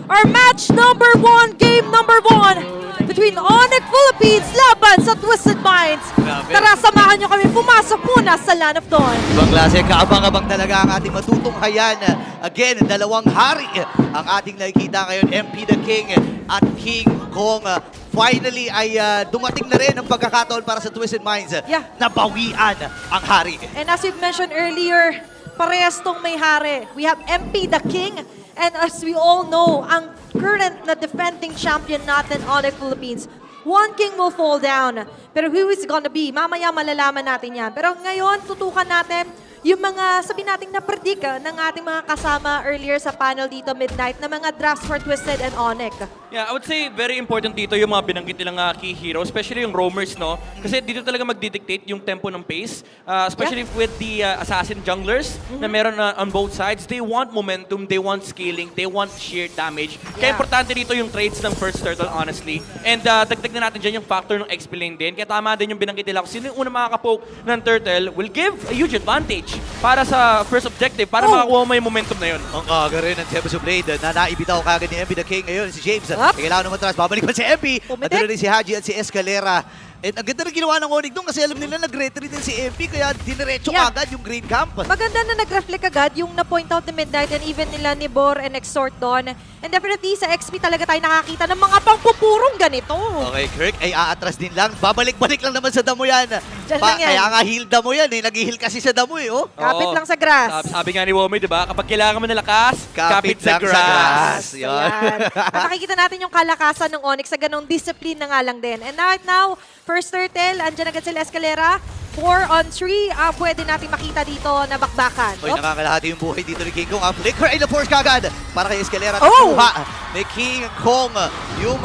our match number 1, game number 1 between Onyx Philippines laban sa Twisted Minds. Grabe. Tara, samahan nyo kami pumasok muna sa Land of Dawn. Ibang klase, kaabang-abang talaga ang ating matutunghayan. Again, dalawang hari ang ating nakikita ngayon, MP the King at King Kong. Finally ay dumating na rin ang pagkakataon para sa Twisted Minds na bawian ang hari. And as we've mentioned earlier, parehas tong may hari. We have MP the King, and as we all know, ang current na defending champion natin, Onyx Philippines, one king will fall down. Pero who is gonna be? Mamaya malalaman natin yan. Pero ngayon, tutukan natin yung mga, sabi natin na-predict ng ating mga kasama earlier sa panel dito midnight na mga drafts for Twisted and Onyx. Yeah, I would say very important dito yung mga binanggit nilang key hero, especially yung roamers, no? Kasi dito talaga magdidictate yung tempo ng pace, especially with the assassin junglers na meron on both sides. They want momentum, they want scaling, they want sheer damage. Kaya importante dito yung trades ng first turtle, honestly. And dagdag na natin dyan yung factor ng XP lane din. Kaya tama din yung binanggit nila. Kung sino yung unang makakapoke ng turtle will give a huge advantage para sa first objective, para makakuha mo yung momentum na yun. Ang aga rin ng Tempest of Blade na naibitaw kagad ni MP the King ngayon, si James. Kailangan naman atras, babalik pa si MP. Nandun rin si Haji at si Escalera. And ang ganda na ginawa ng Onyx doon kasi alam nila nag-retreat din si MP kaya diniretso agad yung Green Camp. Maganda na nag-reflect agad yung na-point out ni Midnight and even nila ni Bor and Extort doon. And definitely sa XP talaga tayo nakakita ng mga pangpupurong ganito. Okay, Kirk ay aatras din lang. Babalik-balik lang naman sa damo yan. Diyan lang yan. Kaya nga heal damo yan eh. Nag-heal kasi sa damo eh. Oh. Kapit lang sa grass. Sabi nga ni Womi, di ba? Kapag kailangan mo ng lakas, kapit sa lang grass. Yun. Ayan. At nakikita natin yung kalakasan ng Onyx sa ganong discipline na nga lang din. And right now, first turtle, andyan agad sila Escalera. 4 on 3, pwede natin makita dito na bakbakan. Oy, nakakalahati yung buhay dito ni King Kong. Ang flicker ay na-force kagad para kay Escalera. Oh! Nakuha ni King Kong yung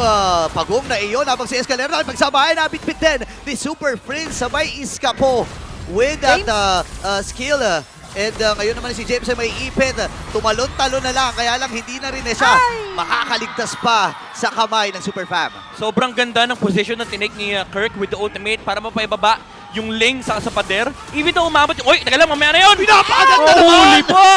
pagong na iyon. Habang si Escalera pagsabayan, nabitbit din ni Super Prince. Sabay iskapo with that skill. And ngayon naman si James ay may ipit. Tumalon-talon na lang. Kaya lang hindi na rin siya makakaligtas pa sa kamay ng Super Fam. Sobrang ganda ng position na tinake ni Kirk with the ultimate para mapaibaba yung lane sa pader. Even though umabot yung... Oy, taga lang, mamaya na yun! Pinapaganda naman! Holy pa!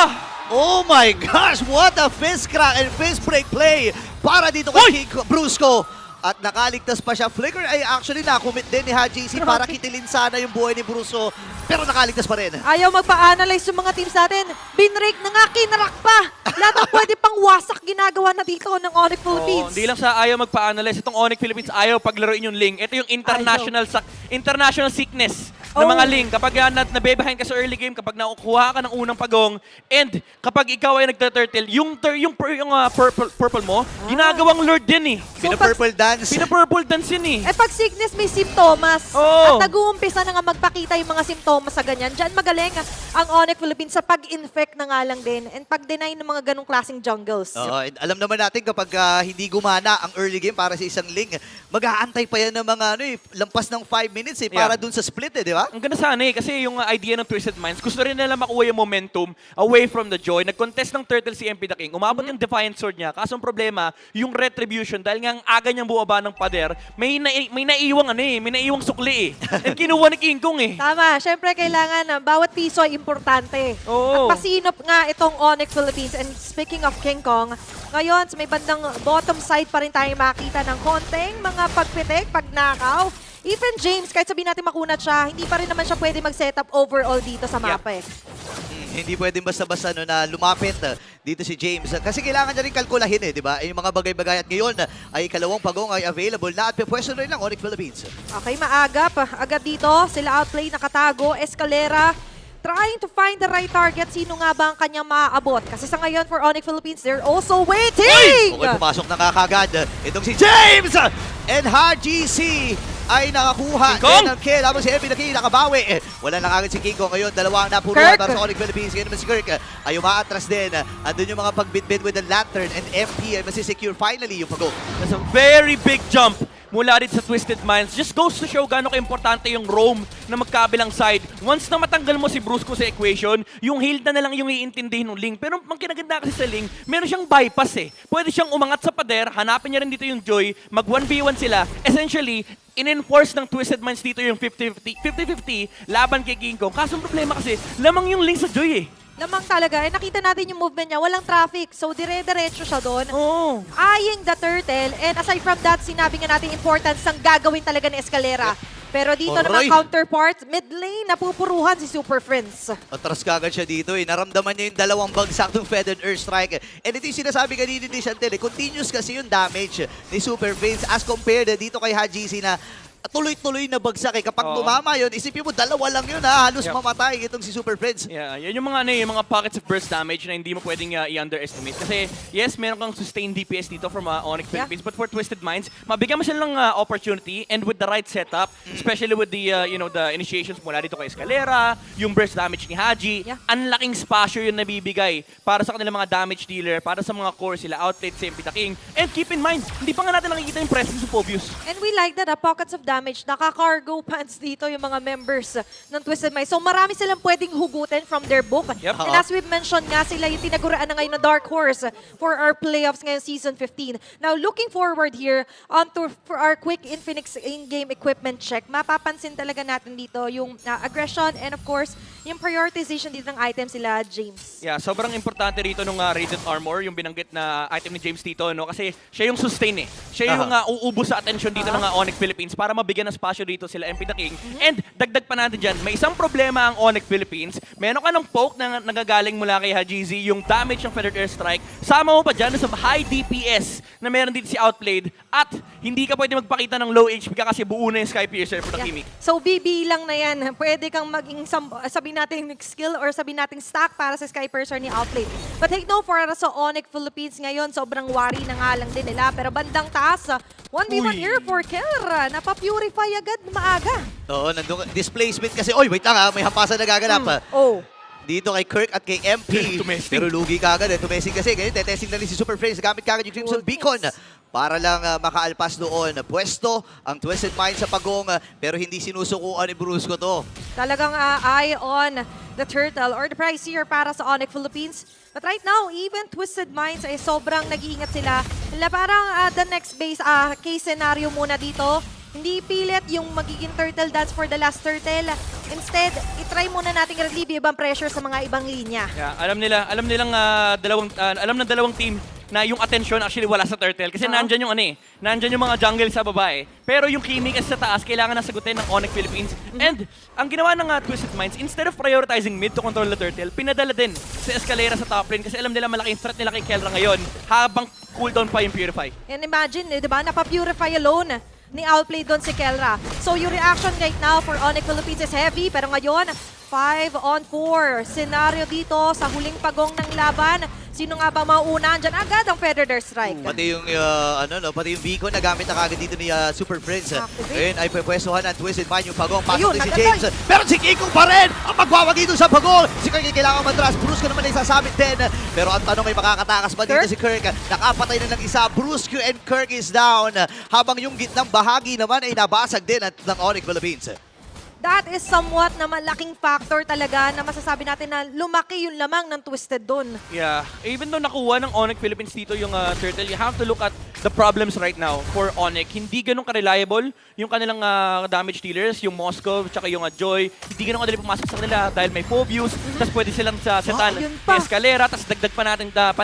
Oh my gosh! What a fist crack and fist break play para dito kay King Brusco. At nakaligtas pa siya. Flicker ay actually na-commit din ni HGC para kitilin sana yung buhay ni Brusco. Pero nakaligtas pa rin. Ayaw magpa-analyze yung mga teams natin. Binrake na nga, kinarak pa. Lahat ng pwede pang wasak ginagawa na dito ng Onyx Philippines. Hindi lang sa ayaw magpa-analyze. Itong Onyx Philippines ayaw paglaruin yung Ling. Ito yung international sickness ng mga Ling. Kapag nabebehind ka sa early game, kapag nakukuha ka ng unang pagong, and kapag ikaw ay nagta-turtle, yung purple mo, ginagawang lord din eh. So, Pina-purple dance. Pina-purple dance yun eh. Eh pag sickness may simptomas at nag-uumpisa na nga magpakita yung mga simptomas sa ganyan, dyan magaling ang Onyx Philippines sa pag-infect na nga lang din and pag-deny ng mga ganong klaseng jungles. And alam naman natin kapag hindi gumana ang early game para sa isang Ling, mag-aantay pa yan ng mga lampas ng 5 minutes para dun sa split di ba? Ang ganda sana eh, kasi yung idea ng Twisted Minds, gusto rin nila makuha yung momentum away from the Joy. Nag-contest ng Turtle si MP the King, umabot yung Defiant Sword niya, kaso ang problema, yung Retribution, dahil nga ang aga niyang bumaba ng pader, may naiiwang sukli eh. And kinuha ni King Kong eh. Tama, syempre kailangan bawat piso ay importante. Oo. At pasinop nga itong Onyx Philippines. And speaking of King Kong, ngayon sa may bandang bottom side pa rin tayo makita ng konting mga pagpitik, pagnakaw. Even James, kahit sabihin natin makunat siya, hindi pa rin naman siya pwede mag-setup overall dito sa mapa eh. Hindi pwedeng basta-basta na lumapit dito si James. Kasi kailangan niya rin kalkulahin di ba? Yung mga bagay-bagay at ngayon ay ikalawang pagong ay available na at pwede rin lang Onyx Philippines. Okay, maagap. Agad dito, sila outplay, nakatago, Escalera, trying to find the right target. Sino nga ba ang kanyang maaabot? Kasi sa ngayon for Onyx Philippines, they're also waiting! Okay, pumasok na kagad. Itong si James! And HGC ay nakakuha din ng kill. Habang si MP the King nakabawi. Wala na kagad si King Kong ngayon. Dalawang napuruan para sa Onyx Philippines. Ngayon naman si Kirk ay umaatras din. Andun yung mga pagbitbit with the lantern and MP ay masisecure finally yung pagong. That's a very big jump mula rin sa Twisted Minds. Just goes to show gaano ka-importante yung roam na magkabilang side. Once na matanggal mo si Brusco sa equation, yung heal na lang yung iintindihin ng Ling. Pero ang kinaganda kasi sa Ling, meron siyang bypass eh. Pwede siyang umangat sa pader, hanapin niya rin dito yung Joy, mag 1v1 sila. Essentially, in-enforce ng Twisted Minds dito yung 50-50 laban kay King Kong. Kaso ang problema kasi, lamang yung Ling sa Joy eh. Lamang talaga. Eh, nakita natin yung movement niya. Walang traffic. So, dire-diretso siya doon. Oh. Eyeing the turtle. And aside from that, sinabi nga natin importance ng gagawin talaga ni Escalera. Pero dito naman Aray. counterpart, mid lane, napupuruhan si Super Friends. Atras kagad siya dito eh. Naramdaman niya yung dalawang bagsak ng Feathered Earth Strike. And ito yung sinasabi kanina ni Chantel. Continuous kasi yung damage ni Super Friends as compared dito kay Hajisi na tuloy-tuloy na bagsak eh. Kapag Oo. tumama yun, isipin mo, dalawa lang yun ha. Halos Yep. mamatay itong si Super Friends. Yeah, yan yung mga yung mga pockets of burst damage na hindi mo pwedeng i-underestimate. Kasi yes, meron kang sustained DPS dito from Onyx Yeah. Philippines, but for Twisted Minds, mabigyan mo silang opportunity and with the right setup, especially with the the initiations mula dito kay Escalera, yung burst damage ni Haji, Yeah. ang laking spasyo yung nabibigay para sa kanilang mga damage dealer, para sa mga core sila, Outlet, Sempi the King. And keep in mind, hindi pa nga natin nakikita yung presence of Phobius. And we like that, pockets of damage. Naka-cargo pants dito yung mga members ng Twisted Minds. So marami silang pwedeng hugutin from their book. Yep. And as we've mentioned nga, sila yung tinaguraan na ngayon na Dark Horse for our playoffs ngayon season 15. Now, looking forward here for our quick Infinix in-game equipment check, mapapansin talaga natin dito yung aggression and of course, yung prioritization dito ng items sila, James. Yeah, sobrang importante rito nung Radiant Armor, yung binanggit na item ni James dito, no? Kasi siya yung sustain eh. Siya yung uubos sa attention dito ng Onyx Philippines para mabigyan ng spasyo dito sila MP the King. And dagdag pa natin dyan, may isang problema ang Onyx Philippines. Meron ka ng poke na nagagaling mula kay Hajizi, yung damage ng Feathered Earth Strike. Sama mo pa dyan sa high DPS na meron dito si Outplayed at hindi ka pwede magpakita ng low HP ka kasi buo na yung Sky Piercer for the Kimi. So, BB lang na yan. Pwede kang maging, sabihin natin skill or sabihin natin stack para sa Sky Piercer ni Outplay. But take no for sa Onyx Philippines ngayon, sobrang worry na nga lang din nila. Pero bandang taas, 1v1 Uy. here for Kelra. Napa-purify agad maaga. Oo, nandun, displacement kasi. Oy, wait lang ha, may hampasan na gaganap. Oh. Dito kay Kirk at kay MP. Tumesting. Pero lugi kagad eh. Tumesting kasi. Ngayon, tetesting na rin si Super Friends. Gamit kagad yung Crimson Beacon para lang makaalpas doon. Pwesto ang Twisted Mind sa pagong pero hindi sinusukuan ni Brusco to. Talagang eye on the turtle or the prize here para sa Onyx Philippines. But right now, even Twisted Minds ay sobrang nag-iingat sila. Parang the next case scenario muna dito. Hindi pilit yung magiging turtle dance for the last turtle. Instead, itry muna nating relieve ibang pressure sa mga ibang linya. Yeah, alam nilang dalawang team na yung attention actually wala sa turtle kasi nandyan yung nandyan yung mga jungle sa baba eh. Pero yung Kimi kasi sa taas kailangan na sagutin ng Onyx Philippines. And ang ginawa ng Twisted Minds, instead of prioritizing mid to control the turtle, pinadala din si Escalera sa top lane kasi alam nila malaking threat nila kay Kelra ngayon habang cooldown pa yung Purify. And imagine, di ba, napa-purify alone ni Outplay doon si Kelra. So yung reaction right now for Onyx Philippines is heavy, pero ngayon, 5-on-4 scenario dito sa huling pagong ng laban. Sino nga ba mauna? Diyan agad ang Feathered Earth Strike. Pati yung pati yung beacon na gamit na kagad dito ni Super Friends. Activate. Ngayon ay pwepwestuhan ng Twisted Mind yung pagong. Pasok Ayun, din si nagkatay. James. Pero si Kiko pa rin ang magwawagi doon sa pagong. Si Kirk ay kailangan matras. Brusco naman ay sasabit din. Pero ang tanong ay makakatakas ba dito Kirk? si Kirk? Nakapatay na ng isa. Brusco and Kirk is down. Habang yung gitnang bahagi naman ay nabasag din ng Onyx Philippines. That is somewhat na malaking factor talaga na masasabi natin na lumaki yung lamang ng Twisted doon. Yeah, even though nakuha ng Onyx Philippines dito yung turtle, you have to look at the problems right now for Onyx. Hindi ganun ka-reliable yung kanilang damage dealers, yung Moscow, tsaka yung Joy. Hindi ganun kadali pumasok sa kanila dahil may Phobius, tapos pwede silang sa setan yun pa. Escalera, tapos dagdag pa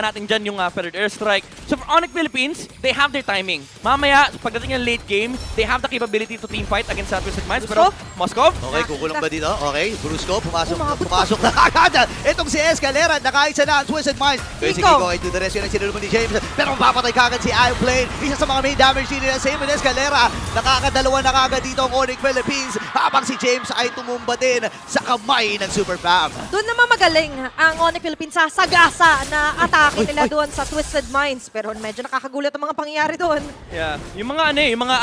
natin dyan yung Feathered Earth Strike. So for Onyx Philippines, they have their timing. Mamaya, pagdating ng late game, they have the capability to team fight against Twisted Minds. Pero Moscow, Okay, kukulong ba dito? Okay, Brusco, Umabot pumasok na agad. Itong si Escalera, nakaisa na ang Twisted Minds. Kaya si Kiko. Kiko ay to the rescue ng sinulong ni James. Pero mapapatay kagad si Ironplane. Isa sa mga main damage din nila, same with Escalera. Nakakadalawa na kagad dito ang Onyx Philippines. Habang si James ay tumumba din sa kamay ng Super Fam. Doon naman magaling ang Onyx Philippines sa sagasa na atake nila doon sa Twisted Minds. Pero medyo nakakagulat ang mga pangyayari doon. yeah, yung mga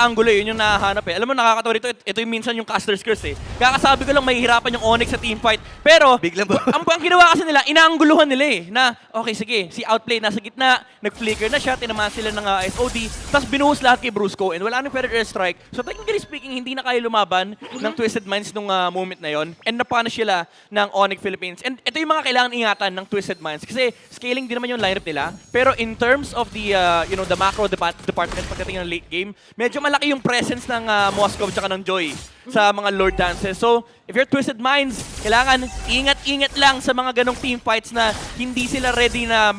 angulo, yun yung nahahanap eh. Alam mo, nakakatawa rito, ito yung minsan yung caster's curse eh. Kakasabi ko lang mahihirapan yung Onyx sa teamfight. Pero, Biglang ba? ang ginawa kasi nila, inaangguluhan nila eh. Na, okay, sige, si Outplay nasa gitna, nag-flicker na siya, tinamaan sila ng SOD, tapos binuhos lahat kay Brusco, and wala nang Feathered Earth Strike. So, technically speaking, hindi na kaya lumaban ng Twisted Minds nung moment na yon, and napunish sila ng Onyx Philippines. And ito yung mga kailangan ingatan ng Twisted Minds kasi scaling din naman yung lineup nila. Pero in terms of the the macro department pagdating ng late game, medyo malaki yung presence ng Moscow at ng Joy. sa mga Lord dances. So, if you're Twisted Minds, kailangan ingat-ingat lang sa mga ganong team fights na hindi sila ready na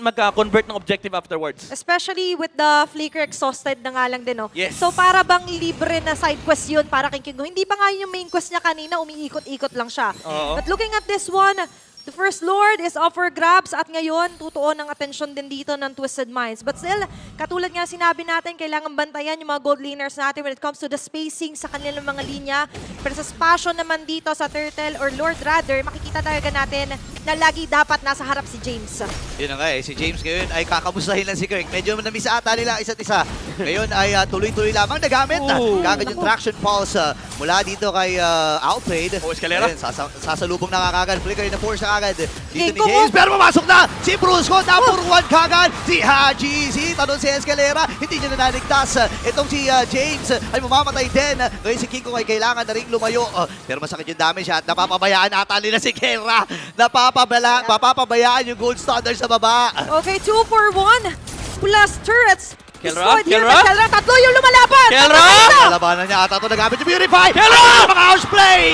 mag-convert ng objective afterwards. Especially with the Flicker exhausted na nga lang din, no? Yes. So para bang libre na side quest yun para kay Kingo? Hindi ba nga yun yung main quest niya kanina, umiikot-ikot lang siya. Oo. But looking at this one, the First Lord is up for grabs at ngayon, tutuon ang atensyon din dito ng Twisted Minds. But still, katulad nga sinabi natin, kailangan bantayan yung mga gold laners natin when it comes to the spacing sa kanilang mga linya. Pero sa spasyo naman dito sa Turtle or Lord rather, makikita talaga natin na lagi dapat nasa harap si James. Yun na nga si James ngayon ay kakamustahin lang si Kirk. Medyo namiss ata nila isa't isa. Ngayon ay tuloy-tuloy lamang nagamit. Ooh. Kagad yung traction pulse mula dito kay Outplayed. Escalera. Ayun, sasalubong na kagad. Flicker na force na kagad dito ni King James. Kong. Pero pumasok na si Brusco. Number 1 kagad. Si Haji Z. Tanong si Escalera. Hindi niya na naligtas. Itong si James ay mamamatay din. Ngayon si King Kong ay kailangan na rin lumayo. Pero masakit yung damage at napapabayaan ata nila si Kera. Napapabayaan yung gold standard sa baba. Okay, 2 for 1 plus turrets. Kelra? Destroyed here Kelra? by Kelra. Tatlo yung lumalaban. Kelra? Nalabanan niya ata ito nagamit yung Purify. Kera! Ay, mga house play!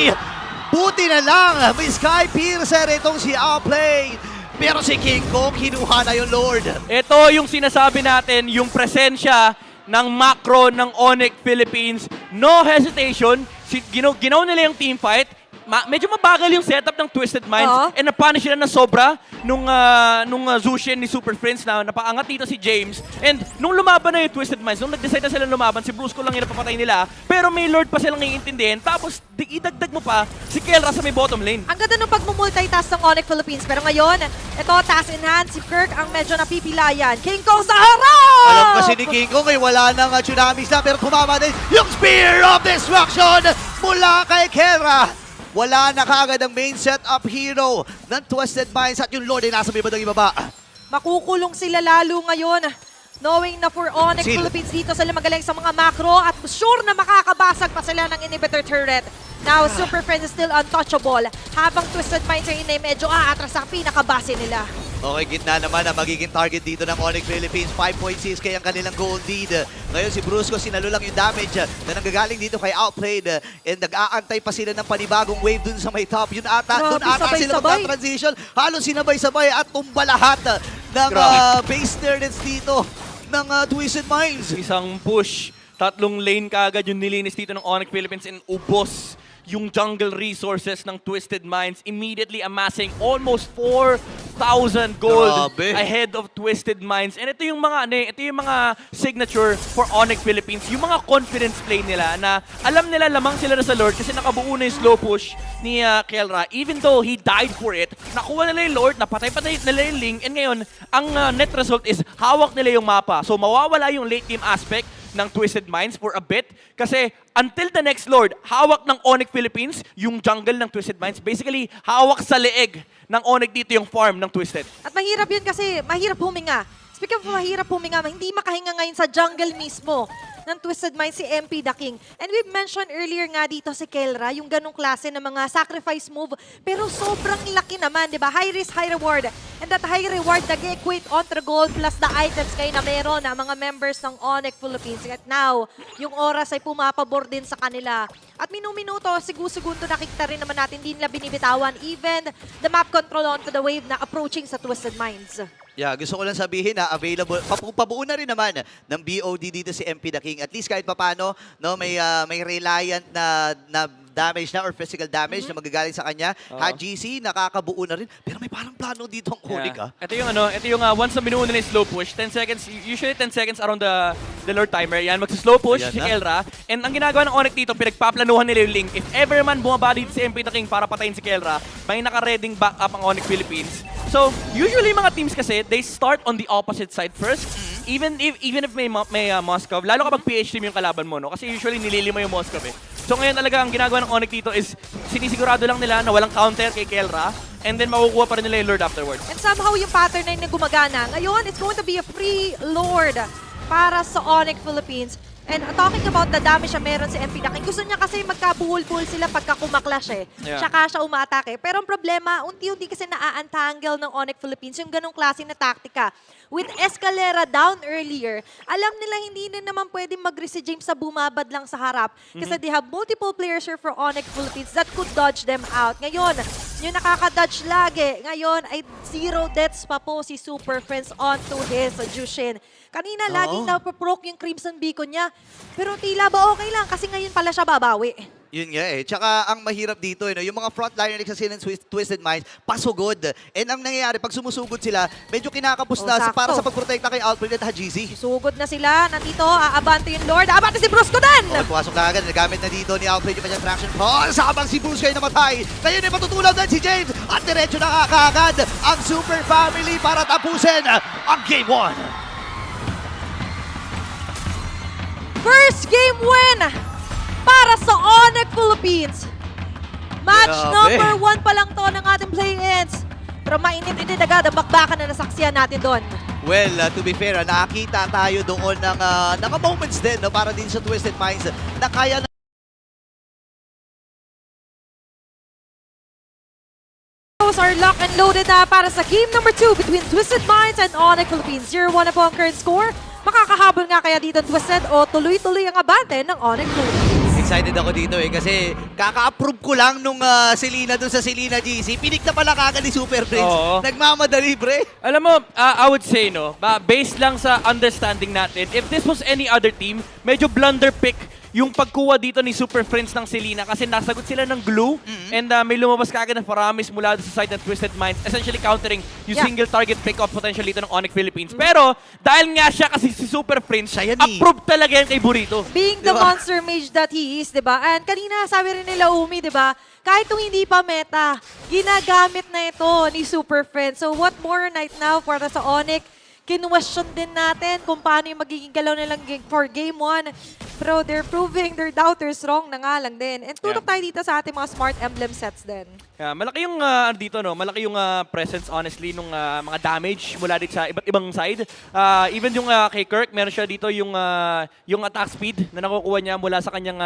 Buti na lang, may Sky Piercer itong si Outplay. Pero si King Kong, kinuha na yung Lord. Ito yung sinasabi natin, yung presensya ng macro ng Onyx Philippines. No hesitation. Ginaw nila yung team fight. Medyo mabagal yung setup ng Twisted Minds Oo. and napunish sila na sobra nung Zushin ni Super Friends na napaangat dito si James. And nung lumaban na yung Twisted Minds, nung nag-decide na sila lumaban, si Brusco lang yung napapatay nila. Pero may Lord pa silang iintindihin. Tapos idagdag mo pa si Kelra sa may bottom lane. Ang ganda nung pagmumultitask ng Onyx Philippines. Pero ngayon, ito, task in hand, si Kirk ang medyo napipilayan. King Kong sa harap! Alam kasi ni King Kong ay wala nang tsunamis na pero tumama din yung Spear of Destruction mula kay Kera. Wala na kaagad ang main setup hero ng Twisted Minds at yung Lord ay nasa may bandang ibaba. Makukulong sila lalo ngayon. Knowing na for Onyx Seal. Philippines dito sila magaling sa mga macro at sure na makakabasag pa sila ng inhibitor turret. Now, Super Friends is still untouchable. Habang Twisted Minds ay inay medyo aatras sa pinakabase nila. Okay, gitna naman ang magiging target dito ng Onyx Philippines. 5.6 kaya ang kanilang gold lead. Ngayon si Brusco, sinalo lang yung damage na nanggagaling dito kay Outplayed. And nag-aantay pa sila ng panibagong wave dun sa may top. Yun ata, Grabe, dun ata sila sabay-sabay. mag-transition. Halos sinabay-sabay at tumba lahat ng Grabe. base turnets dito ng Twisted Minds. Isang push, tatlong lane kaagad yung nilinis dito ng Onyx Philippines and ubos yung jungle resources ng Twisted Minds, immediately amassing almost 4,000 gold Grabe. ahead of Twisted Minds. And ito yung mga signature for Onyx Philippines, yung mga confidence play nila na alam nila lamang sila na sa Lord kasi nakabuo na yung slow push ni Kelra. Even though he died for it, nakuha nila yung Lord, napatay-patay nila yung Ling, and ngayon, ang net result is hawak nila yung mapa. So mawawala yung late game aspect ng Twisted Minds for a bit kasi until the next Lord, hawak ng Onyx Philippines yung jungle ng Twisted Minds. Basically, hawak sa leeg ng Onyx dito yung farm ng Twisted. At mahirap yun kasi mahirap huminga. Speaking of mahirap huminga, hindi makahinga ngayon sa jungle mismo ng Twisted Minds si MP The King. And we mentioned earlier nga dito si Kelra, yung ganong klase ng mga sacrifice move. Pero sobrang laki naman, di ba? High risk, high reward. And that high reward nag-equate onto the gold plus the items kayo na meron na mga members ng Onyx Philippines. At now, yung oras ay pumapabor din sa kanila. At minuto, segundo nakikita rin naman natin, hindi nila binibitawan. Even the map control onto the wave na approaching sa Twisted Minds. Yeah, gusto ko lang sabihin na available, pabuo na rin naman ng BOD dito si MP The King. At least kahit papano, no, may reliant na damage na or physical damage na magagaling sa kanya. GC, nakakabuo na rin. Pero may parang plano dito ang Onyx, ah. Ito yung once na binuo nila yung slow push, 10 seconds, usually 10 seconds around the Lord timer. Yan, magsa-slow push Ayan si na. Kelra. And ang ginagawa ng Onyx dito, pinagpaplanuhan nila yung Link. If ever man bumaba dito si MP The King para patayin si Kelra, may naka-reading backup ang Onyx Philippines. So, usually mga teams kasi, they start on the opposite side first. Even if may Moskov, lalo kapag PH team yung kalaban mo, no? Kasi usually nililima yung Moskov eh. So ngayon talaga ang ginagawa ng Onyx dito is sinisigurado lang nila na walang counter kay Kelra and then makukuha pa rin nila yung Lord afterwards. And somehow yung pattern na yun na gumagana. Ngayon, it's going to be a free Lord para sa Onyx Philippines. And talking about the damage na meron si MP Daking, gusto niya kasi magkabuhol-buhol sila pagka kumaklash eh. Yeah. Tsaka siya umaatake. Pero ang problema, unti-unti kasi naa-untangle ng Onyx Philippines yung ganong klase na taktika. With Escalera down earlier, alam nila hindi na naman pwedeng mag-risk si James sa bumabad lang sa harap. Kasi they have multiple players here for Onyx Philippines that could dodge them out. Ngayon, yung nakaka-dodge lagi, ngayon ay 0 deaths pa po si Super Friends onto his Jushin. Kanina, laging napaproc yung Crimson Beacon niya. Pero tila ba okay lang kasi ngayon pala siya babawi. Yun nga eh. Tsaka ang mahirap dito, yung mga frontliner kasi ng Twisted Minds, pasugod. And ang nangyayari, pag sumusugod sila, medyo kinakapos na sakto. para sa pagprotekta kay Alfred at Hajizi. Sugod na sila. Nandito, aabante yung Lord. Aabante si Brusco din! Okay, pumasok na agad. Nagamit na dito ni Alfred yung kanyang traction pulse. Habang si Bruce kayo namatay. Ngayon ay matutulaw din si James. At diretso na kakaagad ang Super Family para tapusin ang Game 1. First game win para sa Onyx Philippines. Match Grabe. number 1 pa lang to ng ating play-ins. Pero mainit-init agad ang bakbakan na nasaksiyan natin doon. Well, to be fair, nakakita tayo doon ng moments din para din sa Twisted Minds na kaya na Those are locked and loaded na para sa game number 2 between Twisted Minds and Onyx Philippines. 0-1 na po ang current score. Makakahabol nga kaya dito ang Twisted o tuloy-tuloy ang abante ng Onyx Philippines. excited ako dito kasi kaka-approve ko lang nung Selena doon sa Selena GC. Pinik na pala kagad ni Super Prince. Oo. Nagmamadali, pre. Alam mo, I would say, no, based lang sa understanding natin, if this was any other team, medyo blunder pick yung pagkuha dito ni Super Friends ng Selena kasi nasagot sila ng glue and may lumabas kagad na Faramis mula sa side ng Twisted Minds, essentially countering yung single target pick-up potential dito ng Onyx Philippines. Pero dahil nga siya kasi si Super Friends, Siya yan eh. approved talaga yan kay Burrito. Being the Diba? monster mage that he is, di ba? And kanina sabi rin nila Umi, di ba? Kahit kung hindi pa meta, ginagamit na ito ni Super Friends. So what more right now para sa Onyx? Kinwestiyon din natin kung paano yung magiging galaw nilang for game 1. Pero they're proving their doubters wrong na nga lang din. And tutok tayo dito sa ating mga smart emblem sets din. Yeah, malaki yung dito, no? Malaki yung presence honestly nung mga damage mula dito sa iba't ibang side. Even yung kay Kirk, meron siya dito yung attack speed na nakukuha niya mula sa kanyang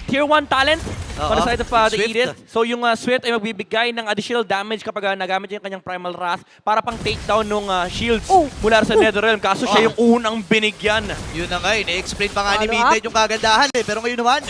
tier 1 talent para sa side of the Swift. Edith. So yung Swift ay magbibigay ng additional damage kapag nagamit niya yung kanyang Primal Wrath para pang takedown ng shields mula sa Netherrealm. Kaso siya yung unang binigyan. Yun na nga, ina-explain pa nga ni Follow Midnight yung kagandahan eh. Pero ngayon naman,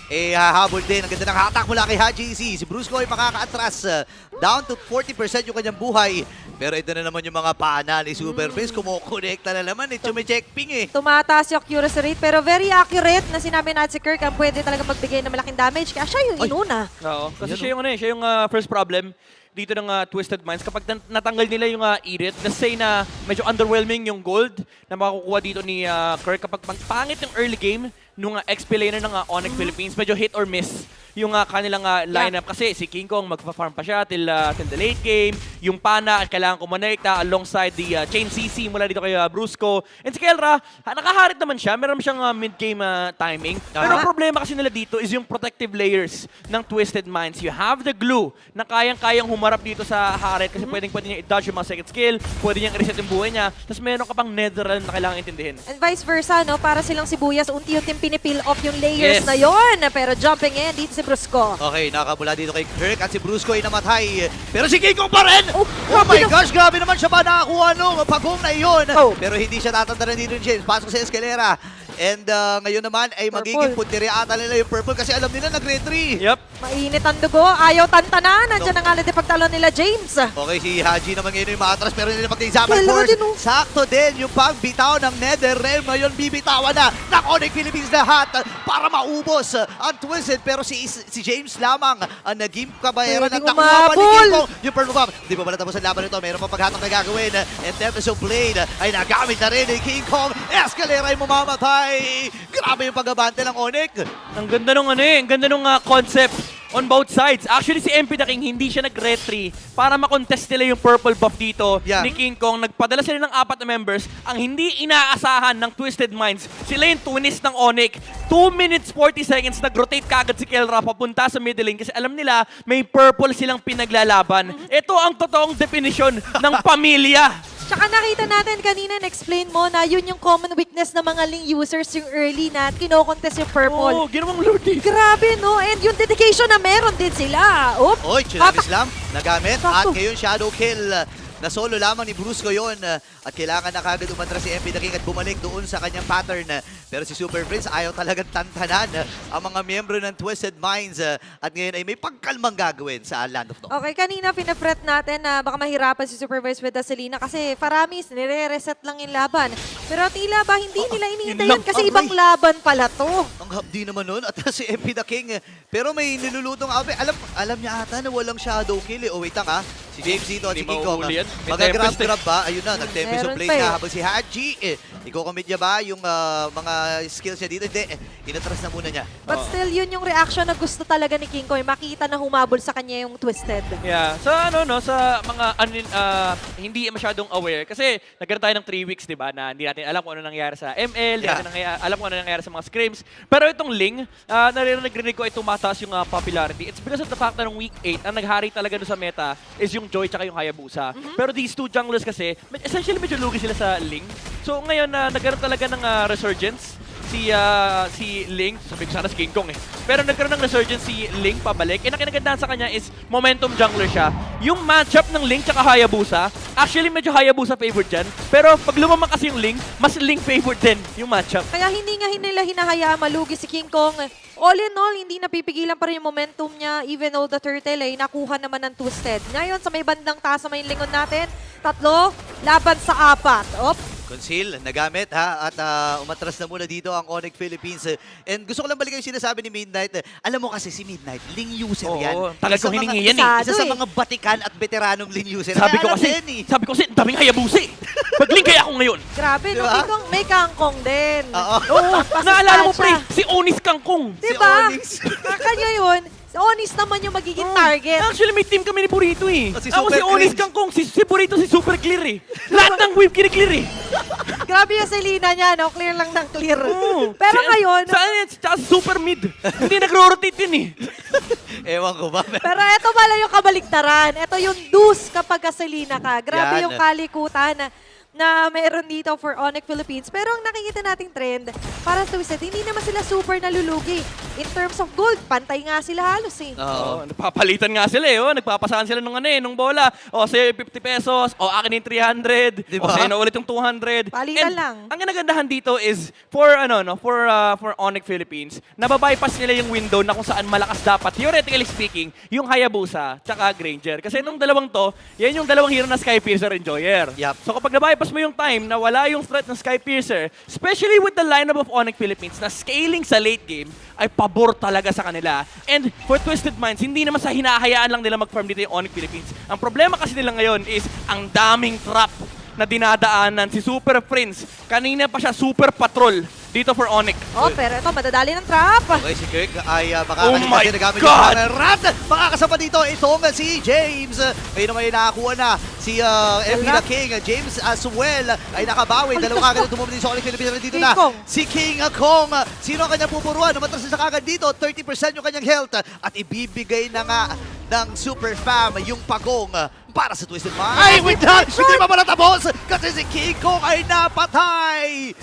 hahabol din. Ang ganda ng hatak mula kay Haji C. Si Brusco ay makaka-atras. Down to 40% yung kanyang buhay. Pero ito na naman yung mga pana ni Super Prince. Kumukonekta na naman. Check ping eh. Tumataas yung accuracy rate pero very accurate na sinabi natin si Kirk ang pwede talaga magbigay ng malaking damage. Kaya siya yung inuna. Oo, kasi siya yung siya yung first problem dito ng Twisted Minds. Kapag natanggal nila yung Edith, let's say na medyo underwhelming yung gold na makukuha dito ni Kirk. Kapag pangit yung early game nung XP laner ng Onyx Philippines, medyo hit or miss yung kanilang lineup. Kasi si King Kong magpa-farm pa siya till the late game. Yung Pana, kailangan kumonekta alongside the Chain CC mula dito kay Brusco. And si Kelra, nakaharit naman siya. Meron siyang mid-game timing. Pero ang problema kasi nila dito is yung protective layers ng Twisted Minds. You have the glue na kayang-kayang humarap dito sa Harit kasi pwede niya i-dodge yung mga second skill, pwede niyang i-reset yung buhay niya. Tapos meron ka pang Netherrealm na kailangan intindihin. And vice versa, no? Para silang sibuyas, unti-unting pinipil off yung layers Yes. na yon. Pero jumping in, dito si Brusco. Okay, nakabula dito kay Kirk at si Brusco ay namatay. Pero si King Kong pa rin! Oh, Oh my grabe gosh, grabe naman siya ba nakakuha nung pagong na iyon. Oh. Pero hindi siya tatandaran dito ni James. Pasok sa escalera. And ngayon naman ay magiging puntiri ata nila yung purple kasi alam nila nag-red 3. Yep. Mainit ang dugo, ayaw tantanan. Nandiyan na nga na pagtalon nila James. Okay, si Haji naman ngayon yung maatras pero hindi na mag-examine Kailangan force. din, oh. Sakto din yung pagbitaw ng Netherrealm. Ngayon bibitawan na ng Onyx Philippines lahat para maubos ang Twisted. Pero si James lamang ang naging kabayaran at Pwedeng nakuha pa ni umabol. King Kong. Yung purple bomb. Di pa pala tapos ang laban nito. Mayroon pa paghatak na gagawin. And Tempest of Blade ay nagamit na rin ni King Kong. Escalera ay mamamatay. Grabe yung pag-abante ng Onyx. Ang ganda nung ang ganda nung concept on both sides. Actually, si MP the King, hindi siya nag-retry para makontest nila yung purple buff dito Yeah. ni King Kong. Nagpadala sila ng 4 na members. Ang hindi inaasahan ng Twisted Minds, sila yung twinist ng Onyx. 2 minutes 40 seconds, nag-rotate kagad si Kelra papunta sa middle lane kasi alam nila may purple silang pinaglalaban. Ito ang totoong definition ng pamilya. Tsaka nakita natin kanina, na-explain mo na yun yung common weakness ng mga Ling users, yung early na kinokontest yung purple. Oo, ginawang Lord eh. Grabe, no? And yung dedication na meron din sila. Oop! Oy, Chinang Islam nagamit. At Sakto. ngayon Shadow Kill. Na solo lamang ni Brusco yon at kailangan na kagad umatras si MP The King at bumalik doon sa kanyang pattern. Pero si Super Prince ayaw talagang tantanan ang mga miyembro ng Twisted Minds at ngayon ay may pagkalmang gagawin sa Land of Dawn. Okay, kanina pinafret natin na baka mahirapan si Supervise with the Selena kasi Faramis, nire-reset lang yung laban. Pero tila ba hindi nila iniintay yun yun kasi lang, ibang aray. laban pala to. Ang hapdi naman nun at si MP The King. Pero may nilulutong abe. Alam niya ata na walang Shadow Kill. O wait lang si James dito at si Hindi King Kong. mauhuli yan. May Mag-grab ba? Ayun na, nag-tempest of Meron blade pa eh. na habang si Haji. Iko-commit niya ba yung mga skills niya dito? Hindi, inatras na muna niya. But still, yun yung reaction na gusto talaga ni King Koy. Makita na humabol sa kanya yung Twisted. Yeah. Sa sa mga hindi masyadong aware kasi nagkaroon tayo ng 3 weeks, 'di ba? Na hindi natin alam kung ano nangyayari sa ML, hindi natin alam kung ano nangyayari sa mga scrims. Pero itong Ling, narinig ko ay tumataas yung popularity. It's because of the fact na ng week 8, ang naghari talaga doon sa meta is yung Joy tsaka yung Hayabusa. Pero these two junglers kasi, essentially medyo lugi sila sa Ling. So ngayon nagkaroon talaga ng resurgence si Ling, sabi ko sana si King Kong eh. Pero nagkaroon ng resurgence si Ling pabalik. And ang kinagandahan sa kanya is momentum jungler siya. Yung matchup ng Ling tsaka Hayabusa, actually medyo Hayabusa favored dyan. Pero pag lumamang kasi yung Ling, mas Ling favored din yung matchup. Kaya hindi nga nila hinahayaan malugi si King Kong. All in all, hindi napipigilan pa rin yung momentum niya even though the turtle ay nakuha naman ng Twisted. Ngayon, sa may bandang taas sa may lingon natin, 3 laban sa 4. Op! Conceal, nagamit ha, at umatras na muna dito ang Onyx Philippines. And gusto ko lang balikan yung sinasabi ni Midnight. Alam mo kasi si Midnight, Ling user Oo, yan. tagal Isa kong mga- hiningi yan eh. Isa sa Isado eh. mga batikan at veteranong Ling user. Sabi ko Kaya alam kasi, din eh. daming Hayabusa eh. Mag-Ling kaya ako ngayon. Grabe, no? Diba? King Kong may kangkong din. Oo. Oo, naalala mo pre, Pasustansya. si Onis Kangkong. Diba? Onyx. Kanya yun. Honest naman yung magiging target. Actually, may team kami ni Burrito eh. Oh, si Ako Super si Onis cringe. Kangkong, si Burrito si Super Clear eh. Lahat ng wave kini-clear eh. Grabe yung Selena niya, no? Clear lang ng clear. Oo. Pero Si- ngayon, Saan yan? Tsaka si Super Mid. Hindi nagro-rotate yun eh. Ewan ko ba? pero eto pala yung kabaligtaran. Ito yung deuce kapag ka Selena ka. Grabe Yan. yung kalikutan na meron dito for Onyx Philippines. Pero ang nakikita nating trend, para sa Twisted, hindi naman sila super nalulugi. In terms of gold, pantay nga sila halos eh. Oo. Oh, nagpapalitan nga sila eh. Oh. Nagpapasahan sila ng bola. O, sa'yo 50 pesos. O, akin yung 300. Diba? O, sa'yo na ulit yung 200. Palitan And lang. Ang ginagandahan dito is for Onyx Philippines, nababypass nila yung window na kung saan malakas dapat, theoretically speaking, yung Hayabusa tsaka Granger. Kasi itong dalawang to, yan yung dalawang hero na Skypiercer and Joyer. Yup. So kapag nabypass mo yung time na wala yung threat ng Skypiercer, especially with the lineup of Onyx Philippines na scaling sa late game, ay pabor talaga sa kanila. And for Twisted Minds, hindi naman sa hinahayaan lang nila mag-farm dito yung Onyx Philippines. Ang problema kasi nila ngayon is ang daming trap na dinadaanan si Super Prince. Kanina pa siya Super Patrol dito for Onyx. Oh, pero ito, madadali ng trap. Okay, si Kirk ay Oh makakalimutan my din nagamit God! yung rat. Makakasama dito itong si James. Ngayon naman ay nakakuha na si MP The King. James as well ay nakabawi. Alikas Dalawa kagad mo. tumumuli sa Onyx Philippines. Dito King na Kong. si King Kong. Sino ang kanyang pupuruan? Umatras na siya kagad dito. 30% yung kanyang health. At ibibigay na nga ng Super Fam yung pagong para sa Twisted Minds. Ay, wait lang! Hindi pa pala tapos kasi si King Kong ay napatay.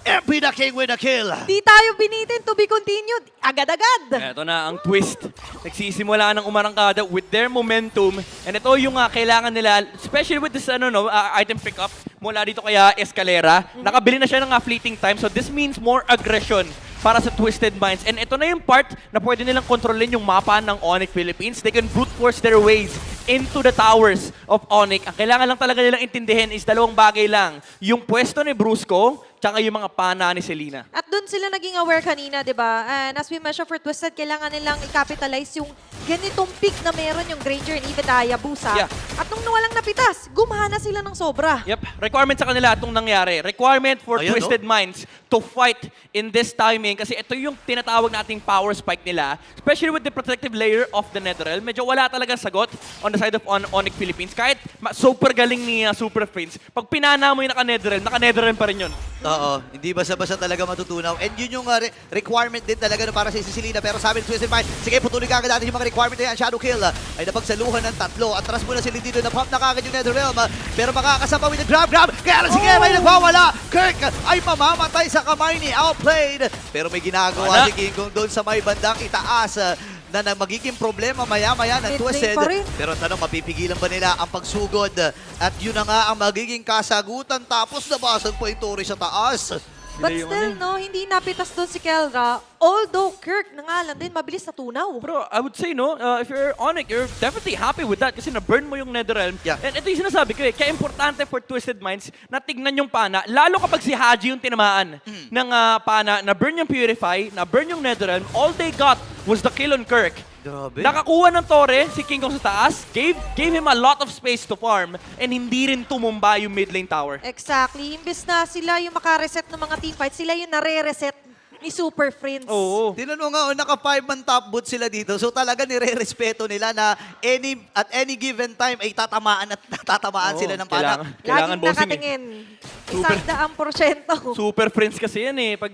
MP The King with a kill. Di tayo binitin to be continued. Agad-agad. Ito na ang twist. Nagsisimula ng umarangkada with their momentum. And ito yung kailangan nila, especially with this item pickup mula dito kaya Escalera. Nakabili na siya ng fleeting time. So this means more aggression para sa Twisted Minds. And ito na yung part na pwede nilang kontrolin yung mapa ng Onyx Philippines. They can brute force their ways into the towers of Onyx. Ang kailangan lang talaga nilang intindihin is dalawang bagay lang. Yung pwesto ni Brusco, tsaka yung mga pana ni Selena. At doon sila naging aware kanina, di ba? And as we mentioned for Twisted, kailangan nilang i-capitalize yung ganitong peak na meron yung Granger and even Hayabusa. Yeah. At nung nawalang napitas, gumana sila ng sobra. Yep, requirement sa kanila itong nangyari. Requirement for Ayan, Twisted Minds to fight in this timing kasi ito yung tinatawag nating power spike nila, especially with the protective layer of the Netherrealm. Medyo wala talagang sagot on the side of Onyx Philippines. Kahit super galing ni Super Prince, pag pinana mo yung naka-Netherrealm pa rin yun. Oo, hindi basta-basta talaga matutunaw. And yun yung requirement din talaga para sa Selena. Pero sabi ng Twisted Mind, sige, putuloy ka agad natin yung mga requirement na yan. Shadow Kill ay napagsaluhan ng 3. Atras muna sila dito na pop na kagad yung NetherRealm. Pero makakasama with the grab. Kaya lang si Kera ay nagwawala. Kirk ay mamamatay sa kamay ni Outplayed. Pero may ginagawa si King Kong doon sa may bandang itaas na magiging problema maya-maya ng Mid lane Twisted. pa rin. Pero tanong, mapipigilan ba nila ang pagsugod? At yun na nga ang magiging kasagutan. Tapos nabasag pa yung Tori sa taas. But still, no, hindi napitas doon si Kelra. Although Kirk nangalan din, mabilis na tunaw. Pero I would say, no, if you're Onyx, you're definitely happy with that kasi na-burn mo yung NetherRealm. Yeah. And ito yung sinasabi ko kaya importante for Twisted Minds na tignan yung pana, lalo kapag si Haji yung tinamaan ng pana, na-burn yung Purify, na-burn yung NetherRealm, all they got was the kill on Kirk. Grabe. Nakakuha ng Torre, si King Kong sa taas, gave him a lot of space to farm, and hindi rin tumumba yung mid lane tower. Exactly. Imbes na sila yung makareset ng mga teamfights, sila yung nare-reset ni Super Friends. Oo. Tinan mo nga, naka 5-man top boot sila dito. So talaga nire-respeto nila na at any given time ay tatamaan sila ng pana. Kailangan Laging bossing nakatingin. Super. 100%. Super friends kasi yan Pag,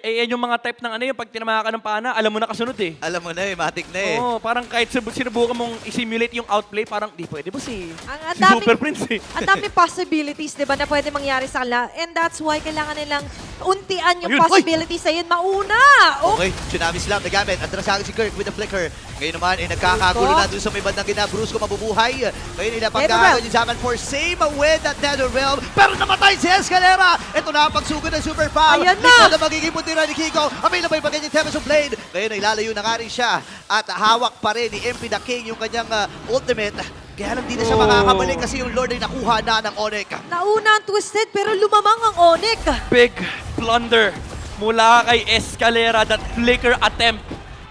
yan yung mga type ng yung pag tinamaan ka ng pana, alam mo na kasunod Alam mo na matik na Oo, parang kahit sinubukan mong i-simulate yung outplay, parang di pwede ba si Ang Super Prince Ang daming possibilities, di ba, na pwede mangyari sa kanila. And that's why kailangan nilang untian yung Ayun, possibilities. Ayun, mauna! Oh, Okay, Tsunami Slam nagamit. Atrasagin si Kirk with the flicker. Ngayon naman, nagkakagulo na doon sa may bandang gina. Brusco mabubuhay. Ngayon nila pagkakagulo yung Zaman Force. Same with that NetherRealm. Pero namatay si Escalera. Ito na ang pagsugod ng Super Foul. Ayan na! Ito na magiging puntiran ni Kiko. Available pa ganyan Tempest of Blade. Ngayon ay lalayo na nga rin siya. At hawak pa rin ni MP the King yung kanyang ultimate. Kaya lang di na siya makakabalik kasi yung Lord ay nakuha na ng Onyx. nauna ang Twisted, pero lumamang ang Onyx. big blunder mula kay Escalera, that flicker attempt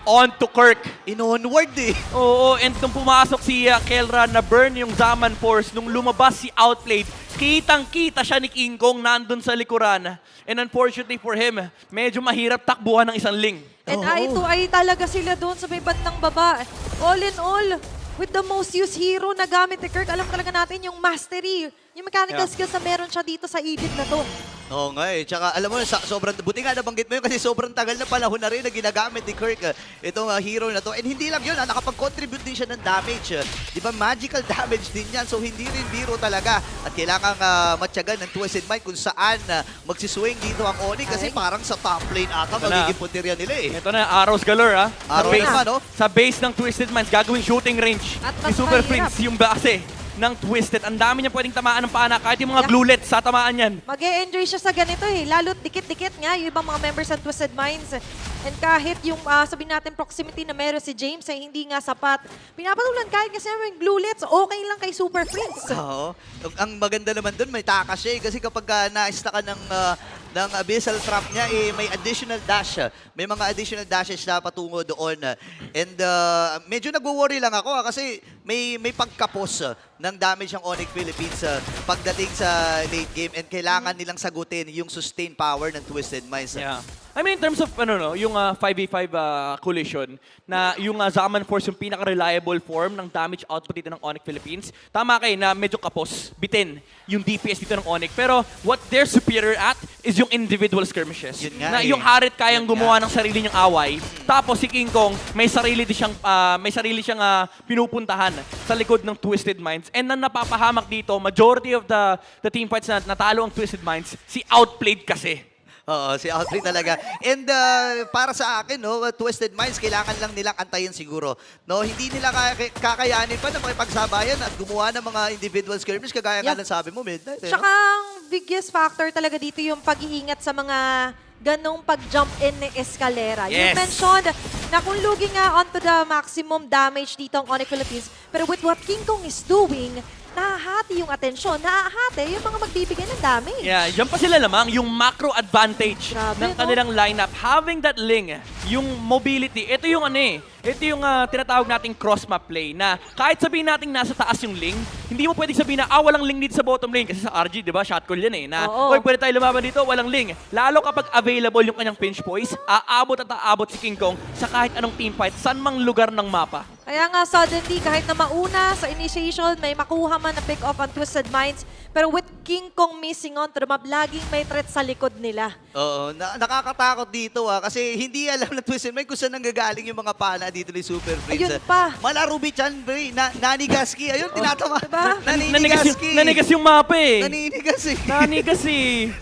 onto Kirk. In-onward Oo, and nung pumasok si Kelra na burn yung Zaman Force, nung lumabas si Outplayed, kitang-kita siya ni King Kong nandun sa likuran. And unfortunately for him, medyo mahirap takbuhan ng isang Ling. And Oo. ito ay talaga sila doon sa may bandang baba. All in all, with the most used hero na gamit ni Kirk, alam talaga natin yung mastery, yung mechanical skills na meron siya dito sa Egypt na to. Oo nga Tsaka alam mo, sobrang, buti nga nabanggit mo yun kasi sobrang tagal na panahon na rin na ginagamit ni Kirk itong hero na to. And hindi lang yun, nakapag-contribute din siya ng damage. Di ba, magical damage din yan. So hindi rin biro talaga. At kailangan matyagan ng Twisted Mind kung saan magsiswing dito ang Oni kasi Ay. parang sa top lane ata Ito na. magiging punteriya nila Ito na, arrows galore Arrows base, naman, no? Sa base ng Twisted Minds, gagawin shooting range. At Ni mas Super mahirap. Prince, yung base ng Twisted. Ang dami niya pwedeng tamaan ng pana. Kahit yung mga Yeah. glulets, sa tamaan yan. Mag-e-enjoy siya sa ganito lalo't dikit-dikit nga yung ibang mga members ng Twisted Minds. And kahit yung sabihin natin proximity na meron si James ay hindi nga sapat. Pinapatulan kahit kasi may glulets, okay lang kay Super Prince. Oo. Ang maganda naman dun, may takas siya kasi kapag na-ista ka ng abyssal trap niya, may additional dash. May mga additional dashes na patungo doon. And medyo nagwo-worry lang ako kasi may pagkapos ng damage ang Onyx Philippines pagdating sa late game and kailangan nilang sagutin yung sustain power ng Twisted Minds. Yeah. I mean, in terms of yung 5v5 collision, na yung Zaman Force yung pinaka-reliable form ng damage output dito ng Onyx Philippines, tama kayo na medyo kapos, bitin yung DPS dito ng Onyx. Pero what they're superior at is yung individual skirmishes. Yun nga na yung Harit kayang gumawa ng sarili niyang away, tapos si King Kong may sarili siyang pinupuntahan sa likod ng Twisted Minds. And na napapahamak dito, majority of the team fights na natalo ang Twisted Minds, si Outplayed kasi. Oo, si Outplay talaga. And para sa akin, Twisted Minds, kailangan lang nilang antayin siguro. No, hindi nila kakayanin pa na makipagsabayan at gumawa ng mga individual skirmish kagaya nga ng sabi mo, Midnight. Tsaka ang biggest factor talaga dito yung pag-iingat sa mga ganong pag-jump in ni Escalera. You Yes. mentioned na kung lugi nga onto the maximum damage dito ang Onyx Philippines, pero with what King Kong is doing, nahahati yung atensyon, nahahati yung mga magbibigay ng damage. Yeah, dyan pa sila lamang, yung macro advantage Grabe, ng no? kanilang lineup. Having that Ling, yung mobility, ito yung ito yung tinatawag nating cross-map play na kahit sabihin natin nasa taas yung Ling, hindi mo pwedeng sabihin na, walang Ling dito sa bottom lane. Kasi sa RG, di ba, shot call yan na, Oo. oy, pwede tayo lumaban dito, walang Ling. Lalo kapag available yung kanyang pinch poise, aabot at aabot si King Kong sa kahit anong team fight, saan mang lugar ng mapa. Kaya nga suddenly, kahit na mauna sa initiation, may makuha man na pick off ang Twisted Minds. Pero with King Kong missing on to the map, laging may threat sa likod nila. Oo, nakakatakot dito kasi hindi alam na Twisted Mind kung saan nanggagaling yung mga pana dito ni Super Prince. Ayun pa. Malarubi chan, Nanigaski. Ayun, tinatama. Diba? Naninigaski. Nanigas yung mapa eh. Naninigas eh. Nanigas eh.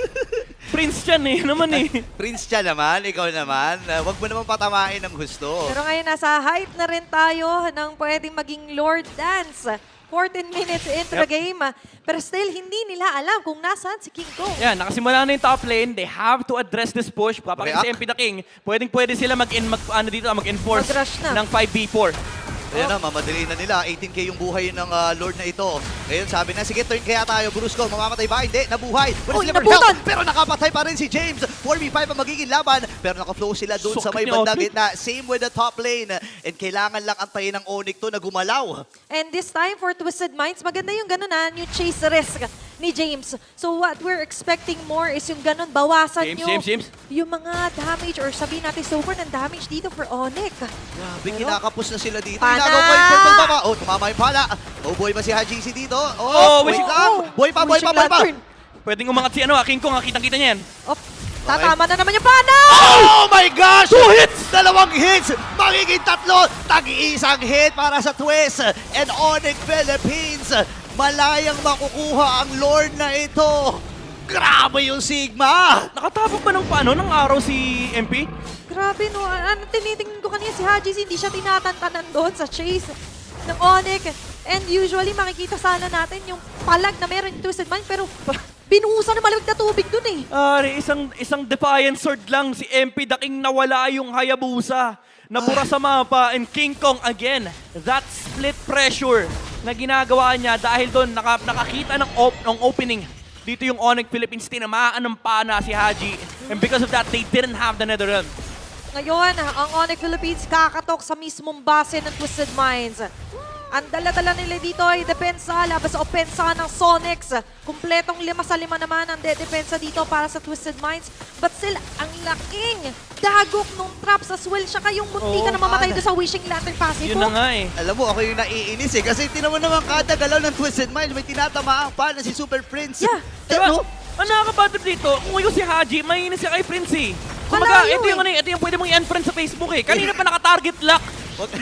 Prince Chan eh, naman eh. Prince Chan naman, ikaw naman. Huwag mo naman patamain ng gusto. Pero ngayon, nasa height na rin tayo ng pwedeng maging Lord Dance. 14 minutes into the game. Pero still, hindi nila alam kung nasaan si King Kong. Yan, nakasimula na yung top lane. They have to address this push. Papakita si MP the King. Pwede sila mag-enforce Mag-rush na. ng 5v4. Ayan na, mamadali na nila. 18k yung buhay ng Lord na ito. Ngayon, sabi na, sige, turn kaya tayo, Brusco. Mamamatay ba? Hindi, nabuhay. Uy, Sila nabutan! pero nakapatay pa rin si James. 4v5 ang magiging laban. Pero nakaflow sila doon sa may Sukat ni bandang Opic. gitna. Same with the top lane. And kailangan lang antayin ng Onyx to na gumalaw. And this time for Twisted Minds, maganda yung ganun yung chase risk ni James. So what we're expecting more is yung ganun, bawasan James. yung mga damage or sabihin natin sober ng damage dito for Onyx. Grabe, Pero- kinakapos na sila dito. Pana! Inagaw pa yung purple baba. Oh, tumama yung pala. Oh, boy ba si Hajisi dito? Oh, wait wishing- lang. Boy pa. Lantern. Pwedeng umangat si King Kong. Kitang-kita niya yan. Op, tatama na naman yung pana! Oh my gosh! 2 hits! 2 hits! Magiging 3! Tag-iisang hit para sa Twist and Onyx Philippines. Malayang makukuha ang Lord na ito. Grabe yung Sigma! Nakatapok ba ng paano ng araw si MP? Grabe no, tinitingnan ko kanina si Hajis, hindi siya tinatantanan doon sa chase ng Onyx. And usually makikita sana natin yung palag na meron yung Twisted Mind, pero binuhusan na malamig na tubig doon eh. Isang defiant sword lang si MP the King, nawala yung Hayabusa. Nabura sa mapa, and King Kong again, that split pressure na ginagawa niya dahil doon nakakita ng opening. Dito yung Onyx Philippines, tinamaan ng pana si Haji. And because of that, they didn't have the Netherrealm. Ngayon, ang Onyx Philippines kakatok sa mismong base ng Twisted Minds. Ang dala-dala nila dito ay depensa labas sa opensa ng Sonics. Kumpletong 5-5 naman ang depensa dito para sa Twisted Minds. But still, ang laking dagok nung traps as well. Siya kayong munti ka na mamatay doon sa Wishing Lantern passive. Yun na nga eh. Alam mo, ako yung naiinis kasi tinaman naman kada galaw ng Twisted Mind. May tinatamaan pa na si Super Prince. Yeah. Diba? Ano? Ang nakakabadab dito, kung yung si Haji, mainis siya kay Prince eh. Malayo Ito yung pwede mong i-unfriend sa Facebook eh. Kanina pa naka-target lock.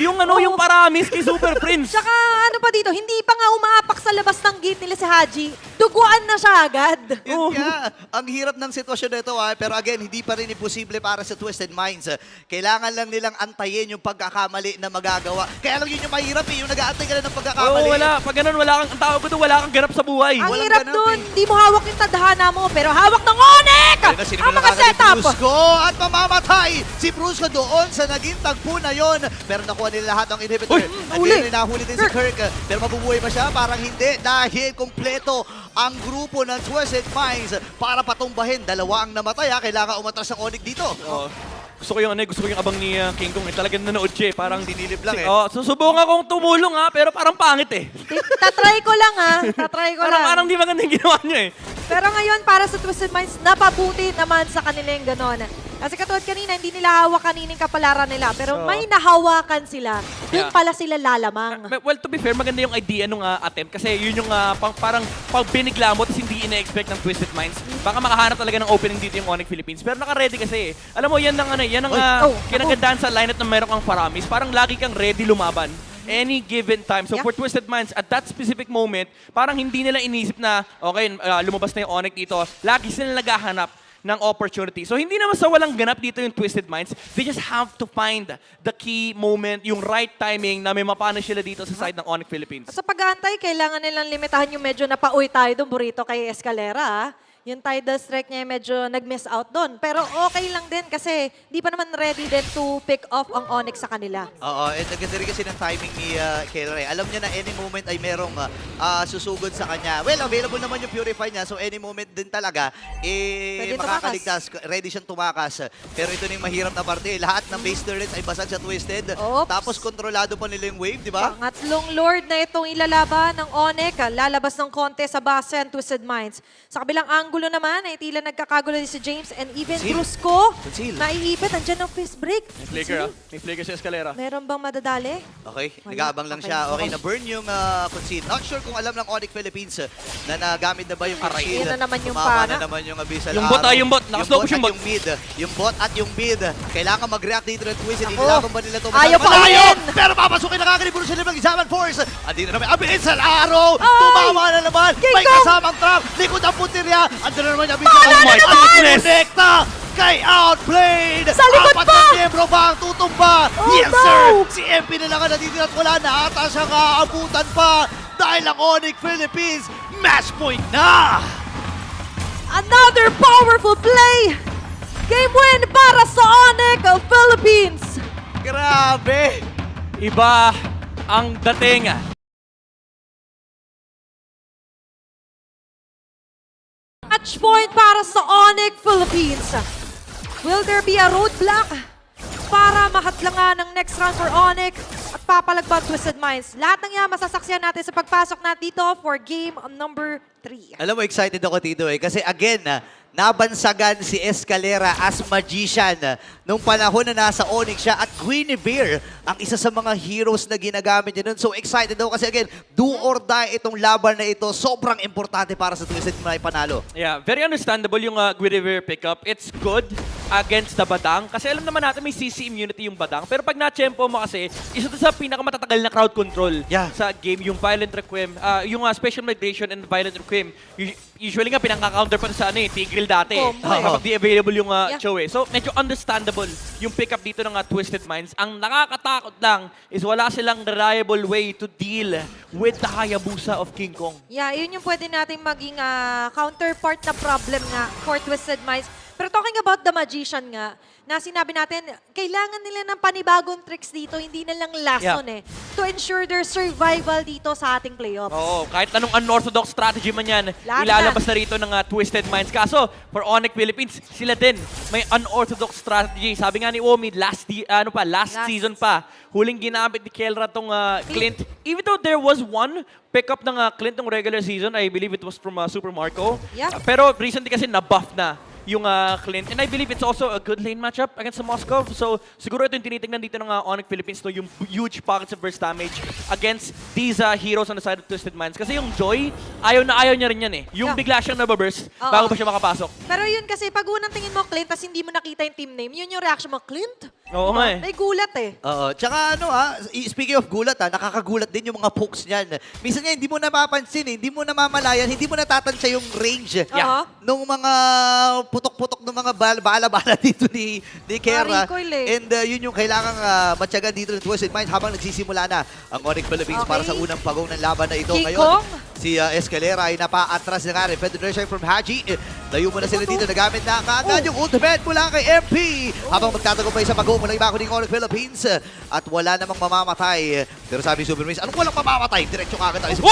Yung yung paramis kay Super Prince. Tsaka ano pa dito, hindi pa nga umaapak sa labas ng gate nila si Haji. Duguan na siya agad. Yun nga, ang hirap ng sitwasyon na ito pero again, hindi pa rin imposible para sa Twisted Minds. Kailangan lang nilang antayin yung pagkakamali na magagawa. Kaya lang yun yung mahirap yung nag-aantay ka na ng pagkakamali. Oo, wala. Pag ganun, ang tawag ko doon, wala kang ganap sa buhay. Ang Walang hirap ganap dun, eh. hindi mo hawak yung tadhana mo, pero hawak ng Onyx! Ayun na, Ang sinimula mga na ni setup! Brusco at mamamatay si Brusco doon sa naging tagpo na yon. Pero nakuha nila lahat ng inhibitor. Uy, Again, nahuli din si Kirk. Pero mabubuhay ba siya? Parang hindi dahil kompleto ang grupo ng Twisted Minds para patumbahin. 2 ang namatay Kailangan umatras ang Onyx dito. Oo. Gusto ko yung abang ni King Kong. Talagang nanood siya eh. Parang Dinilip lang susubukan akong tumulong pero parang pangit eh. Tatry ko lang tatry ko lang. Parang di maganda yung ginawa niya eh. Pero ngayon, para sa Twisted Minds, napabuti naman sa kanila yung gano'n. Kasi katulad kanina, hindi nila hawak kanina yung kapalaran nila. Pero may nahawakan sila. Doon Yeah. pala sila lalamang. Well, to be fair, maganda yung idea nung attempt kasi yun yung parang pag binigla mo tapos hindi ina-expect ng Twisted Minds. Baka makahanap talaga ng opening dito yung Onyx Philippines. Pero naka-ready kasi eh. Alam mo, yan ang kinagandahan sa lineup na meron kang paramis. Parang lagi kang ready lumaban. Any given time. So Yeah. for Twisted Minds, at that specific moment, parang hindi nila inisip na, okay, lumabas na yung Onyx dito. Lagi sila naghahanap ng opportunity. So hindi naman sa walang ganap dito yung Twisted Minds. They just have to find the key moment, yung right timing na may mapana sila dito sa side ng Onyx Philippines. At sa pag-aantay, kailangan nilang limitahan yung medyo napauwi tayo doon, Burrito, kay Escalera. Yung tidal strike niya medyo nag-miss out doon. Pero okay lang din kasi di pa naman ready din to pick off ang Onyx sa kanila. Oo, and naganda rin kasi ng timing ni Kelray. Alam niya na any moment ay merong susugod sa kanya. Well, available naman yung Purify niya, so any moment din talaga, Pwede makakaligtas. Ready siyang tumakas. Pero ito na yung mahirap na parte. Lahat ng base turrets ay basag sa Twisted. Oops. Tapos kontrolado pa nila yung wave, di ba? Pangatlong Lord na itong ilalaban ng Onyx. Lalabas ng konti sa base ang Twisted Minds. Sa kabilang angle magulo naman. Ay tila nagkakagulo din si James and even Conceal. Brusco. Conceal. Naiipit. Andiyan ang fist break. May flicker, ah. May flicker sa Escalera. Meron bang madadali? Okay, Wala. nag-aabang lang Okay. siya. Okay, na-burn yung concede. Not sure kung alam ng Onyx Philippines na nagamit na ba yung concede. Yan na naman yung Tumama pana. na naman yung Abyssal Yung bot, Arrow. yung bot. Nakaslow push yung bot. Yung mid. Yung bot at yung mid. Kailangan mag-react dito ng Twisted. Ako. Inilaban ba nila ito? Ayaw pa Malayo! ulit! Pero papasukin na kagad ni sila ng Isaman Force. Andito na may Abyssal Arrow. Ay! Tumama na naman. King May Kong! kasamang trap. Likod ang puntirya. Andito na naman yung Abyssal Oh my goodness! Connecta kay Outplayed. Sa likod Apat pa! na miyembro ba ang tutumba? Oh, Yes, no! sir! Si MP na lang ang natitira at wala na ata siyang aabutan pa dahil ang Onyx Philippines match point na! Another powerful play! Game win para sa Onyx Philippines! Grabe! Iba ang dating. Match point para sa Onyx Philippines. Will there be a roadblock para mahadlangan ng next round for Onyx at papalagpag Twisted Minds? Lahat ng yan masasaksiyan natin sa pagpasok natin dito for game number 3. Alam mo, excited ako dito kasi again, nabansagan si Escalera as magician nung panahon na nasa Onyx siya at Guinevere ang isa sa mga heroes na ginagamit niya nun. So excited ako kasi again, do or die itong laban na ito. Sobrang importante para sa Twisted na ipanalo. Yeah, very understandable yung Guinevere pickup. It's good against the Badang. Kasi alam naman natin may CC immunity yung Badang. Pero pag na-tempo mo kasi, isa to sa pinakamatagal na crowd control Yeah. sa game, yung Violent Requiem. Yung Special Migration and Violent Requiem. Usually nga, pinangka-counter pa sa Tigreal dati. Combo eh. Kapag di available yung Yeah. Choe. So, medyo understandable yung pickup dito ng Twisted Minds. Ang nakakatakot lang is wala silang reliable way to deal with the Hayabusa of King Kong. Yeah, yun yung pwede nating maging counterpart na problem nga for Twisted Minds. Pero talking about the Magician nga, na sinabi natin, kailangan nila ng panibagong tricks dito, hindi na lang lesson to ensure their survival dito sa ating playoffs. Oo, kahit anong unorthodox strategy man yan, Lahat ilalabas na rito ng Twisted Minds. Kaso, for Onyx Philippines, sila din may unorthodox strategy. Sabi nga ni Omi, last season pa, huling ginamit ni Kelra tong Clint. Even though there was one pickup ng Clint ng regular season, I believe it was from Super Marco. Yeah. Pero recently kasi na-buff na yung Clint. And I believe it's also a good lane matchup against the Moscow. So, siguro ito yung tinitingnan dito ng Onyx Philippines, no, yung huge pockets of burst damage against these heroes on the side of Twisted Minds. Kasi yung Joy, ayaw niya rin yan eh. Yung Yeah. bigla siyang nababurst Oo. bago pa siya makapasok. Pero yun kasi, pag unang tingin mo Clint, tas hindi mo nakita yung team name, yun yung reaction mo, Clint? Oo nga eh. May gulat eh. Oo. Tsaka speaking of gulat nakakagulat din yung mga pokes niyan. Minsan nga hindi mo napapansin hindi mo namamalayan, hindi mo natatansya yung range Yeah. nung mga putok-putok ng mga bala-bala dito ni Kera. recoil eh. And yun yung kailangang matyagan dito ng Twisted Minds habang nagsisimula na ang Onyx Philippines Okay. para sa unang pagong ng laban na ito. King Ngayon, Kong. si Escalera ay napa-atras na nga rin. Federation from Haji. Layo mo na sila dito. Nagamit na kaagad yung ultimate mula kay MP. Habang magtatagumpay sa pag-uong mula ibako ng Onyx Philippines. At wala namang mamamatay. Pero sabi ni Super Miss, anong walang mamamatay? Diretso kagad tayo sa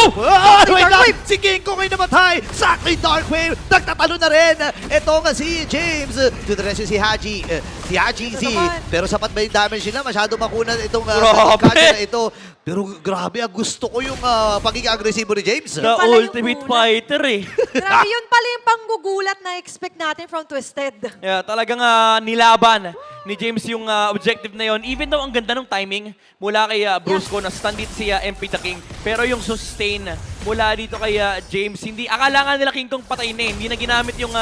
wait lang! Si King Kong ay namatay! Sakto yung Dark Wave! Nagtatalo na rin! Ito nga si James. To the rest si Haji. Si Haji Z. naman. Pero sapat ba yung damage nila? Masyado makunan itong Grabe! Kaja na ito. Pero grabe, gusto ko yung pagiging agresibo ni James. The pala yung ultimate una. fighter eh. Grabe, yun pala yung panggugulat na expect natin from Twisted. Yeah, talagang nilaban ni James yung objective na yon. Even though ang ganda ng timing mula kay Brusco na stand dito si MP the King. Pero yung sustain mula dito kay James, hindi akala nga nila King Kong patay na eh. Hindi na ginamit yung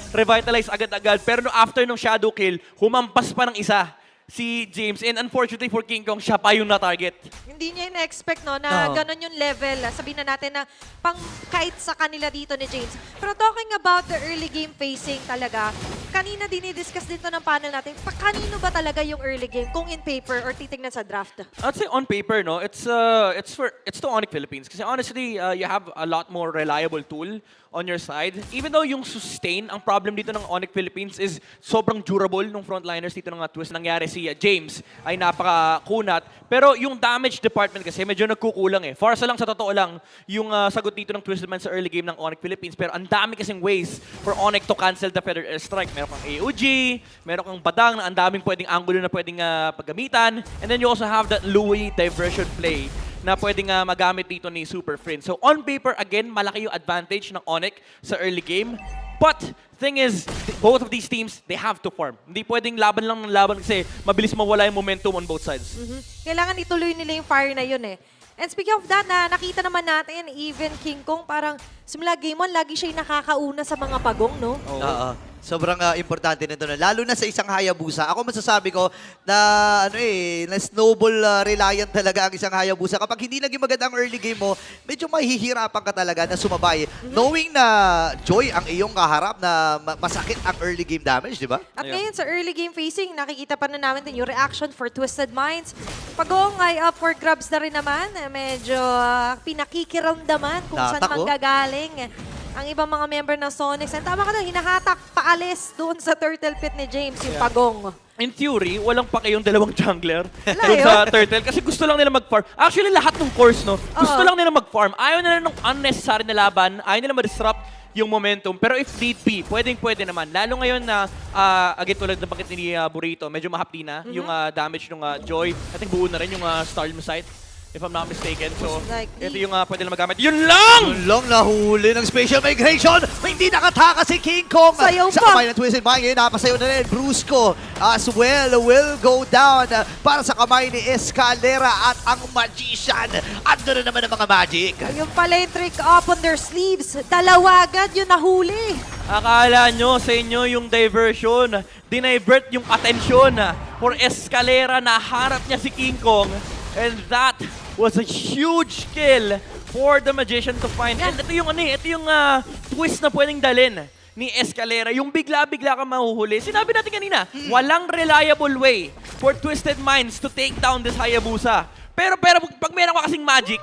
revitalize agad-agad. Pero no, after nung shadow kill, humampas pa ng isa si James. And unfortunately for King Kong, siya pa yung na-target. Hindi niya in-expect no, na Oo. ganun yung level. Sabihin na natin na pang kahit sa kanila dito ni James. Pero talking about the early game facing talaga, kanina dinidiscuss dito ng panel natin, kanino ba talaga yung early game kung in paper or titignan sa draft? I'd say on paper, no, it's to Onyx Philippines. Kasi honestly, you have a lot more reliable tool on your side. Even though yung sustain, ang problem dito ng Onyx Philippines is sobrang durable nung frontliners dito ng Twist. Nangyari si James ay napakakunat. Pero yung damage department kasi medyo nagkukulang eh. Farsa lang sa totoo lang yung sagot dito ng Twisted Man sa early game ng Onyx Philippines. Pero ang dami kasing ways for Onyx to cancel the Feather Airstrike. Meron kang AOG, meron kang Badang na ang daming pwedeng angulo na pwedeng paggamitan. And then you also have that Louis diversion play na pwedeng magamit dito ni Super Friend. So on paper, again, malaki yung advantage ng Onyx sa early game. But thing is, both of these teams, they have to farm. Hindi pwedeng laban lang ng laban kasi mabilis mawala yung momentum on both sides. Kailangan ituloy nila yung fire na yun eh. And speaking of that, nakita naman natin, even King Kong, parang simula game 1, lagi siya yung nakakauna sa mga pagong, no? Oo. Sobrang importante nito na. Lalo na sa isang Hayabusa. Ako masasabi ko na na snowball reliant talaga ang isang Hayabusa. Kapag hindi naging maganda ang early game mo, medyo mahihirapan ka talaga na sumabay. Knowing na Joy ang iyong kaharap na masakit ang early game damage, di ba? At ngayon sa early game facing, nakikita pa na namin din yung reaction for Twisted Minds. Pagong ay up for grabs na rin naman. Medyo pinakikiramdaman kung saan Natak, oh. manggagaling ang ibang mga member ng Sonics. And tama ka doon, hinahatak paalis doon sa turtle pit ni James, yung pagong. In theory, walang pake yung dalawang jungler Wala doon yun. sa turtle kasi gusto lang nila mag-farm. Actually, lahat ng course, no? Gusto lang nila mag-farm. Ayaw nila ng unnecessary na laban. Ayaw nila ma-disrupt yung momentum. Pero if need be, pwede naman. Lalo ngayon na, agad tulad ng bakit ni Burrito, medyo mahapdi na yung damage ng Joy. I think buo na rin yung Storm site, if I'm not mistaken. So, Likely. ito yung pwede na magamit. Yun lang! Yun lang nahuli ng special migration. May hindi nakataka si King Kong. Sayaw Sa pa. kamay ng Twisted Mind. Ngayon napasayaw na rin. Brusco as well will go down para sa kamay ni Escalera at ang Magician. Ando na naman ang mga magic. Yung pala yung trick up on their sleeves. Dalawa agad yung nahuli. Akala nyo sa inyo yung diversion, dinivert yung atensyon for Escalera na harap niya si King Kong. And that was a huge kill for the Magician to find. And ito yung twist na pwedeng dalin ni Escalera. Yung bigla-bigla ka mahuhuli. Sinabi natin kanina, walang reliable way for Twisted Minds to take down this Hayabusa. Pero pag meron ka kasing magic,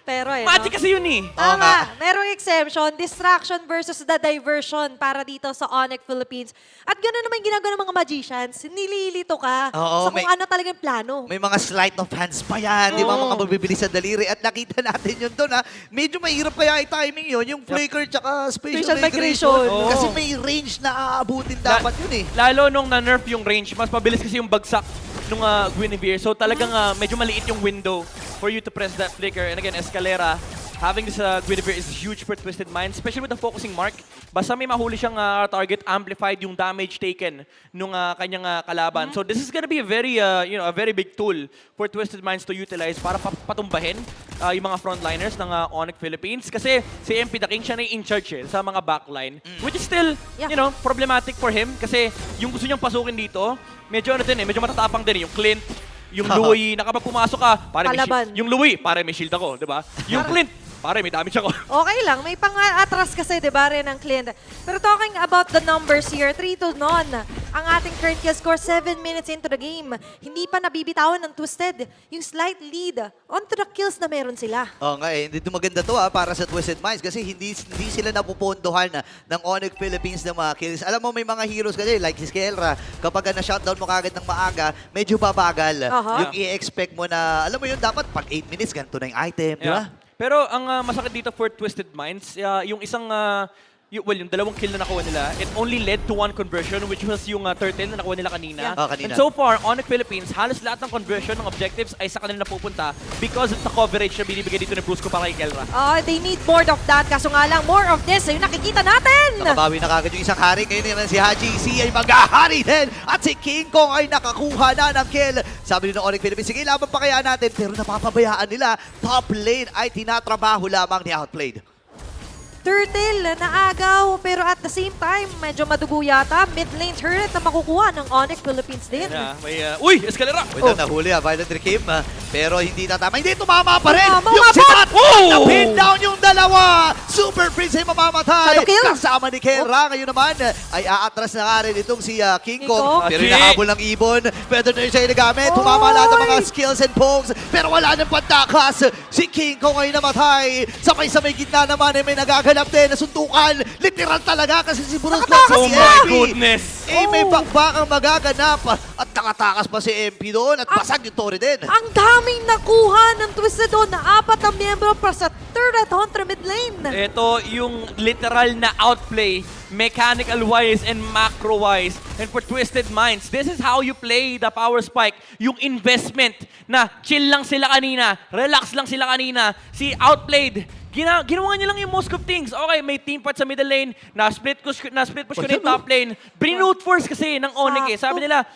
Pero magic kasi yun eh. Oo nga. Tama. Merong exemption, distraction versus the diversion para dito sa Onyx Philippines. At gano'n naman ginagawa ng mga magicians. Nililito ka Oo, sa kung ano talagang plano. May mga sleight of hands pa yan, di ba? Mga magbibilis sa daliri. At nakita natin yun doon, ha? Medyo mahirap kaya i-timing yun, yung flicker tsaka spatial Spatial migration. migration. Oo. Kasi may range na aabutin dapat yun eh. Lalo nung na-nerf yung range, mas mabilis kasi yung bagsak nung Guinevere. So talagang medyo maliit yung window for you to press that flicker. And again, Escalera, having this Guinevere is huge for Twisted Minds, especially with the focusing mark. Basta may mahuli siyang target, amplified yung damage taken nung kanyang kalaban. So this is gonna be a very, a very big tool for Twisted Minds to utilize para patumbahin yung mga frontliners ng Onyx Philippines. Kasi si MP The King siya na in charge sa mga backline, which is still, problematic for him. Kasi yung gusto niyang pasukin dito, medyo medyo matatapang din yung Clint, yung Louis, na kapag pumasok ka, pare may Palaban. yung Louis, pare may shield ako, di ba? Yung Clint, pare may damage ako. Okay lang, may pang-atras kasi, di ba, rin ang client. Pero talking about the numbers here, 3-0 ang ating current kill score, 7 minutes into the game. Hindi pa nabibitawan ng Twisted. Yung slight lead onto the kills na meron sila. Oo nga eh, hindi maganda to para sa Twisted Minds kasi hindi sila napupondohan ng Onyx Philippines ng mga kills. Alam mo, may mga heroes kasi like si Skelra, kapag na-shutdown mo kagad ng maaga, medyo babagal. Yung i-expect mo na, alam mo yun, dapat pag 8 minutes, ganito na yung item, di ba? Pero ang masakit dito for Twisted Minds, yung isang, yung dalawang kill na nakuha nila, it only led to one conversion, which was yung turtle na nakuha nila kanina. Kanina. And so far, Onyx Philippines, halos lahat ng conversion ng objectives ay sa kanila napupunta because of the coverage na binibigay dito ni Brusco para kay Kelra. They need more of that. Kaso nga lang, more of this, yung nakikita natin. Nakabawi na kagad yung isang hari. Ngayon naman si Haji C ay mag-ahari din. At si King Kong ay nakakuha na ng kill. Sabi ng Onyx Philippines, sige, laban pa kaya natin. Pero napapabayaan nila. Top lane ay tinatrabaho lamang ni Outplayed. Turtle na agaw, pero at the same time, medyo madugo yata. Mid lane turret na makukuha ng Onyx Philippines din. May, uy! Escalera! Wait lang, nahuli Violent Reclaim. Pero hindi tatama. Hindi, tumama pa rin. Tumama, Yung sitat! Oh! Na-pin down yung dalawa! Super Prince ay mamamatay. Shadow kill. Kasama ni Kelra. Ngayon naman ay aatras na nga rin itong si King Kong. Kong. Pero hinahabol ng Ibon. Pwede na rin siya inagamit. Tumama lahat ng mga skills and pokes. Pero wala nang pantakas. Si King Kong ay namatay. Sabay sa may gitna naman ay may nagaganap din na suntukan. Literal talaga kasi si Bruce Locke Oh si my MP. goodness! May bakbakang magaganap. At nakatakas pa si MP doon. At basag yung Torre din. Ang daming nakuha ng Twisted doon na 4 ang miyembro para sa turret Hunter mid lane. Ito yung literal na outplay, mechanical-wise and macro-wise. And for Twisted Minds, this is how you play the power spike. Yung investment na chill lang sila kanina, relax lang sila kanina. Si Outplayed, ginawa niya lang yung most of things. Okay, may team fight sa middle lane, na-split push ko na yung top lane. Brinote force kasi ng Onyx eh. Sabi nila,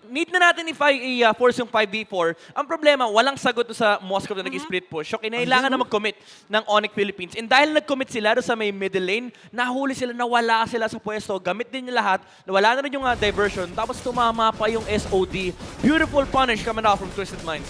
need na natin i-force yung 5v4. Ang problema, walang sagot sa Moscow na nag-split push. So, kinailangan na mag-commit ng Onyx Philippines. And dahil nag-commit sila doon sa may middle lane, nahuli sila, nawala sila sa pwesto. Gamit din niya lahat. Nawala na rin yung diversion. Tapos tumama pa yung SOD. Beautiful punish coming out from Twisted Minds.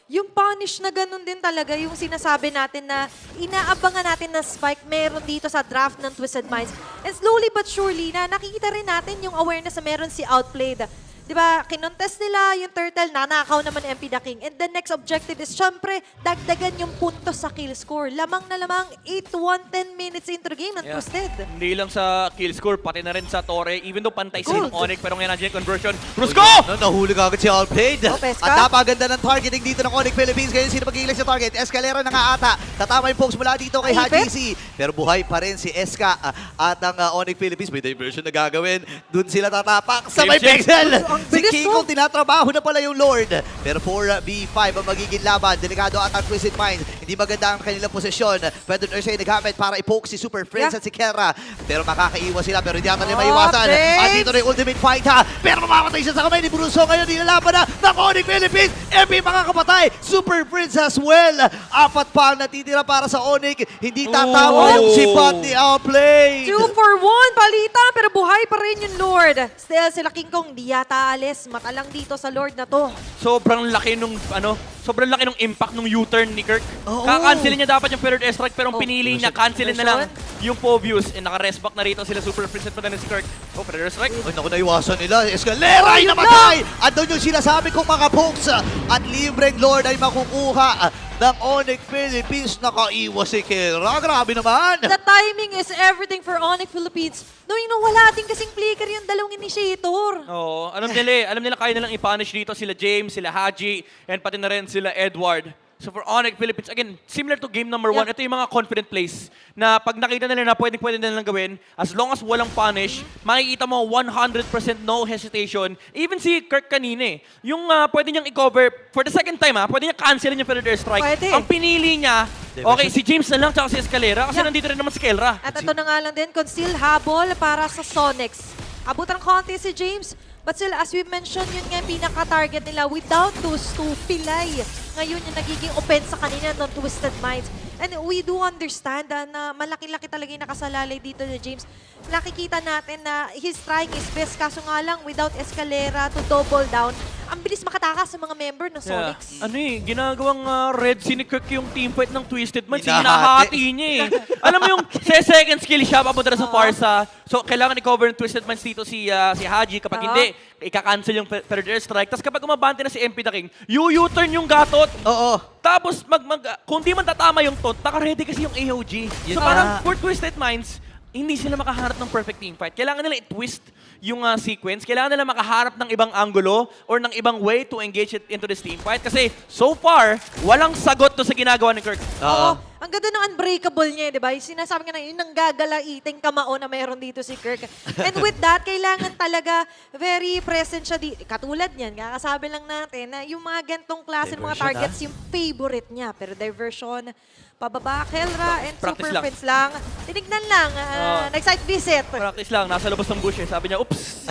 Yung punish na ganun din talaga, yung sinasabi natin na inaabangan natin na spike meron dito sa draft ng Twisted Minds. And slowly but surely na nakikita rin natin yung awareness na meron si Outplayed. Diba, kinontest nila yung turtle, nanakaw naman MP The King. And the next objective is, syempre, dagdagan yung puntos sa kill score. Lamang na lamang 8-1, 10 minutes into the game ng Twisted. Hindi lang sa kill score, pati na rin sa Torre. Even though pantay sa Gold. Onyx, pero ngayon nandiyan yung conversion. Rusko! Nahuli ka agad si Outplayed. Peska. At napaganda ng targeting dito ng Onyx Philippines. Ngayon sino mag-iilag sa target? Escalera na nga ata. Tatama yung pokes mula dito kay Ay, HGC. Pero buhay pa rin si Eska at ang Onyx Philippines. May diversion na gagawin. Doon sila tatapak sa may James. pixel. Ang Si bilis, Kiko no? tinatrabaho na pala yung Lord. Pero 4v5 ang magiging laban. Delikado at ang Twisted Minds. Hindi maganda ang kanilang posisyon. Pwede Ursay naghamit para i-poke si Super Friends at si Kera. Pero makakaiwas sila. Pero hindi ata nila maiwasan. James! At dito na yung ultimate fight ha. Pero mamamatay siya sa kamay ni Bruso. Ngayon nilalaban na ng Onyx Philippines. MP makakapatay. Super Friends as well. Apat pa ang natitira para sa Onyx. Hindi tatawa yung sipat ni Outplay. 2 for 1, palitan, pero buhay pa rin yung Lord. Still, sila King Kong, di yata alis. Mata lang dito sa Lord na to. Sobrang laki nung impact nung U-turn ni Kirk. Oo. Kakancelin niya dapat yung third airstrike pero ang Oh, pinili niya, cancelin na lang yung Povius. And naka-rest back na rito sila Super Prince at pa si Kirk. Oh, third airstrike. Ay, naku, naiwasan nila. Escalera ay namatay! At doon yung sinasabi kong mga pokes. At libreng Lord ay makukuha ng Onyx Philippines. Nakaiwas si Kera. Grabe naman! The timing is everything for Onyx Philippines. Knowing na wala din kasing flicker yung dalawang initiator. Oo, alam nila kaya nilang i-punish dito sila James, sila Haji, and pati na rin sila Edward. So for Onyx Philippines, again, similar to game number 1, ito yung mga confident plays na pag nakita nila na pwede nilang gawin, as long as walang punish, makikita mo 100% no hesitation. Even si Kirk kanina yung pwede niyang i-cover, for the second time pwede niya cancelin yung third airstrike. Pwede. Ang pinili niya, okay, si James na lang tsaka si Escalera kasi nandito rin naman si Kelra. At ito na nga lang din, conceal habol para sa Sonics. Abot ng konti si James. But still, as we mentioned, yun nga yung pinaka-target nila. Without those two, Pilay. Ngayon yung nagiging offense sa kanina ng Twisted Minds. And we do understand na malaki-laki talaga yung nakasalalay dito ni James. Nakikita natin na he's trying his best. Kaso nga lang, without Escalera to double down, ang bilis makatakas sa mga member ng Sonics. Ano ginagawang Red Sea ni Kirk yung team fight ng Twisted Minds. Hinahati. Hinahati niya Alam mo yung second skill siya, papunta na sa Farsa. So, kailangan i-cover ng Twisted Minds dito si Haji. Kapag hindi, ika-cancel yung third airstrike. Tapos kapag umabante na si MP The King, U-turn yung gatot. Oo. Tapos, kung di man tatama yung tot, naka-ready kasi yung AOG. Yun So, na. parang for Twisted Minds, hindi sila makaharap ng perfect team fight. Kailangan nila i-twist yung sequence. Kailangan nila makaharap ng ibang angulo or ng ibang way to engage it into this team fight. Kasi so far, walang sagot to sa ginagawa ni Kirk. Oo. Ang ganda ng unbreakable niya, di ba? Yung sinasabi nga na yun, ang gagalaiting kamao na meron dito si Kirk. And with that, kailangan talaga very present siya dito. Katulad niyan, kakasabi lang natin na yung mga gantong klase ng mga Diversion, targets, yung favorite niya. Pero diversion, pababa, Kelra, and Practice Super lang. Friends lang. Tinignan lang, nag-site visit. Practice lang, nasa labas ng bush Sabi niya, oops,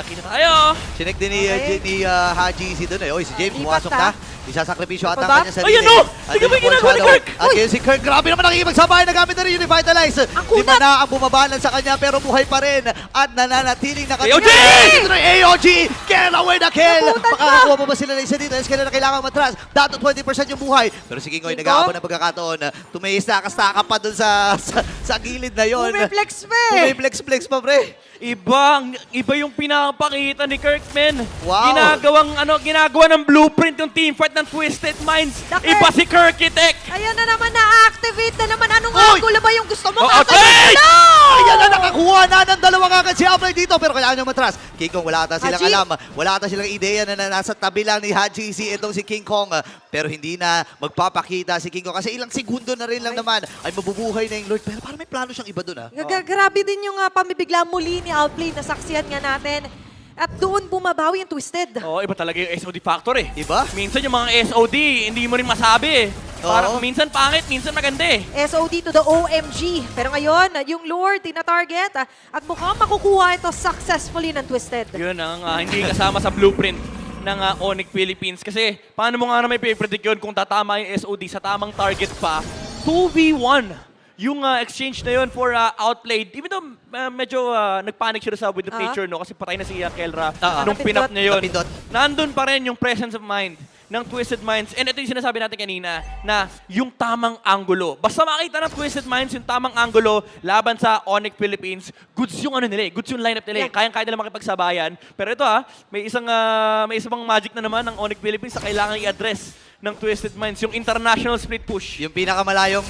kita tayo. Sinek din Okay. ni Haji si doon Oy, si James, Lipat pumasok ka. na. Isasakripisyo ata ang Pababa? kanya sarili. Ayun, no! At Sige ba yung ginagawa ni Shadow. Kirk? At yun si Kirk, grabe naman nakikipagsabay. Nagamit na rin yung Revitalize. Ang Lima kunat! na ang bumabalan sa kanya pero buhay pa rin. At nananatiling AOG! Ito na yung AOG! Kill away na kill! Nabutan pa! Makakakuha pa ba sila na isa dito? Escalera na kailangan matras. Dato 20% yung buhay. Pero si Kingoy Kingo? nag-aabot ng pagkakataon. Tumayis-taka pa dun sa gilid na yon. Umiflex pa eh. Umiflex pa pre. Iba yung pinapakita ni Kirk, man. Wow. Ginagawa ng blueprint yung team fight ng Twisted Minds. Daki. Iba si Kirkitek. Ayan na naman, na-activate na naman. Anong angulo ba yung gusto mo? Oo, Kasabi Jay! na! Ayan na, nakakuha na ng dalawa kagad si Outplay dito. Pero kailangan nyo matras. King Kong, wala ata silang Haji. alam. Wala ata silang ideya na nasa tabi lang ni Haji itong si King Kong. Pero hindi na magpapakita si King Kong. Kasi ilang segundo na rin lang naman ay mabubuhay na yung Lord. Pero parang may plano siyang iba dun Grabe din yung pamibigla muli ni Outplay na saksihan nga natin. At doon bumabawi yung Twisted. Iba talaga yung SOD factor Iba? Minsan yung mga SOD, hindi mo rin masabi Parang Oo. minsan pangit, minsan maganda eh. SOD to the OMG. Pero ngayon, yung Lord, tina-target. At mukhang makukuha ito successfully ng Twisted. Yun ang hindi kasama sa blueprint ng Onyx Philippines. Kasi paano mo nga na may predict yun kung tatama yung SOD sa tamang target pa? 2v1 yung exchange na yun for outplayed. Even though medyo nagpanic siya sa With the Nature, no? Kasi patay na si Kelra nung Napindot. pinap niya yun. Napindot. Nandun pa rin yung presence of mind ng Twisted Minds. And ito yung sinasabi natin kanina, na yung tamang angulo. Basta makita ng Twisted Minds yung tamang angulo laban sa Onyx Philippines, goods yung ano nila eh, goods yung lineup nila eh. Kayang-kaya nila makipagsabayan. Pero ito may isang magic na naman ng Onyx Philippines na kailangan i-address ng Twisted Minds, yung international split push. Yung pinakamalayong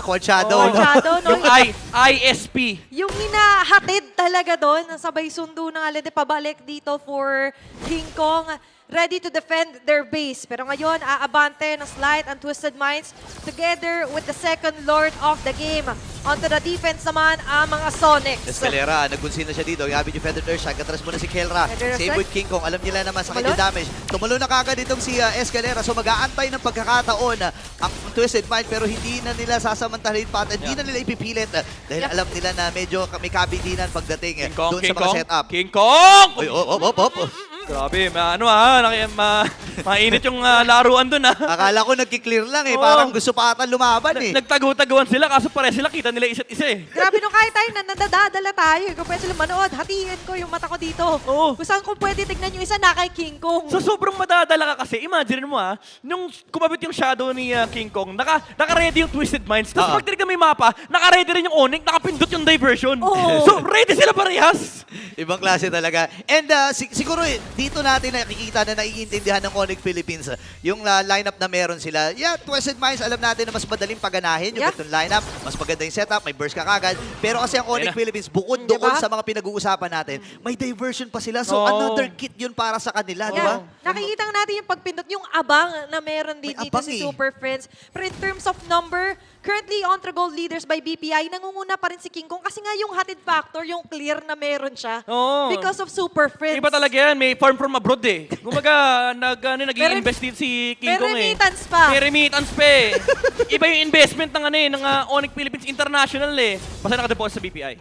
quad shadow. Quad shadow, no? Yung ISP. Yung hinahatid talaga doon, sabay sundo ng Alende pabalik dito for King Kong. Ready to defend their base. Pero ngayon, aabante ng Slight and Twisted Minds together with the second Lord of the game. Onto the defense naman ang mga Sonics. Escalera, nagkunsin na siya dito. Gabi yung Feather Nurse, agatras muna si Kelra. Feather Same Nurse. with King Kong. Alam nila naman sa Tumalon? kanyang damage. Tumulo na kagad itong si Escalera. So mag-aantay ng pagkakataon ang Twisted Mind pero hindi na nila sasamantalahin pa at hindi na nila ipipilit dahil alam nila na medyo may kabidinan pagdating King Kong, doon King sa mga Kong, setup. King Kong! Uy, op. Grabe, mainit yung laruan dun Akala ko nagki-clear lang eh. Oo. Parang gusto pa ata lumaban eh. Nagtago-taguan sila kaso pare sila kita nila isa't isa eh. Grabe nung kahit tayo nadadala tayo. Kung pwede sila manood, hatiin ko yung mata ko dito. Oo. Kung saan ko pwede tignan yung isa na kay King Kong. So sobrang madadala ka kasi, imagine mo nung kumabit yung shadow ni King Kong, naka-ready yung Twisted Minds. Tapos pag tinignan mo yung mapa, naka-ready rin yung Onyx, nakapindot yung diversion. Oo. So ready sila parehas. Ibang klase talaga. And siguro dito natin nakikita na naiintindihan ng Onyx Philippines yung lineup na meron sila. Yeah, Twisted Minds, alam natin na mas madaling paganahin yung Yeah. ganitong lineup. Mas maganda yung setup, may burst ka kagad. Pero kasi ang Onyx Ayun na. Philippines, bukod Diba? doon sa mga pinag-uusapan natin, may diversion pa sila. So Oo. another kit yun para sa kanila, di ba? Yeah. Nakikita nga natin yung pagpindot, yung abang na meron din May dito abang si eh. Super Friends. Pero in terms of number, currently Ontra Gold leaders by BPI, nangunguna pa rin si King Kong kasi nga yung hatid factor, yung clear na meron siya. Oo. Because of Super Friends. Iba talaga yan, may farm from abroad eh. Kumbaga, nag-i-invest din si King may Kong eh. remittance pa. May remittance pa eh. Iba yung investment ng Onyx Philippines International eh. Basta nakadeposit sa BPI.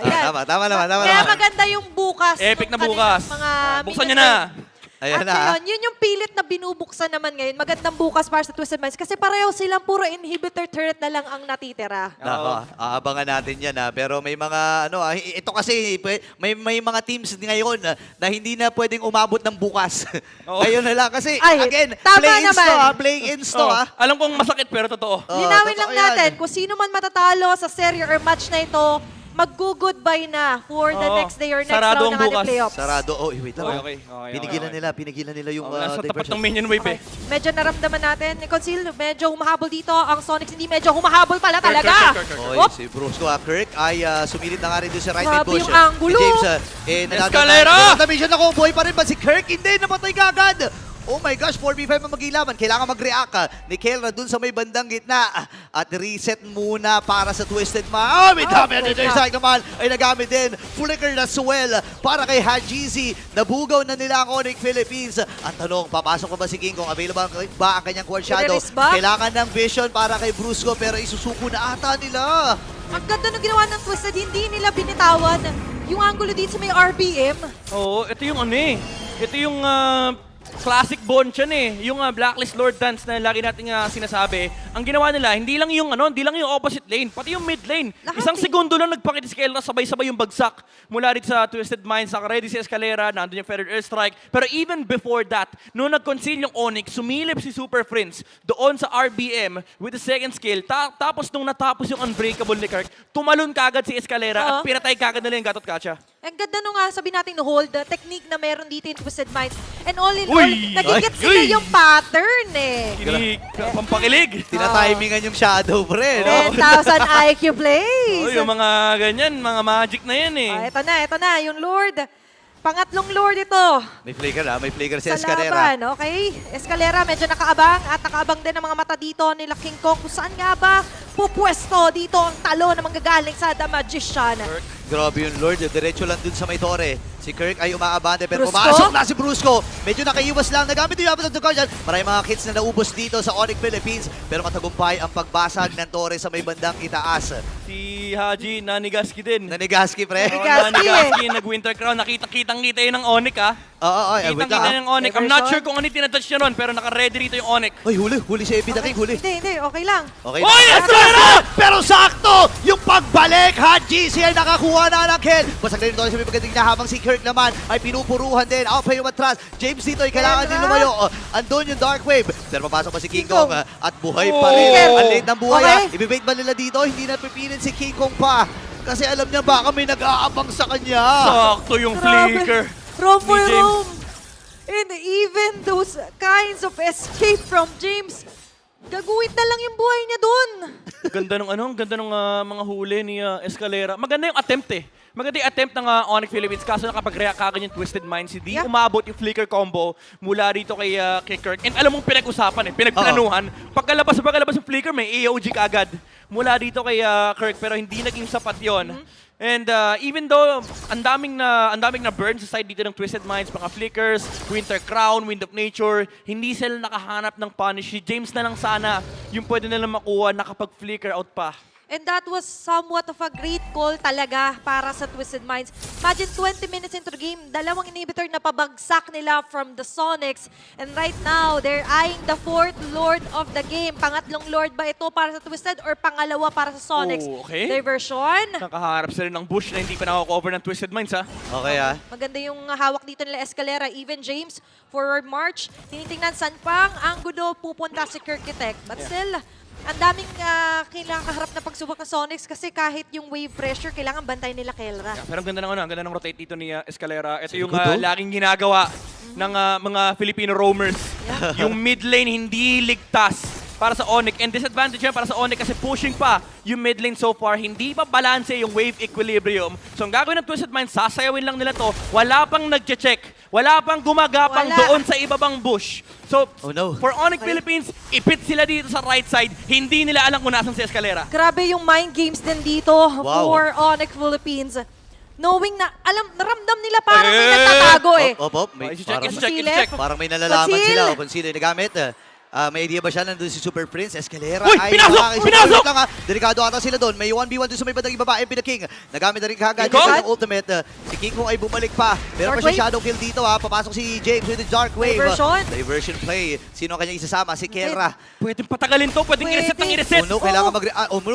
Yan. Tama naman. Kaya maganda yung bukas. Epic ng na bukas. kanilang Mga Buksan minute niyo na. Ayan At na. ngayon, yun yung pilit na binubuksan naman ngayon. Magandang bukas para sa Twisted Minds kasi pareho silang puro inhibitor turret na lang ang natitira. Nako, aabangan natin yan Pero may mga, ito kasi, may mga teams ngayon na hindi na pwedeng umabot ng bukas. Oo. Ngayon na lang. Kasi, Ay, again, tama play-ins to naman. Play-ins to Oh, alam kong masakit pero totoo. Linawin lang totoo yan. natin, kung sino man matatalo sa serye or match na ito, mag-goodbye na for the Oo. next day or next Sarado round ang ng ating bukas. playoffs. Sarado. Wait lang. Okay. Pinigilan nila yung Nasa tapat diversion. ng minion wave eh. Medyo naramdaman natin, Conceal, medyo humahabol dito. Ang Sonics hindi medyo humahabol pala talaga. Kirk. Oy, Op! si Brusco Kirk ay sumilid na nga rin doon sa right mid Grabe push. yung angulo. Si James, Escalera! Natabi siya na buhay pa rin ba si Kirk? Hindi, namatay kagad. Oh my gosh, 4v5 ang mag-ilaban. Kailangan mag-react ni Kelra dun sa may bandang gitna. At reset muna para sa Twisted Man. May dami my na God. side naman ay nagamit din. Flicker na swell para kay Hajizi. Nabugaw na nila ang Onyx Philippines. Ang tanong, papasok pa ba si King Kong? Available ba ang kanyang Quad Shadow? Release ba? Kailangan ng vision para kay Brusco pero isusuko na ata nila. Ang ganda ng ginawa ng Twisted, hindi nila binitawan yung angulo dito sa may RBM. Oo, ito yung Ito yung classic Bonchan eh. Yung Blacklist Lord Dance na lagi nating sinasabi. Ang ginawa nila, hindi lang yung opposite lane, pati yung mid lane. Lahat Isang eh. segundo lang nagpakita si Kelra, sabay-sabay yung bagsak. Mula dito sa Twisted Minds, naka-ready si Escalera, nandun yung Feathered Airstrike. Pero even before that, noong nag-conceal yung Onyx, sumilip si Super Friends doon sa RBM with the second skill. Tapos nung natapos yung Unbreakable ni Kirk, tumalon kagad si Escalera at pinatay kagad nila yung Gatot Kacha. Ang ganda nung sabi natin hold, the technique na meron dito in Twisted Minds. And all in Uy! all, nagigit Ay! sila Uy! yung pattern eh. Kinig, pampakilig. Tinatimingan yung Shadow, pre. No? 10,000 IQ plays. Oh, yung mga ganyan, mga magic na yan eh. Ito na, yung Lord. Pangatlong Lord ito. May flicker si Sa Escalera. laban, okay? Escalera medyo nakaabang at nakaabang din ang mga mata dito nila King Kong. Kung saan nga ba pupwesto dito ang talo na manggagaling sa The Magician. Grabe yung Lord, diretso lang dun sa may tore. Si Kirk ay umaabante pero Brusco? pumasok na si Brusco. Medyo nakaiwas lang, nagamit yung yaman ng Guardian. Maraming mga kids na naubos dito sa Onyx Philippines pero matagumpay ang pagbasag ng tore sa may bandang itaas. Si Haji, nanigaski din. Nanigaski, pre. Oo, Nanigaski nanigaski, nag-Winter Crown. Nakita-kita yun ng Onyx, ha? Oo, wait Kitang-kita lang. ng Onyx. I'm not Everson? sure kung ano yung tinatouch niya ron, pero naka-ready rito yung Onyx. Ay, huli si Epi the King, huli. Hindi, okay lang. Okay Oy, na. Estrella! Pero sakto! Yung pagbalik, Haji siya nakakuha na ng kill. Basag na rin doon sa may pagdating na habang si Kirk naman ay pinupuruhan din. Out pa yung matras. James dito ay kailangan din lumayo. Andun yung Dark Wave. Pero papasok pa si King Kong at buhay pa rin. Oh. Ang late ng buhay. Okay. Ibibait ba nila dito? Hindi na pipilin si King Kong pa. Kasi alam niya baka may nag-aabang sa kanya. Sakto yung flicker. Roam for ni James. roam. And even those kinds of escape from James, gaguhit na lang yung buhay niya dun. Ganda ng mga huli ni Escalera. Maganda yung attempt eh. Maganda yung attempt ng Onyx Philippines kaso nakapag-react kagad yung Twisted Minds. Hindi Yeah. umabot yung flicker combo mula rito kay Kirk. And alam mong pinag-usapan eh, pinagplanuhan. Pagkalabas ng flicker, may AOG kagad mula dito kay Kirk pero hindi naging sapat yon. And even though ang daming na burn sa side dito ng Twisted Minds, mga flickers, Winter Crown, Wind of Nature, hindi sila nakahanap ng punish. Si James na lang sana yung pwede nilang makuha nakapag-flicker out pa. And that was somewhat of a great call talaga para sa Twisted Minds. Imagine 20 minutes into the game, dalawang inhibitor na pabagsak nila from the Sonics. And right now, they're eyeing the fourth Lord of the game. Pangatlong Lord ba ito para sa Twisted or pangalawa para sa Sonics? Oh, okay. Diversion. Nakaharap sila ng bush na hindi pa nakakover ng Twisted Minds, ha? Okay Maganda yung hawak dito nila Escalera. Even James, forward march. Tinitingnan saan pang anggulo pupunta si Kirkitek. But still, ang daming kailangan kaharap na pagsubok ng Sonics kasi kahit yung wave pressure, kailangan bantay nila Kelra. Pero ang ganda ng ang ganda ng rotate dito ni Escalera. Ito yung Good, oh. laging ginagawa ng mga Filipino roamers. Yung mid lane hindi ligtas para sa Onyx. And disadvantage yan para sa Onyx kasi pushing pa yung mid lane so far. Hindi pa balance yung wave equilibrium. So ang gagawin ng Twisted Minds, sasayawin lang nila to. Wala pang nagche-check. Wala pang gumagapang Wala. doon sa ibabang bush. So, Oh, no. for Onyx Philippines, ipit sila dito sa right side. Hindi nila alam kung nasan si Escalera. Grabe yung mind games din dito for Onyx Philippines. Knowing na, naramdam nila parang may nagtatago eh. Op. May, Isi-check, parang, isi-check. parang may nalalaman Conceal. sila o kung sino yung nagamit. May idea ba siya nandun si Super Prince? Escalera Uy, ay pinasok! nakakisulit Pinasok! lang, ha. Delikado ata sila doon. May 1v1 doon sa may bandang ibaba. MP the King. Nagamit na rin kagad King Kong? yung ultimate. Si King Kong ay bumalik pa. Meron Dark pa siya Wave? shadow kill dito, ha. Papasok si James with the Dark Wave. Diversion? Diversion play. Sino ang kanyang isasama? Si Kera. Pwedeng patagalin to, pwedeng Pwede. i-reset ng i-reset. Oh no, kailangan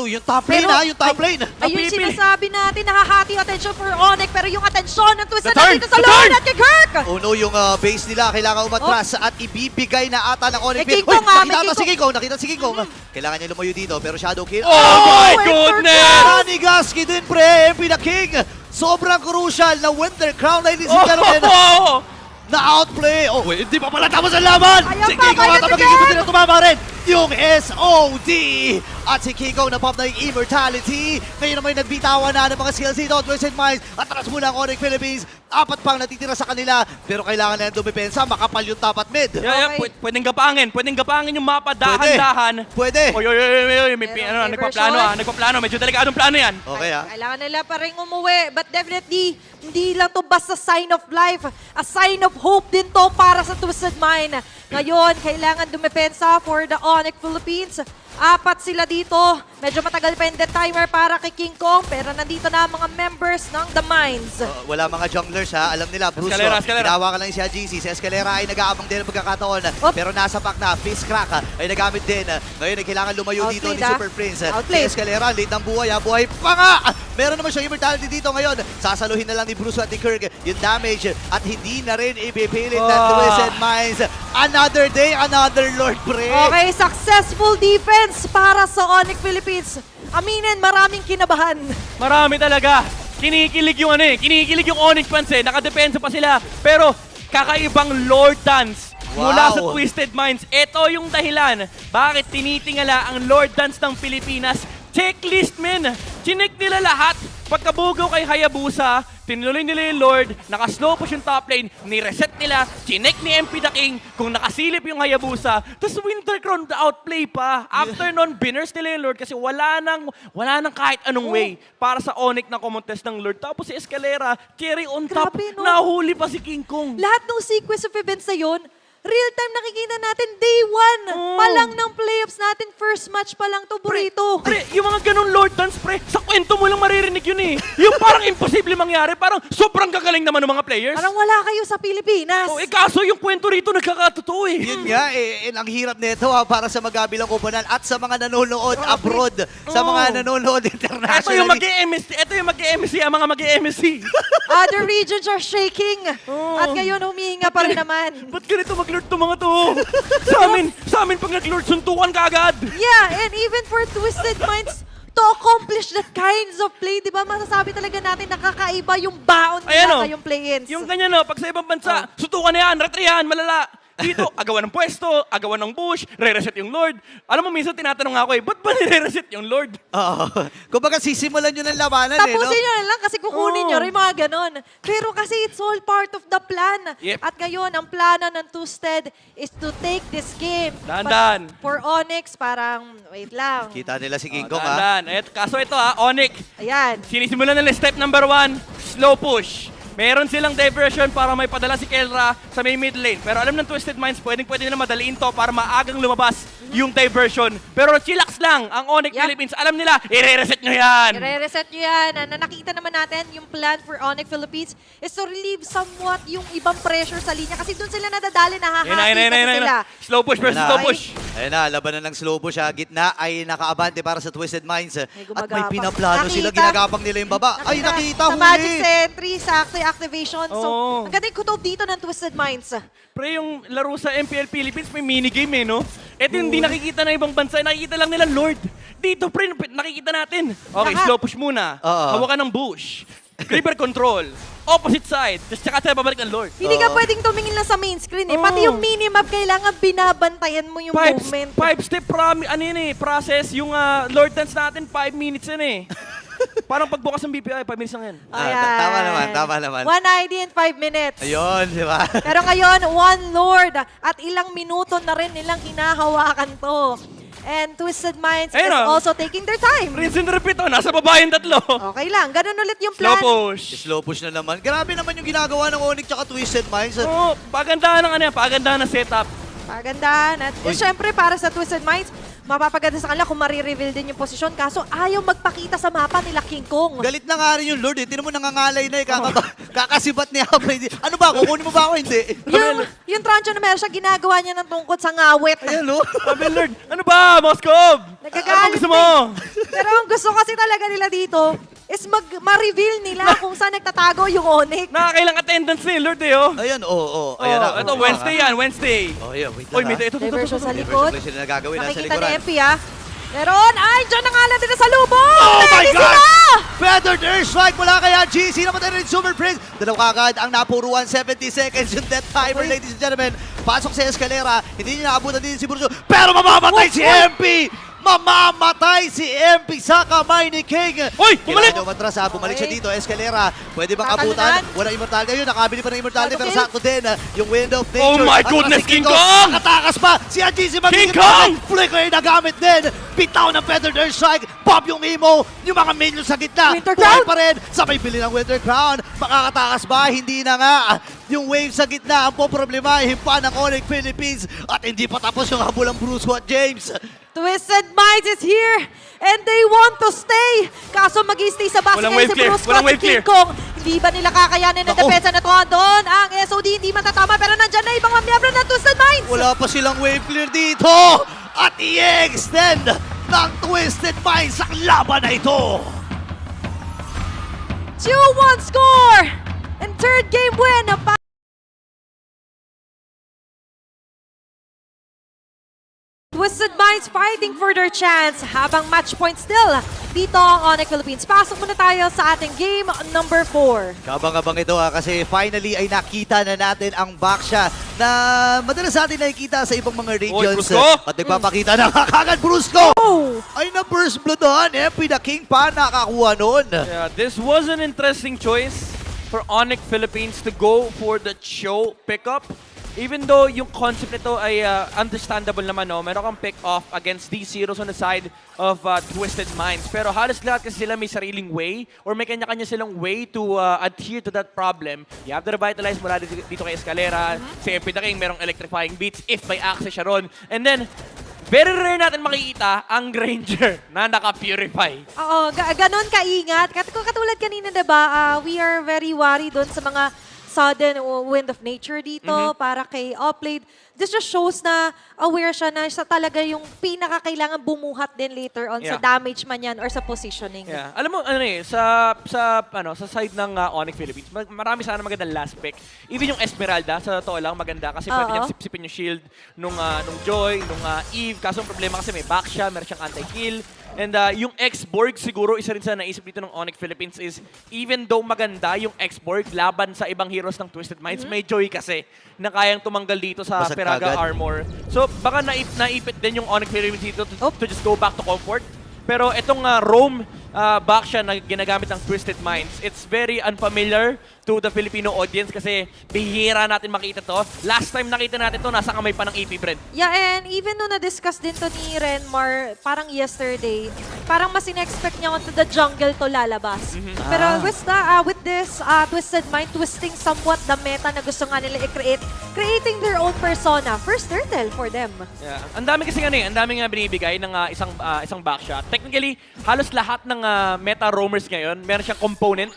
yung top lane, Pero- ha. Yung top lane. Ayun Napipili. sinasabi natin, nakahati yung attention for Onyx, pero yung atensyon ng Twisted The turn! dito sa The Lord turn! at kay Kirk! Oh no, yung base nila kailangan umatras at ibibigay na ata ng Onyx. May King Uy, Kong, ha, may nakita King ata si Kong. King Kong, nakita si King Kong. Kailangan niya lumayo dito pero shadow kill. Oh my Winter goodness! Nanigaski din pre, MP the King. Sobrang crucial na Winter Crown, ladies and gentlemen. Oh! Na outplay. Oh, wait, hindi pa pala tapos ang laban. Ayan Si pa, King Kong kaya ata si magiging King! buti na tumama rin. Yung SOD. At si King Kong na-pop na yung Immortality. Ngayon naman yung nagbitawan na ng mga skills dito. Twisted Minds. Atras muna ang Onyx Philippines. 4 pang natitira sa kanila. Pero kailangan na yung dumipensa. Makapal yung top at mid. Yeah, Okay. pwedeng gapangin yung mapa, dahan-dahan. Pwede. Oy, may Pero nagpaplano diversion. nagpaplano. Medyo delikadong plano yan. Okay ha. Kailangan nila pa rin umuwi. But definitely, hindi lang to basta sign of life. A sign of hope din to para sa Twisted Mind. Ngayon, kailangan dumepensa for the Onyx Philippines. 4 sila dito. Medyo matagal pa yung death timer para kay King Kong. Pero nandito na ang mga members ng The Minds. Wala mga junglers ha. Alam nila, Bruce. Escalera. Ginawa ka lang siya GC. Si Escalera ay nag-aabang din ang pagkakataon. Op. Pero nasa pack na. Fist crack ay nagamit din. Ngayon ay kailangan lumayo dito ni Outplayed, Super Prince. Si Outplayed. Escalera, late ng buhay. Buhay pa nga! Meron naman siyang immortality dito ngayon. Sasaluhin na lang ni Bruce at ni Kirk yung damage. At hindi na rin ipipilit ng Twisted Minds. Another day, another Lord, pre. Okay, successful defense para sa Onyx Philippines. Aminin, maraming kinabahan. Marami talaga. Kinikilig yung kinikilig yung Onyx fans nakadepensa pa sila. Pero kakaibang Lord Dance mula sa Wow. Twisted Minds. Ito yung dahilan bakit tinitingala ang Lord Dance ng Pilipinas. Checklist, men! Chinek nila lahat. Pagkabugaw kay Hayabusa, tinuloy nila yung Lord, naka-slow push yung top lane, ni-reset nila, chinek ni MP the King, kung nakasilip yung Hayabusa, tapos Winter Crown outplay pa. After nun, binurst nila yung Lord kasi wala nang kahit anong way para sa Onyx na kumontes ng Lord. Tapos si Escalera, cherry on top, Grabe, no? nahuli pa si King Kong. Lahat ng sequence of events na yun, real time nakikita natin day 1 pa lang ng playoffs natin. First match pa lang to, Burrito. Pre, yung mga ganun Lord dance, pre, sa kwento mo lang maririnig yun eh. Yung parang imposible mangyari, parang sobrang gagaling naman ng mga players. Parang wala kayo sa Pilipinas. Oh, kaso yung kwento rito nagkakatotoo eh. Yun nga, ang hirap nito para sa magabilang koponan at sa mga nanonood abroad, sa mga nanonood internationally. Ito yung mag-MSC, ang mga mag-MSC. Other regions are shaking. At ngayon, humihinga pa rin naman. Ba't ganito mag-lord to mga to? sa amin pag nag-lord, suntukan ka agad. Yeah, and even for Twisted Minds, to accomplish that kinds of play, di ba, masasabi talaga natin nakakaiba yung baon nila ngayong play-ins. Yung ganyan no, pag sa ibang bansa, suntukan na yan, retrihan, malala. Dito, agawan ng pwesto, agawan ng bush, re-reset yung Lord. Alam mo, minsan tinatanong ako ba't ba nire-reset yung Lord? Oo. Kumbaga sisimulan nyo ng labanan no? Tapusin nyo na lang kasi kukunin nyo rin mga ganon. Pero kasi it's all part of the plan. Yep. At ngayon, ang plano ng Twisted is to take this game. Dahan-dahan. But for Onyx, parang, wait lang. Kita nila si King Kong ha. Kaso ito Onyx, Ayan. sinisimulan nila step number 1, slow push. Meron silang diversion para may padala si Kelra sa may mid lane. Pero alam ng Twisted Minds, pwede nila madaliin to para maagang lumabas yung diversion. Pero chillax lang ang Onyx Philippines. Alam nila, i-reset nyo yan. I-reset nyo yan. Nakita naman natin yung plan for Onyx Philippines is to relieve somewhat yung ibang pressure sa linya. Kasi doon sila nadadali, nahahati kasi sila. Slow push versus slow push. Ayun na, labanan ng slow push ha. Gitna ay nakaabante para sa Twisted Minds. May At may gumagapang. pinaplano sila, Nakita. ginagapang nila yung baba. Ay, nakita, Sa Magic huli! Sentry, sa activation. So, Oo. ang ganda yung kutob dito ng Twisted Minds. Pre, yung laro sa MPL Philippines, may minigame eh, no? Ito yung hindi nakikita na ibang bansa, nakikita lang nila Lord. Dito, pre, nakikita natin. Okay, Lahat. slow push muna. Oo. Hawakan ng bush. Creeper control. Opposite side. Tapos tsaka tayo babalik ng Lord. Hindi ka pwedeng tumingin lang sa main screen eh. Pati yung minimap, kailangan binabantayan mo yung movement. Five-step process. Yung Lord dance natin, 5 minutes yan eh. Parang pagbukas ng BPI, 5 minutes lang yan. Tama naman. 1 ID in 5 minutes. Ayun, di ba? Pero ngayon, 1 Lord at ilang minuto na rin nilang hinahawakan to. And Twisted Minds Ayun is o. also taking their time. Rinse and repeat, nasa baba yung tatlo. Okay lang, ganun ulit yung Slow plan. push. Slow push na naman. Grabe naman yung ginagawa ng Onyx tsaka Twisted Minds. Oo, pagandahan ng pagandahan ng setup. Pagandahan. At syempre, para sa Twisted Minds, mapapaganda sa kanila kung marireveal din yung posisyon. Kaso ayaw magpakita sa mapa nila King Kong. Galit na nga rin yung Lord eh. Tinan mo nangangalay na eh. Kakasibat niya. Ano ba? Kukunin mo ba ako? Hindi. Yung trancho na meron siya, ginagawa niya ng tungkod sa ngawit. Ayan, no? Sabi Lord, ano ba, Moskov? Nagagalit Ano gusto mo? Pero ang gusto kasi talaga nila dito is ma-reveal nila kung saan nagtatago yung Onyx. Nakakailang attendance ni Lord eh, oh. Ayan, oo. Ayan na. Ito, Wednesday yan, Wednesday. Oh, yeah, wait lang. Uy, may ito. Diversion sa Diversion likod. play sila na gagawin nasa Nakikita likuran. ni MP ah. Meron! Ay, dyan na nga lang din sa lubong! Oh my Ready God! sila! Feathered airstrike mula kay GC. Namatay rin Super Prince. Dalaw kagad ang napuruan. 70 seconds yung death timer, ladies and gentlemen. Pasok si Escalera. Hindi niya naabutan din si Bruce. Pero mamamatay si MP! Mamamatay si MP sa kamay ni King. Uy, bumalik! Kailangan umatras ha. Bumalik siya Okay. dito. Escalera. Pwede bang Tatalunan? abutan? Wala immortality. Ayun, nakabili pa ng immortality. Pero Okay. sakto din yung window of Oh nature. my At goodness, si King Kong! Nakatakas pa. Si GC magiging King Kong! Flicker na gamit din. Bitaw ng Feathered Airstrike. Pop yung Emo. Yung mga minions sa gitna. Winter Buhay Crown! pa rin. Sabay bili ng Winter Crown. Makakatakas ba? Hindi na nga. Yung wave sa gitna ang poproblema. Himpa ng Onyx Philippines. At hindi pa tapos yung habulang Brusco at James. Twisted Minds is here and they want to stay. Kaso mag-i-stay sa base Walang ngayon wave si clear. Brusco Walang at si wave King clear. Kong. Hindi ba nila kakayanin ng Naku. depensa na to? Doon ang SOD hindi matatama pero nandyan na ibang miyembro ng Twisted Minds. Wala pa silang wave clear dito. At i-extend ng Twisted Minds ang laban na ito. 2-1 score and third game win. Twisted Minds fighting for their chance habang match point still dito ang Onyx Philippines. Pasok muna tayo sa ating game number 4. Kabang-abang ito kasi finally ay nakita na natin ang Baksha na madalas natin nakikita sa ibang mga regions. Brusco! At nagpapakita na kagad Brusco! Oh! Ay na-burst bloodan. MP the King pa nakakuha nun. Yeah, this was an interesting choice. for Onyx Philippines to go for the Cho pickup. Even though yung concept nito ay understandable naman, no? Meron kang pick off against these heroes on the side of Twisted Minds. Pero halos lahat kasi sila may sariling way or may kanya-kanya silang way to adhere to that problem. You have to revitalize mula dito kay Escalera. Si MP the King merong electrifying beats if by access siya ron. And then, very rare natin makikita ang Granger na naka-purify. Oo, ganon kaingat. Katulad kanina, diba, we are very worried doon sa mga sudden wind of nature dito para kay Oplade. This just shows na aware siya na siya talaga yung pinakakailangan bumuhat din later on sa Yeah. damage man yan or sa positioning. Yeah. Alam mo, sa side ng Onyx Philippines, marami sana magandang last pick. Even yung Esmeralda, sa totoo lang, maganda kasi pwede Oo. niyang sipsipin yung shield nung Joy, nung Eve. Kaso ang problema kasi may back siya, meron siyang anti-kill. And yung X-Borg siguro, isa rin sa naisip dito ng Onyx Philippines is even though maganda yung X-Borg laban sa ibang heroes ng Twisted Minds, may Joy kasi na kayang tumanggal dito sa Basag Peraga agad. armor. So baka naipit din yung Onyx Philippines dito to just go back to comfort. Pero itong Roam back siya na ginagamit ng Twisted Minds, it's very unfamiliar to the Filipino audience kasi bihira natin makita to. Last time nakita natin to, nasa kamay pa ng AP Brent. Yeah, and even nung na-discuss din to ni Renmar, parang yesterday, parang mas in-expect niya kung to the jungle to lalabas. Pero with this Twisted Mind, twisting somewhat the meta na gusto nga nila i-create, creating their own persona. First turtle for them. Yeah. Ang dami kasi ang dami nga binibigay ng isang backshot. Technically, halos lahat ng meta roamers ngayon, meron siyang component,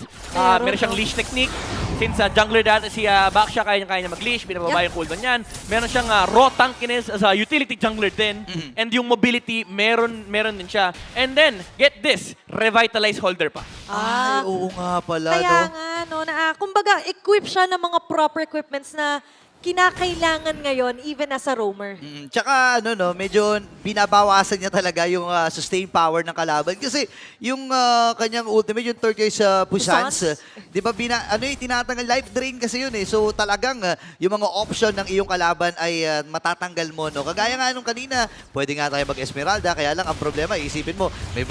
meron siyang leash technique. Since jungler dati si backshot, kaya niya mag-leash, binababa yung cooldown niyan. Meron siyang raw tankiness as a utility jungler din. And yung mobility, meron din siya. And then, get this, revitalize holder pa. Ay, oo nga pala, Kaya no? nga, no, kumbaga, equip siya ng mga proper equipments na kinakailangan ngayon even as a roamer. Tsaka medyo binabawasan niya talaga yung sustain power ng kalaban kasi yung kanyang ultimate, yung third case sa Puissance, di ba tinatanggal life drain kasi yun eh. So talagang yung mga option ng iyong kalaban ay matatanggal mo, no. Kagaya nga nung kanina, pwede nga tayo mag-Esmeralda, kaya lang ang problema, isipin mo, may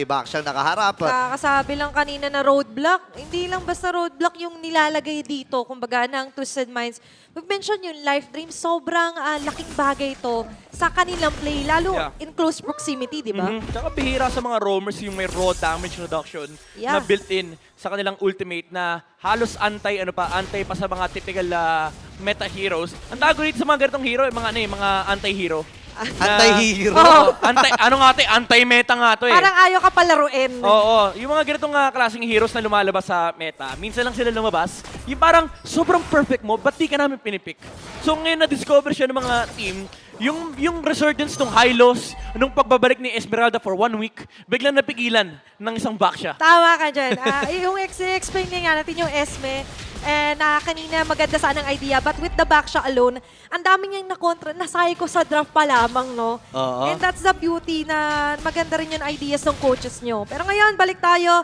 back siyang nakaharap. Kakasabi lang kanina na roadblock. Hindi lang basta roadblock yung nilalagay dito, kumbaga, ng Twisted Minds. Mag-mention yung life dream, sobrang laking bagay ito sa kanilang play, lalo in close proximity, di ba? Tsaka bihira sa mga roamers yung may raw damage reduction na built-in sa kanilang ultimate na halos antay pa sa mga typical meta heroes. Ang tago dito sa mga ganitong hero, mga anti-hero. Anti-hero. Anti-meta nga to eh. Parang ayaw ka palaruin. Oo, yung mga ganitong klaseng heroes na lumalabas sa meta, minsan lang sila lumabas, yung parang sobrang perfect mo, ba't di ka namin pinipick? So ngayon na-discover siya ng mga team, yung resurgence ng Hylos, nung pagbabalik ni Esmeralda for 1 week, biglang napigilan ng isang back siya. Tama ka dyan. Yung explain nga natin yung Esme, na kanina maganda sana ang idea, but with the back shot alone, ang dami niyang nakontra, nasay ko sa draft pa lamang, no? And that's the beauty na maganda rin yung ideas ng coaches nyo. Pero ngayon, balik tayo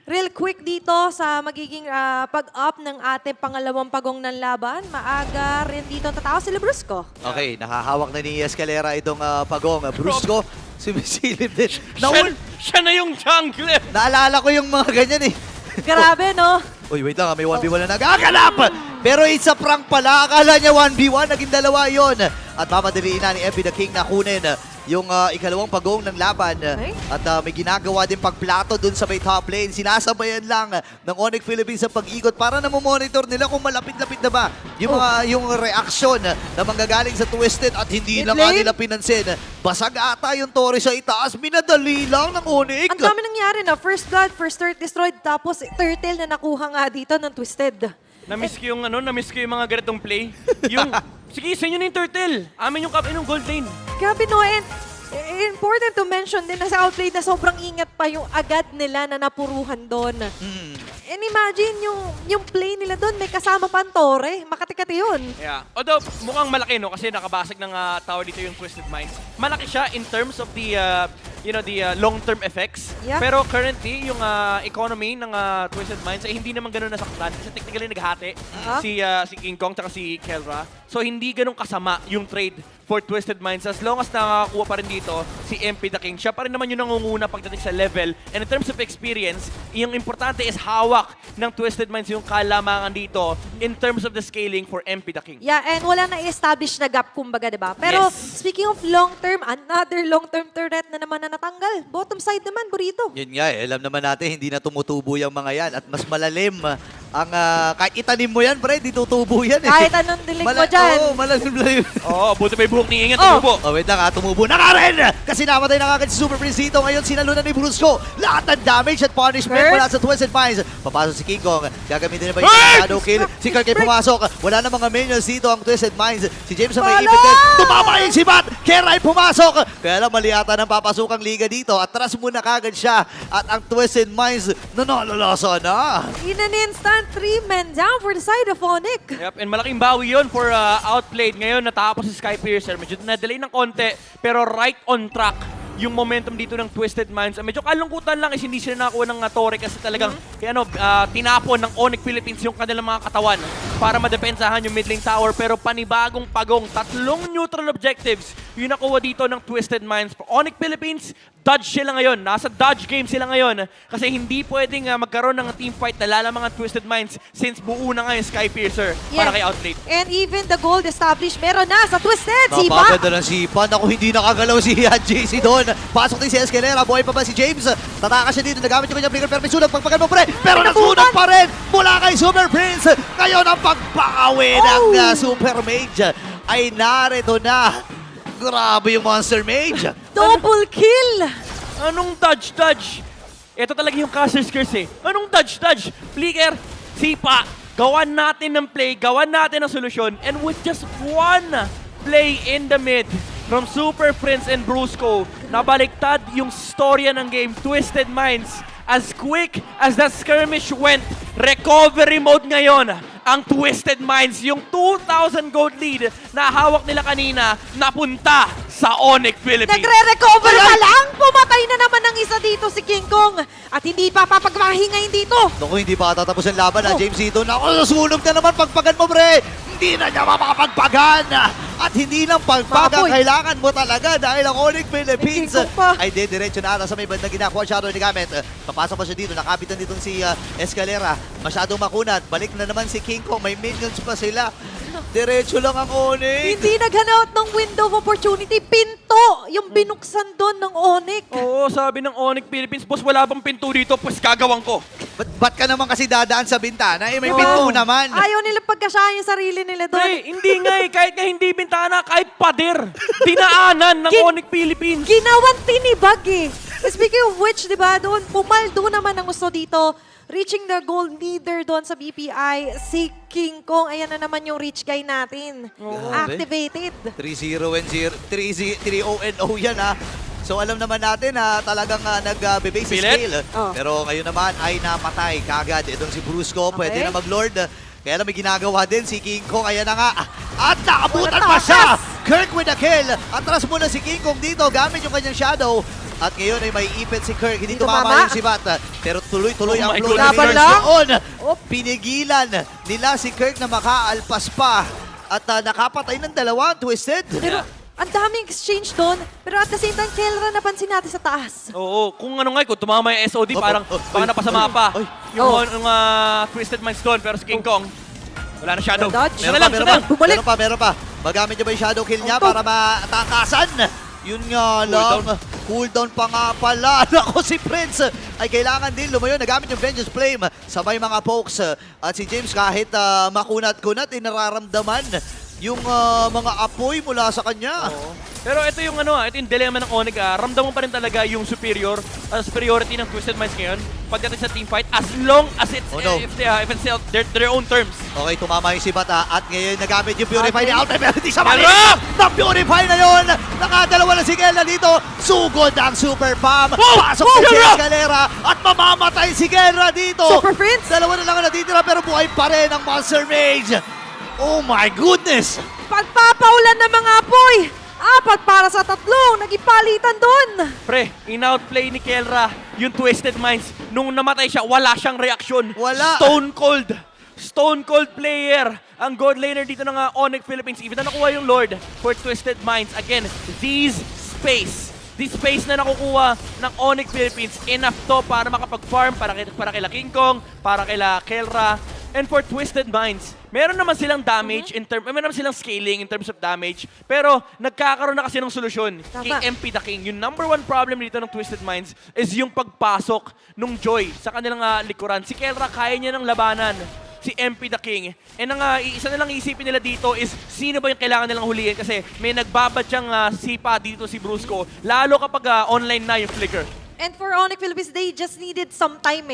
real quick dito sa magiging pag-up ng ating pangalawang pagong ng laban. Maaga rin dito ang tatao sila Brusco. Okay, nakahawak na ni Escalera itong pagong. Brusco, sumisilip din. Siya na yung jungler! Naalala ko yung mga ganyan eh. Grabe, no? Uy, wait lang, may 1v1 na nagaganap! Pero it's a prank pala. Akala niya 1v1, naging dalawa yon. At mamadaliin na ni MP the King na kunin yung ikalawang pagong ng laban. Okay. At may ginagawa din pagplato dun sa may top lane. Sinasabayan lang ng Onyx Philippines sa pag-ikot para namomonitor nila kung malapit-lapit na ba yung reaksyon na manggagaling sa Twisted at hindi lang Mid lane? nila pinansin. Basag ata yung Torre sa itaas. Minadali lang ng Onyx. Ang dami nangyari na. First blood, first turret destroyed, tapos turtle na nakuha nga dito ng Twisted. Na-miss ko yung mga ganitong play. Sige, sa inyo na yung turtle. Amin yung gold lane. Grabe, no, and important to mention din na sa outplay na sobrang ingat pa yung agad nila na napuruhan doon. And imagine yung play nila doon, may kasama pa ang Torre. Makati-kati yun. Yeah. Although, mukhang malaki, no? Kasi nakabasag ng tower dito yung Twisted Minds. Malaki siya in terms of the the long-term effects. Yeah. Pero currently, yung economy ng Twisted Minds ay hindi naman ganun nasaktan. Kasi technically naghati si King Kong at si Kelra. So hindi ganun kasama yung trade for Twisted Minds. As long as nakakakuha pa rin dito si MP the King, siya pa rin naman yung nangunguna pagdating sa level. And in terms of experience, yung importante is hawak ng Twisted Minds yung kalamangan dito in terms of the scaling for MP the King. Yeah, and wala na i-establish na gap, kumbaga, di ba? Pero Yes. speaking of long-term, another long-term turret na naman na natanggal. Bottom side naman, Burrito. Yun nga alam naman natin, hindi na tumutubo yung mga yan at mas malalim ang kahit itanim mo yan, pre, di tutubo yan eh. Kahit anong dilig mo dyan. Oo, malalim. Oo, buti may buhok ni Ingat, Oh. tumubo. Oh, wait lang tumubo na nga rin! Kasi namatay na kagad si Super Prince dito. Ngayon, sinalunan ni Brusco. Lahat ng damage at punishment Kirk? mula sa Twisted Minds. Papasok si King Kong. Gagamitin na ba yung Kirk! shadow kill? Si Kirk ay pumasok. Wala na mga minions dito ang Twisted Minds. Si James ang may Wala! ipit din. Tumama yung si Bat! Kera ay pumasok. Kaya lang mali ata ng papasukang liga dito. Atras muna kagad siya. At ang Twisted Minds nanalalaso na. In an instant, 3 men down for the side of Onyx. Yep, and malaking bawi yun for outplayed. Ngayon, natapos si Sky Piercer. Medyo na-delay ng konti, pero right on track yung momentum dito ng Twisted Minds. Medyo kalungkutan lang is hindi sila nakakuha ng Torre kasi talagang tinapon ng Onyx Philippines yung kanilang mga katawan para madepensahan yung mid lane tower. Pero panibagong pagong, 3 neutral objectives yung nakuha dito ng Twisted Minds. For Onyx Philippines, dodge sila ngayon. Nasa dodge game sila ngayon kasi hindi pwedeng magkaroon ng team fight na lalamang ang Twisted Minds since buo na ngayon Sky Piercer para kay Outplay. And even the gold established, meron na sa Twisted. Si Ba. Napaganda ng Sipa. Naku, hindi nakagalaw si JC doon. Pasok din si Escalera. Buhay pa ba si James? Tatakas siya dito. Nagamit yung kanyang flicker. Pero may sunog. Pagpagal mo, pre. Pero nasunog pa rin mula kay Super Prince. Ngayon ang pagpakawi ng Super Mage ay narito na. Grabe yung Monster Mage. Double kill. Anong dodge? Ito talaga yung Caster's Curse eh. Anong dodge? Flicker, Sipa, gawan natin ng play, gawan natin ng solusyon, and with just one play in the mid from Super Prince and Brusco, nabaliktad yung storya ng game. Twisted Minds, as quick as that skirmish went, recovery mode ngayon ang Twisted Minds. Yung 2,000 gold lead na hawak nila kanina, napunta sa Onyx Philippines. Nagre-recover pa lang. Pumatay na naman ng isa dito si King Kong. At hindi pa papagmahingayin dito. Naku, hindi pa tatapos ang laban na James Ito. Naku, nasunog na naman pagpagan mo, pre. Hindi na niya mapapagpagan. At hindi lang pagpagan, Mapoy. kailangan mo talaga dahil ang Onyx Philippines King Kong pa. ay diretso na ata sa may bandang ginakuha. Shadow ni Gamit. Papasok pa siya dito. Nakapitan dito si Escalera. Masyadong makunat. Balik na naman si King Kong. May minions pa sila. Diretso lang ang Onyx. Hindi naghanap ng window of opportunity. Pinto yung binuksan doon ng Onyx. Oo, sabi ng Onyx Philippines, boss, wala bang pinto dito, pues gagawin ko. Ba't ka naman kasi dadaan sa bintana? Eh, may pinto naman. Ayaw nila pagkasyahan yung sarili nila doon. Pre, hindi nga eh, kahit nga hindi bintana, kahit pader, dinaanan ng Onyx Philippines. Ginawang tinibag eh. Speaking of which, di ba, doon, pumaldo naman ang gusto dito. Reaching the gold leader doon sa BPI, si King Kong. Ayan na naman yung reach guy natin. Activated. 3-0-0, 3-0-0 yan ha. So alam naman natin na talagang nag-base Pilit? scale. Oh. Pero ngayon naman ay napatay kagad. Itong si Brusco, pwede Okay. na mag-lord. Kaya lang may ginagawa din si King Kong. Ayan na nga. At nakabutan Wala pa siya! takas! Kirk with a kill. Atras muna si King Kong dito gamit yung kanyang shadow. At ngayon ay may ipit si Kirk. Hindi Hindi tumama. tumama yung si Bat. Pero tuloy-tuloy Oh ang my flow God. ng Laban Reverse lang. doon. Pinigilan nila si Kirk na makaalpas pa. At nakapatay ng dalawa, Twisted. Pero ang daming exchange doon. Pero at the same time, Kelra napansin natin sa taas. Oo, kung ano nga, kung tumama yung SOD, parang baka napasama pa. Yung Twisted Minds doon, pero si King Kong, wala na shadow. Dodge. Siya na lang, siya na lang. Bumalik. Meron pa. Magamit niya ba yung shadow kill niya para matakasan? Yun nga lang. Cooldown pa nga pala. Ako si Prince ay kailangan din lumayo. Nagamit yung Vengeance Flame sa may mga pokes. At si James kahit makunat-kunat, nararamdaman yung mga apoy mula sa kanya. Oo. Pero ito yung ito yung dilemma ng Onyx. Ramdam mo pa rin talaga yung superiority ng Twisted Minds ngayon pagdating sa team fight as long as it's if it's their own terms. Okay, tumama yung si Bata at ngayon nagamit yung Purify ni Alta pero hindi sa mali. Hello! Na-Purify na yun! Nakadalawa na si Gela dito. Sugod ang Super Pam. Pasok Woo! si Gela! Escalera at mamamatay si Gela dito. Super Prince! Dalawa na lang ang natitira pero buhay pa rin ang Monster Mage. Oh my goodness! Pagpapaulan ng mga apoy. Apat para sa tatlong. Naging palitan dun. Pre, in-outplay ni Kelra yung Twisted Minds. Nung namatay siya, wala siyang reaksyon. Wala. Stone Cold. Stone Cold player. Ang God laner dito ng Onyx Philippines. Even na nakuha yung Lord for Twisted Minds. Again, this space na nakukuha ng Onyx Philippines, enough to para makapag-farm para kila King Kong, para kila Kelra. And for Twisted Minds, meron naman silang damage meron naman silang scaling in terms of damage, pero nagkakaroon na kasi ng solusyon kay Tama. MP the King. Yung number one problem dito ng Twisted Minds is yung pagpasok nung Joy sa kanilang likuran. Si Kelra kaya niya ng labanan si MP the King. And ang isa na lang isipin nila dito is sino ba yung kailangan nilang huliin kasi may nagbabadyang sipa dito si Brusco, lalo kapag online na yung Flicker. And for Onyx Philippines, they just needed some time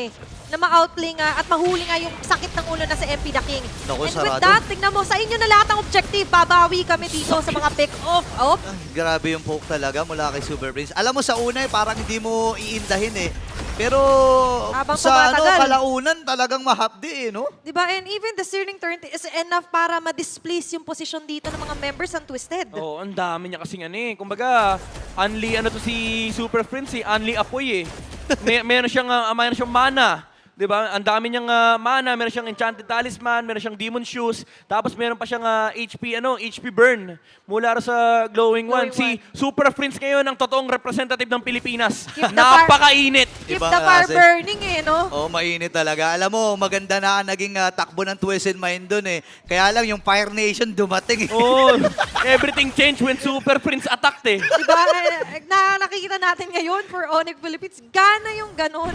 na ma-outplay nga at mahuli nga yung sakit ng ulo na sa MP the King. Naku, And with sarado. that, tignan mo, sa inyo na lahat ang objective. Babawi kami dito sa mga pick-off. Grabe yung poke talaga mula kay Super Prince. Alam mo sa una parang hindi mo iindahin Pero Habang sa tumatagal. kalaunan talagang mahapdi no? Diba? And even the Searing Turn is enough para ma-displace yung posisyon dito ng mga members ng Twisted. Oo, ang dami niya kasing Kumbaga, Unli to si Super Prince Unli Apoy meron siyang mana. Diba? Ang dami niyang mana, meron siyang Enchanted Talisman, meron siyang Demon Shoes, tapos meron pa siyang HP burn mula sa Glowing One. Si Super Prince ngayon ang totoong representative ng Pilipinas. Keep the Napakainit. Keep Ibang the fire klase. burning no? Oh, mainit talaga. Alam mo, maganda na ang naging takbo ng Twisted Mind dun Kaya lang yung Fire Nation dumating Oh, everything changed when Super Prince attacked Diba? Nakikita natin ngayon for Onyx Philippines, gana yung ganon.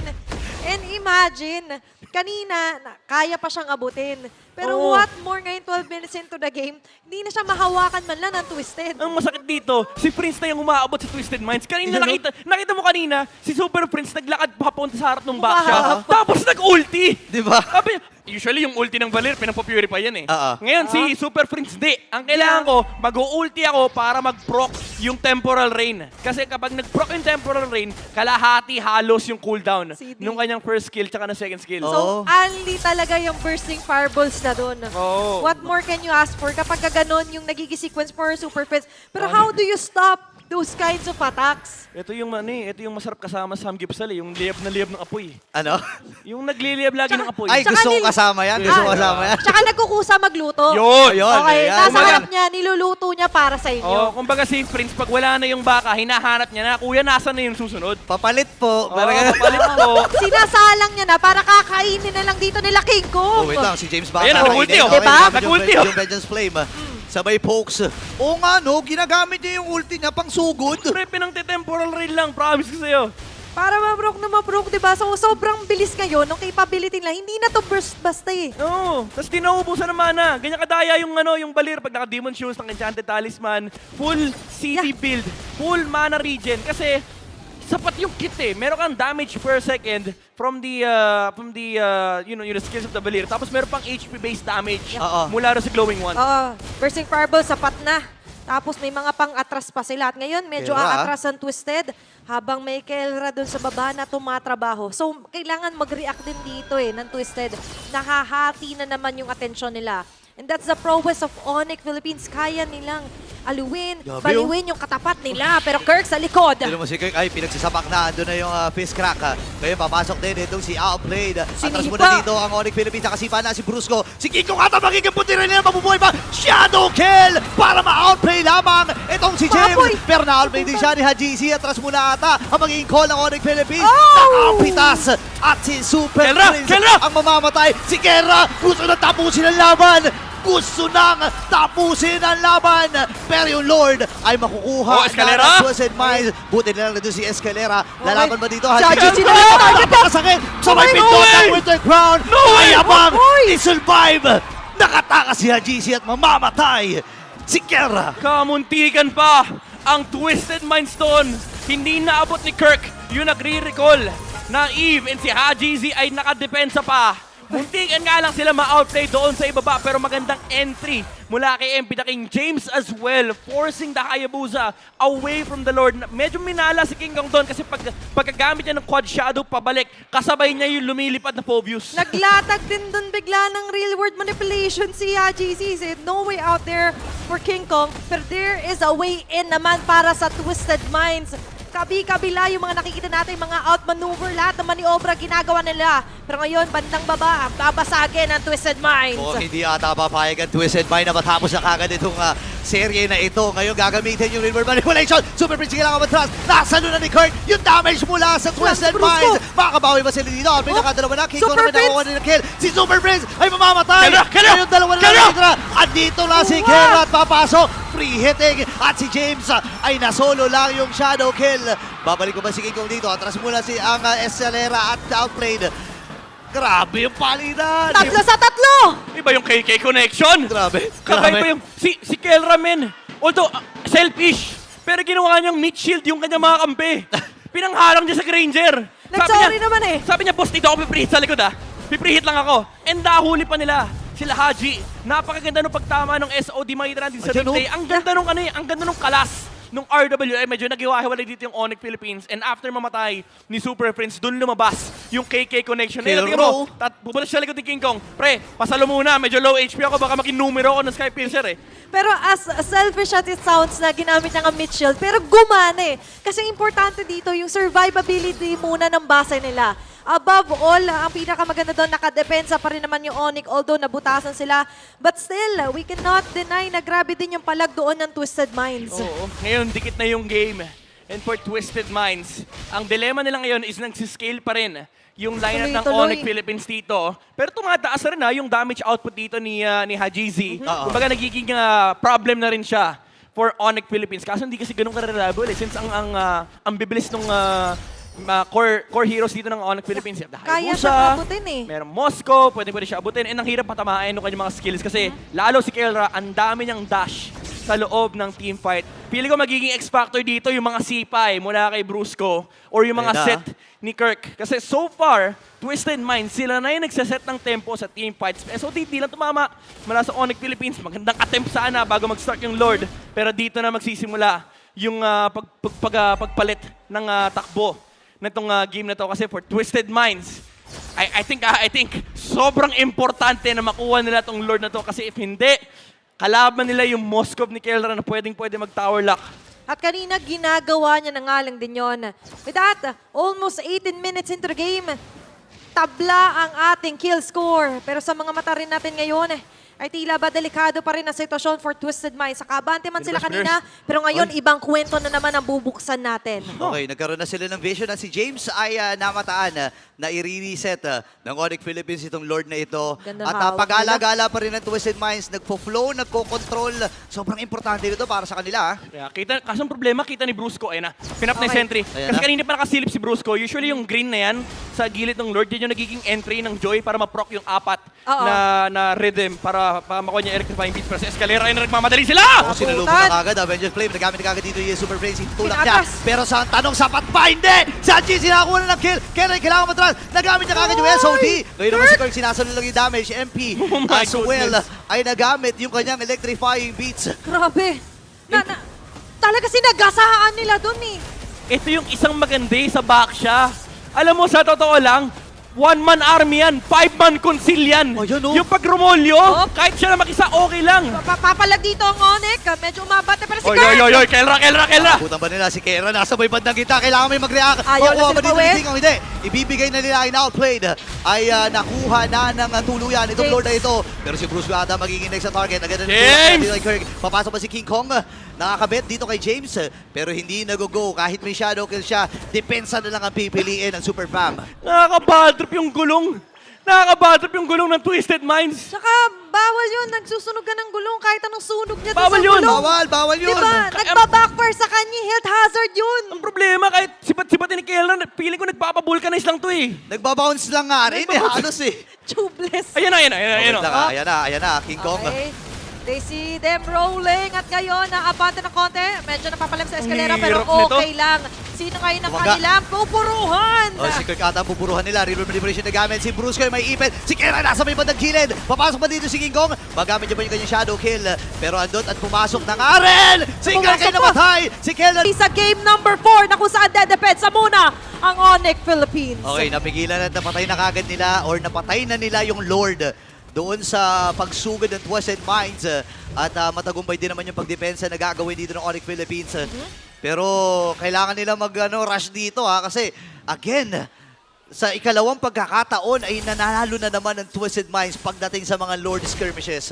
And imagine, kanina, kaya pa siyang abutin. Pero Oo. what more ngayon, 12 minutes into the game, hindi na siya mahawakan man lang ng Twisted. Ang masakit dito, si Prince na yung umaabot sa Twisted Minds. Kanina nakita mo kanina, si Super Prince naglakad papunta sa harap ng backsha. Umahap. Tapos nag-ulti. Diba? Sabi, usually yung ulti ng Valir, pinapopurify yan Oo. Ngayon, si Super Prince, di. Ang kailangan ko, mag-ulti ako para mag-proc yung Temporal Rain. Kasi kapag nag-proc yung Temporal Rain, kalahati halos yung cooldown CD. nung kanyang first skill tsaka ng second skill. So, Oo. only talaga yung bursting fireballs na doon. Oo. What more can you ask for kapag ganon yung nagiging sequence for Super Friends? Pero how do you stop those kinds of attacks? Ito yung ito yung masarap kasama sa Samgyeopsal yung liyab na liyab ng apoy. Ano? Yung nagliliyab lagi ng apoy. Ay, Tsaka gusto ko nil- kasama yan. Gusto ko kasama yan. Tsaka nagkukusa magluto. Yun! Ayun, Okay, ayan. nasa Kumbaga- harap niya, niluluto niya para sa Oh, inyo. kumbaga si Prince, pag wala na yung baka, hinahanap niya na, kuya, nasaan na yung susunod? Papalit po. Oh, papalit po. Sinasalang niya na para kakainin na lang dito nila King Oh, Kong. wait lang. Si James Baka. Ayan, nag-ulti, kainin. oh. Diba? gamit Nag-ulti, yung, oh. yung Vengeance Flame. Sabay pokes. Oo nga, no? Ginagamit niya yung ulti niya pang sugod. Pre, pinang-temporal rain lang, promise ko sa'yo. Para ma-broke, diba? So, sobrang bilis ngayon ng capability nila. Hindi na to burst basta Oo, tapos di nauubusan ng mana. Ganyan kadaya yung yung Valir pag naka-Demon Shoes, ng Enchanted Talisman, full CD build, full mana regen. Kasi sapat yung kit Meron kang damage per second from the yung skills of the Valir. Tapos meron pang HP-based damage Oo. mula rin sa Glowing One. Bursting fireball, sapat na. Tapos may mga pang-atras pa sila. At ngayon, medyo Kelra. aatras ang Twisted habang may Kelra dun sa baba na tumatrabaho. So, kailangan mag-react din dito ng Twisted. Nakahati na naman yung atensyon nila. And that's the prowess of Onyx Philippines. Kaya nilang aluin, Grabe, baliwin yung katapat nila. Pero Kirk sa likod. Dito mo si Kirk, ay pinagsasapak na. Andun na yung fist crack. Ngayon papasok din itong si Outplayed. Atras Sinipa. muna dito ang Onyx Philippines. Nakasipa na si Brusco. Si Kiko ata magiging puti rin nila. Mabubuhay pa. Shadow kill para ma-outplay lamang itong si James. Baboy. Pero na-outplay din siya ni Hajisi. Atras muna ata ang magiging call ng Onyx Philippines. Oh! Nakapitas. At si Super Kelra! Prince Kelra! ang mamamatay. Si Kelra gusto na tapusin ang laban. Gusto nang tapusin ang laban. Pero yung Lord ay makukuha Oh, Escalera! ng Twisted Minds. Buti na lang na doon si Escalera. Lalaban ba dito? Si Hajiji Hajiji na lang, target na! napakasakit. Sa may No pindot way! ng Winter Crown. No way! Mayabang Oy! i-survive. Nakatakas si Hajiji at mamamatay. Si Kelra. Kamuntikan pa ang Twisted Mind Stone. Hindi naabot ni Kirk yung nagre-recall na Eve and si Hajizi ay nakadepensa pa Muntikan nga lang sila ma-outplay doon sa ibaba pero magandang entry mula kay MP the King. James as well, forcing the Hayabusa away from the Lord. Medyo minala si King Kong doon kasi pagkagamit niya ng Quad Shadow pabalik, kasabay niya yung lumilipad na Phobius. Naglatag din dun bigla ng real world manipulation si GC. Said, no way out there for King Kong. Pero there is a way in naman para sa Twisted Minds. Kabi-kabila yung mga nakikita natin, mga outmaneuver, lahat ng maniobra ginagawa nila. Pero ngayon, bandang baba, babasagin ang Twisted Minds. Mukhang hindi ata papayag ang Twisted Mind na matapos na kagad itong serye na ito. Ngayon gagamitin yung Real World Manipulation. Super Prince kailangan matras. Nasalo na ni Kurt yung damage mula sa Twisted Mind. Makakabawi ba sila dito? Ang pinakadalawa na, King Kong naman nakuha ng kill. Si Super Prince ay mamamatay. Ngayon dalawa na lang nitira. At dito na si Kera at papasok. Free hitting. At si James ay nasolo lang yung shadow kill. Babalik ko ba si King Kong dito? Atras muna si ang Escalera at outplayed. Grabe yung palitan. 3-3! Iba yung KK connection. Grabe. Kabay pa yung si Kelra men. Although selfish, pero ginawa niyang meat shield yung kanyang mga kampi. Pinangharang niya sa Granger. Nag-sorry naman eh. Sabi niya, boss, dito ako piprihit sa likod Piprihit lang ako. And nahuli pa nila. Sila Haji. Napakaganda nung pagtama ng SOD. Makita natin sa Ayun, replay. Ang ganda nung ang ganda nung kalas nung RWM. Medyo naghiwa-hiwalay dito yung Onyx Philippines. And after mamatay ni Super Prince, dun lumabas yung KK connection. Kill Tingnan row. mo, pupunta siya sa likod ni King Kong. Pre, pasalo muna. Medyo low HP ako. Baka makinumero ako ng Sky Piercer Pero as selfish as it sounds na ginamit niya ang Mitchell, pero gumana eh. Kasi importante dito yung survivability muna ng base nila. Above all, ang pinakamaganda doon, nakadepensa pa rin naman yung Onyx, although nabutasan sila. But still, we cannot deny na grabe din yung palag doon ng Twisted Minds. Oo. Ngayon, dikit na yung game. And for Twisted Minds, ang dilemma nila ngayon is nagsiscale pa rin yung lineup ng Tuloy-tuloy. Onyx Philippines dito. Pero tumataas na rin yung damage output dito ni Hajizi. Kumbaga nagiging problem na rin siya for Onyx Philippines. Kaso hindi kasi ganun ka-reliable since ang bibilis nung core heroes dito ng Onyx Philippines. Kaya siya abutin eh. Meron Moscow, pwede siya abutin. And ang hirap patamaan ng kanyang mga skills kasi lalo si Kelra, ang dami niyang dash sa loob ng team fight. Pili ko magiging X-Factor dito yung mga sipay mula kay Brusco or yung mga set ni Kirk. Kasi so far, Twisted Minds, sila na yung nagsaset ng tempo sa team fights. So di lang tumama mula sa Onyx Philippines. Magandang attempt sana bago mag-start yung Lord. Pero dito na magsisimula yung pagpalit ng takbo na itong game na to. Kasi for Twisted Minds, I think sobrang importante na makuha nila itong Lord na to. Kasi if hindi, kalaban nila yung Moskov ni Kelra na pwedeng mag-tower lock. At kanina, ginagawa niya na nga lang din yun. With that, almost 18 minutes into the game, tabla ang ating kill score. Pero sa mga mata rin natin ngayon, ay tila ba delikado pa rin ang sitwasyon for Twisted Minds. Sakabante man sila kanina, pero ngayon ibang kwento na naman ang bubuksan natin. Okay, nagkaroon na sila ng vision na si James ay namataan na i-reset ng Onyx Philippines itong Lord na ito. Ganda At hawak pag-alagala pa rin ng Twisted Minds, nagpo-flow, nagko-control. Sobrang importante nito para sa kanila. Kaya kasong problema, kita ni Brusco, pinap na yung Okay. sentry. Ayan Kasi na. kanina pa nakasilip si Brusco. Usually yung green na yan, sa gilid ng Lord, yan yung nagiging entry ng Joy para ma-proc yung apat Oo. na rhythm para makuha niya electrifying beats. Pero sa Escalera ay nagmamadali sila! Ako sinalubong na kagad, Avengers Flame. Nagamit na kagad dito yung Super Prince. Itulak niya. Pinatras. Pero sa tanong, sapat pa? Hindi! Sa GC nakakuha na ng kill. Kaya kailangan matras. Nagamit niya kagad yung SOD. Ngayon naman si Kirk, sinasalo lang yung damage. MP Oh my as well goodness. ay nagamit yung kanyang electrifying beats. Grabe. Talaga sinagasahaan nila dun eh. Ito yung isang maganda sa back siya. Alam mo, sa totoo lang, one-man army yan, 5-man conceal yan. Oh, yun, oh. Yung pag Romolyo, Oh. kahit siya na makisa, okay lang. Papalag dito ang Onyx. Medyo umabate pero si Oy, Kurt. oy, oy, oy, Kelra! Putan ba nila si Kera? Nasa may bandang kita. Kailangan may mag-react. Ayaw na Makuha sila ba dito pauwi? ni King o hindi? Ibibigay na nila in outplayed. Ay nakuha na ng tuluyan itong James. Lord na ito. Pero si Bruce ata magiging next sa target. Agad na James! dito kay Kirk. Papasok pa si King Kong. Nakakabit dito kay James. Pero hindi nag-go. Kahit may shadow kill siya, depensa na lang ang pipiliin ng Super Fam. Nakaka-bad trip yung gulong. Nakaka-bad trip yung gulong ng Twisted Minds. Saka bawal yun. Nagsusunog ka ng gulong kahit anong sunog niya Bawal sa yun. gulong. Bawal yun. Diba? Nagpa-backfire sa kanya. Health hazard yun. Ang problema, kahit sipat-sipatin ni Kelra, feeling ko nagpapavulcanize lang to Nagbabounce lang nga rin. Halos eh. Tubeless. Ayan na. Ayan na. King Kong. Okay. They see them rolling at ngayon naabante ng konti. Medyo napapalam sa eskalera Ang pero hirap nito. okay lang. Sino ngayon ang Tumaga. kanilang pupuruhan? Si Kirk ata ang pupuruhan nila. River manipulation na gamit. Si Brusco ay may ipit. Si Kera nasa may bandang kilid. Papasok pa dito si King Kong. Magamit niya pa yung kanyang shadow kill. Pero andot at pumasok na nga rin. Si Kirk ay Pumasok pa. namatay. Si Kela. Sa game number 4 na kung saan dedepensa muna ang Onyx Philippines. Okay, napigilan at napatay na kagad nila or napatay na nila yung Lord doon sa pagsugod ng Twisted Minds. At matagumpay din naman yung pagdepensa na gagawin dito ng Onyx Philippines. Pero kailangan nila rush dito kasi again, sa ikalawang pagkakataon ay nanalo na naman ng Twisted Minds pagdating sa mga Lord Skirmishes.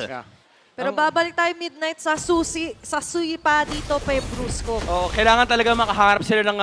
Pero babalik tayo midnight sa susi pa dito pa yung Brusco. Oh, kailangan talaga makaharap sila ng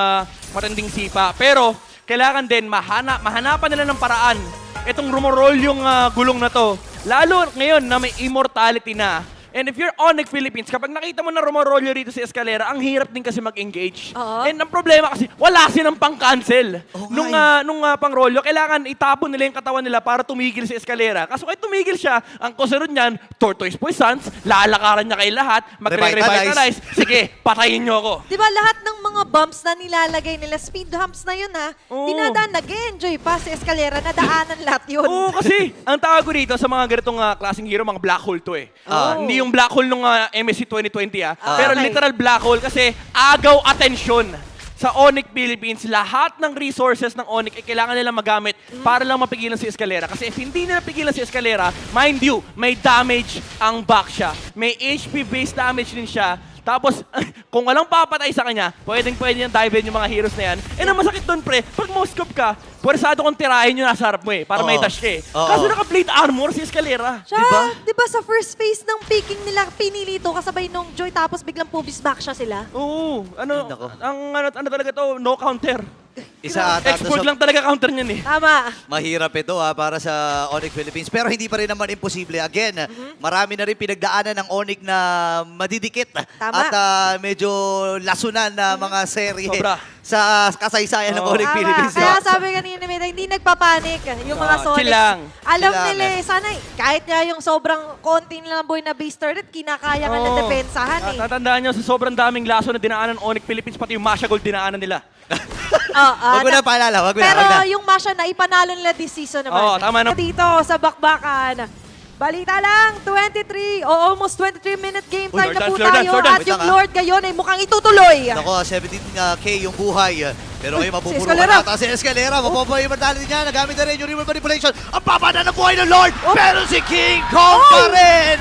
matinding sipa. Pero kailangan din mahanapan nila ng paraan itong rumorol yung gulong na to. Lalo ngayon na may immortality na. And if you're Onyx Philippines, kapag nakita mo na rumorolyo rito sa eskalera, ang hirap din kasi mag-engage. Oo. And ang problema kasi, wala silang pang-cancel. Oo Nung, nga pang-rolyo, kailangan itapon nila yung katawan nila para tumigil sa eskalera. Kaso kahit tumigil siya, ang kasunod niyan, Tortoise Poisons, lalakaran niya kay lahat, magre-revitalize. Sige, patayin niyo ako. Di ba lahat ng mga bumps na nilalagay nila, speed humps na yun Oo. dinadaan, nag-enjoy pa sa eskalera, nadaanan lahat yun. Oo, kasi ang tawag ko dito sa mga ganitong klaseng hero, mga black hole to eh. Hindi yung black hole nung MSC 2020 pero Okay. literal black hole kasi agaw atensyon. Sa Onyx Philippines, lahat ng resources ng Onyx ay kailangan nila magamit para lang mapigilan si eskalera. Kasi if hindi nila pigilan si eskalera, mind you, may damage ang back siya. May HP-based damage din siya. Tapos, kung walang papatay sa kanya, pwede niyang dive in yung mga heroes na yan. And ang masakit doon, pre, pag mo-scope ka, pwersado kong tirahin yung nasa harap mo para may Oo. dash ka eh. Oo. Kaso naka-plate armor si eskalera. Siya, Diba? di ba sa first phase ng picking nila, pinili ito kasabay nung Joy tapos biglang pubis back siya sila. Oo, Nako. ano talaga to, no counter. Isa ata to Export sa lang talaga counter niyan eh. Tama. mahirap ito para sa Onyx Philippines. Pero hindi pa rin naman imposible. Again, marami na rin pinagdaanan ng Onyx na madidikit. Tama. At medyo lasunan na mga serye Sobra. sa kasaysayan ng Oo. Onyx Tama. Philippines. Kaya sabi kanina, hindi nagpapanik yung mga Sonics. chill lang. Alam Chill lang, nila sana kahit nga yung sobrang konti nilang boy na base turret, kinakaya nga na Oo. depensahan Tatandaan nyo, sa sobrang daming laso na dinaanan ng Onyx Philippines, pati yung Masha Gold dinaanan nila. Wag mo na paalala, wag mo na. Pero wag na. yung Masha na ipanalo nila this season naman. Oo, tama na. Dito sa bakbakan. Balita lang, 23 o almost 23-minute game time na po Slow down, tayo. slow down. At Wait yung lang, Lord ngayon ay mukhang itutuloy. Nako, 17K yung buhay. Pero ngayon mapupuro Escalera. ata si Escalera. Mapapay yung mentality niya. Nagamit na rin yung river manipulation. Ang babada ng buhay ng Lord. Pero si King Kong pa rin.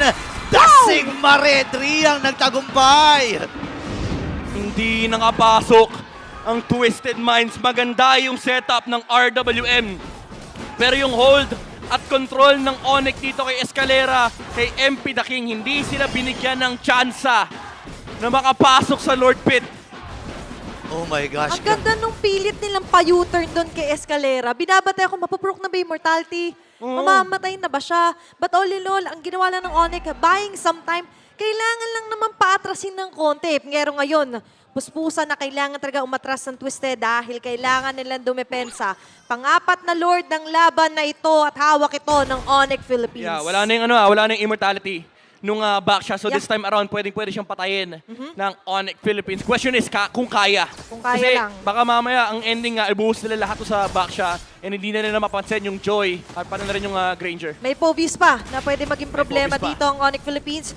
Dasing Maredri ang nagtagumpay. Hindi nakapasok ang Twisted Minds. Maganda yung setup ng RWM. Pero yung hold at control ng Onyx dito kay Escalera, kay MP The King, hindi sila binigyan ng tsansa na makapasok sa Lord Pit. Oh my gosh. Ang ganda nung pilit nilang pa-U-turn doon kay Escalera. Binabatay ako, mapupurok na ba yung mortality? Mamamatay na ba siya? But all in all, ang ginawa lang ng Onyx, buying some time, kailangan lang naman paatrasin ng konti. Pero ngayon, puspusan na kailangan talaga umatras ng Twisted dahil kailangan nilang dumepensa. Pang-apat na Lord ng laban na ito at hawak ito ng Onyx Philippines. Yeah, wala na yung immortality nung back siya. So Yeah. this time around, pwede siyang patayin ng Onyx Philippines. Question is, kung kaya. Kung kaya Kasi lang. baka mamaya, ang ending ibuhos nila lahat to sa back siya and hindi na nila mapansin yung Joy at paano na rin yung Granger. May Povis pa na pwede maging problema Povis pa. dito ang Onyx Philippines.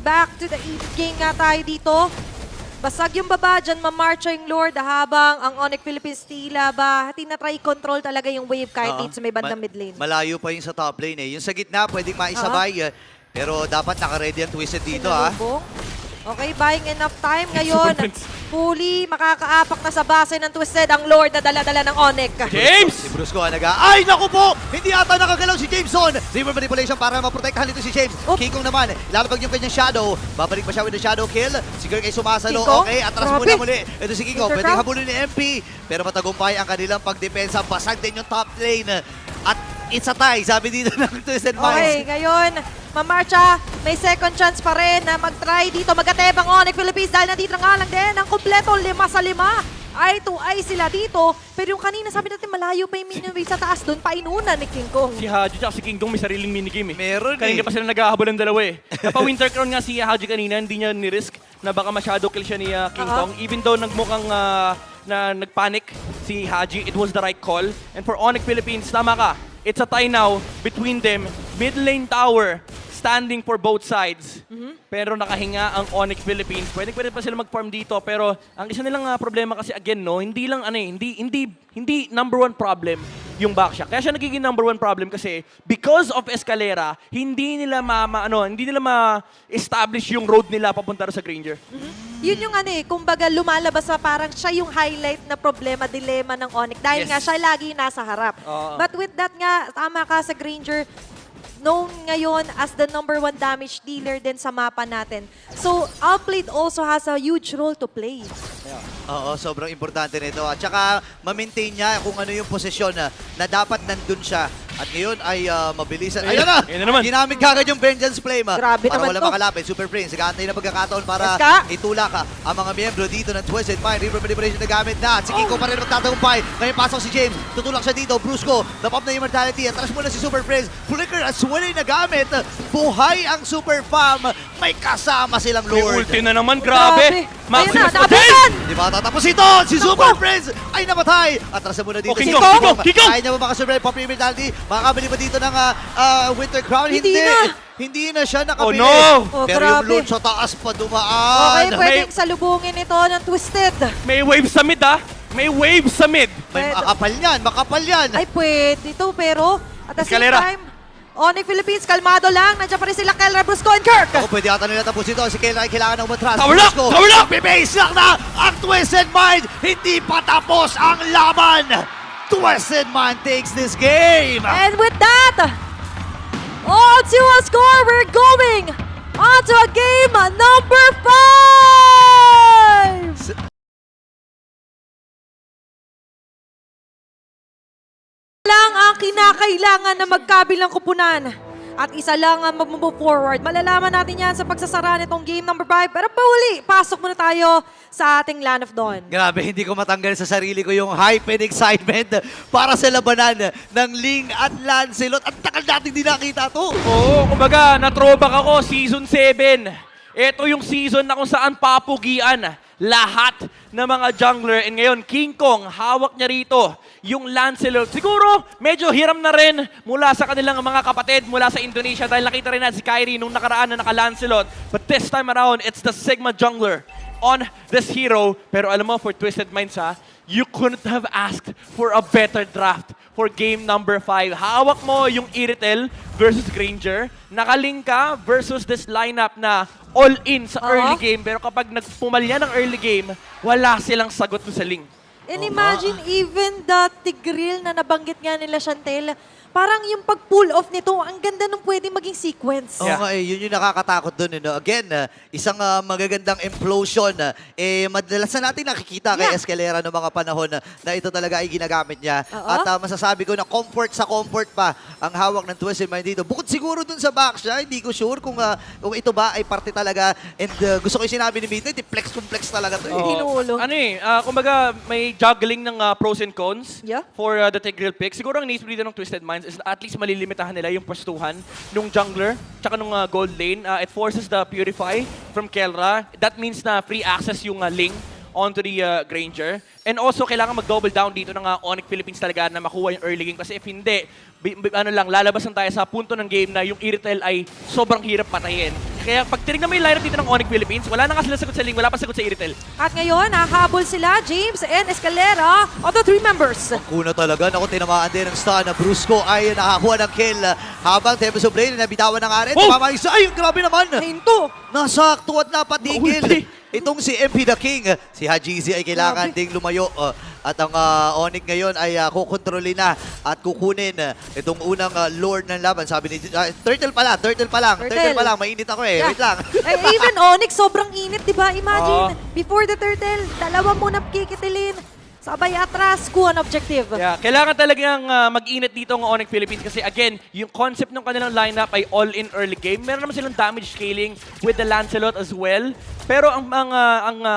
Back to the game nga tayo dito. Basag yung baba, dyan mamarcha yung Lord habang ang Onyx Philippines tila ba tinatry control talaga yung wave kahit Oo. dito sa may bandang mid lane. Malayo pa yung sa top lane Yung sa gitna, pwedeng maisabay. Pero dapat naka-ready ang Twisted dito Sinalubong. Okay, buying enough time ngayon. Super Prince. Fully makakaapak na sa base ng Twisted ang Lord na dala-dala ng Onyx. James! Si Brusco ay naku po! Hindi ata nakagalaw si Jameson! River manipulation para maprotektahan dito si James. Oop. King Kong naman, lalabag yung kanyang shadow. Babalik pa siya with the shadow kill. Si Kirk ay sumasalo. King Kong? Okay, atras Grabe. muna muli. Ito si King Kong, pwedeng Intercraft. habulin ni MP. Pero matagumpay ang kanilang pagdepensa. Basag din yung top lane. At it's a tie, sabi dito ng Twisted Okay, Minds. ngayon, mamarcha, may second chance pa rin na mag-try dito, mag-ateb ang Onyx Philippines dahil nandito na nga lang din ang kompleto 5-5. eye to eye sila dito. Pero yung kanina sabi natin malayo pa yung minion wave sa taas doon, painunan ni King Kong. Si Haji at si King Kong may sariling minigame eh. Meron Kanina eh. pa sila naghahabol ng dalawa eh. Napa-Winter Crown nga si Haji kanina, hindi niya ni-risk na baka masyado kill siya ni King Kong. Even though nagmukhang na nagpanic si Haji, it was the right call. And for Onyx Philippines, tama ka. It's a tie now between them. Mid lane tower, standing for both sides. Pero nakahinga ang Onyx Philippines. Pwede pa sila mag-farm dito, pero ang isa nilang problema kasi again, no, hindi lang hindi number one problem yung backshot. Kaya siya nagiging number one problem kasi because of Escalera, hindi nila ma-establish yung road nila papunta sa Granger. Yun yung kumbaga lumalabas sa parang siya yung highlight na problema, dilema ng Onyx. Dahil Yes. nga siya lagi nasa harap. Oo. But with that nga, tama ka sa Granger, known ngayon as the #1 damage dealer din sa mapa natin. So, Outplayed also has a huge role to play. Oo, sobrang importante nito. At saka, ma-maintain niya kung ano yung posisyon na dapat nandun siya. At ngayon ay mabilisan. Ayun na! Ayun na naman. Ginamit kagad yung Vengeance Flame. Grabe para naman wala to. makalapit. Super Prince, nag-aantay na pagkakataon para Eska. itulak ang mga miyembro dito ng Twisted Mind. River Manipulation na gamit na. At si Kiko pa rin magtatagumpay. Ngayon pasok si James. Tutulak siya dito. Brusco, napop na immortality. Atras muna si Super Prince. Flicker as well na gamit. Buhay ang Super Fam. May kasama silang May Lord. ulti na naman, Grabe. grabe. Ayun na, Maximus naabutan! Di ba tatapos ito? Si Super Prince ay namatay. Atras na muna dito Oh, si King Kong, Kong. King Kong! Kaya niya ba makasurvive pop immortality? Makakabili ba dito ng Winter Crown? Hindi na. Hindi na siya nakabili. Oh, no! Oh, Pero yung grabe. loot sa taas pa Okay, dumaan. pwedeng salubungin ito ng Twisted. May wave sa mid May wave sa mid. May makapal yan. Ay, pwede ito, pero at the same Escalera. time, Onyx Philippines, kalmado lang. Nandiyan pa rin sila Kelra, Brusco, and Kirk. Ako, pwede ata nila tapos ito. Si Kelra ay kailangan ng umatras. Tower lock! Brusco, Tower lock! Bibase lang na ang Twisted Mind. Hindi pa tapos ang laban. Twisted Mind takes this game. And with that, on to a score, we're going on to a game number 5! Lang ang kinakailangan na magkabilang kupunan. At isa lang ang mag-move forward. Malalaman natin yan sa pagsasara nitong game number 5. Pero pauli, pasok muna tayo sa ating Land of Dawn. Grabe, hindi ko matanggal sa sarili ko yung hype and excitement para sa labanan ng Ling at Lancelot. At takal natin di nakita to. Oo, kumbaga, na-throwback ako, Season 7. Ito yung season na kung saan papugian lahat ng mga jungler. And ngayon, King Kong, hawak niya rito yung Lancelot. Siguro, medyo hiram na rin mula sa kanilang mga kapatid mula sa Indonesia dahil nakita rin na si Kyrie nung nakaraan na naka-Lancelot. But this time around, it's the Sigma jungler on this hero. Pero alam mo, for Twisted Minds you couldn't have asked for a better draft for game number 5. Hawak mo yung Iritel versus Granger. Nakaling ka versus this lineup na all-in sa early game. Pero kapag nagpumalya ng early game, wala silang sagot sa Ling. And imagine even the Tigreal na nabanggit nga nila, Chantel, parang yung pag-pull off nito, ang ganda nung pwede maging sequence. Oo nga yun yung nakakatakot dun. Again, isang magagandang implosion. Madalas na natin nakikita kay Escalera noong mga panahon na ito talaga ay ginagamit niya. At masasabi ko na comfort sa comfort pa ang hawak ng Twisted Mind dito. Bukod siguro dun sa back siya, hindi ko sure kung ito ba ay parte talaga. And gusto ko yung sinabi ni Midnight, flex complex talaga to. Oo. Tinulo. Ano kumbaga may juggling ng pros and cons Yeah. for the Tigreal pick. Siguro ang naisip dito ng Twisted Minds is at least malilimitahan nila yung pwestuhan nung jungler tsaka nung gold lane. It forces the Purify from Kelra. That means na free access yung Ling onto the Granger. And also, kailangan mag-double down dito ng Onyx Philippines talaga na makuha yung early game. Kasi if hindi, lalabas lang tayo sa punto ng game na yung Iritel ay sobrang hirap patayin. Kaya pag tinignan mo yung lineup dito ng Onyx Philippines, wala na nga sila sagot sa Ling, wala pa sagot sa Iritel. At ngayon, hahabol sila, James and Escalera, of the 3 members. Kuna talaga. Naku, tinamaan din ng stun na Brusco ay nakakuha ng kill. Habang Tempest of Rain, nabitawan ng Aret. Oh! Tumama isa. Ay, grabe naman. Hinto. Nasakto at napatigil. Ulti. Itong si MP the King, si Hajizi ay kailangan Grabe. ding lumayo. At ang Onyx ngayon ay kukontrolin na at kukunin itong unang Lord ng laban. Sabi ni Turtle pa lang. Turtle pa lang. Mainit ako eh. Wait lang. Even Onyx, sobrang init, di ba? Imagine, before the turtle, dalawa muna kikitilin. Sabay atras, kuha an objective. Yeah, kailangan talagang mag-init dito ng Onyx Philippines kasi again, yung concept ng kanilang lineup ay all-in early game. Meron naman silang damage scaling with the Lancelot as well. Pero ang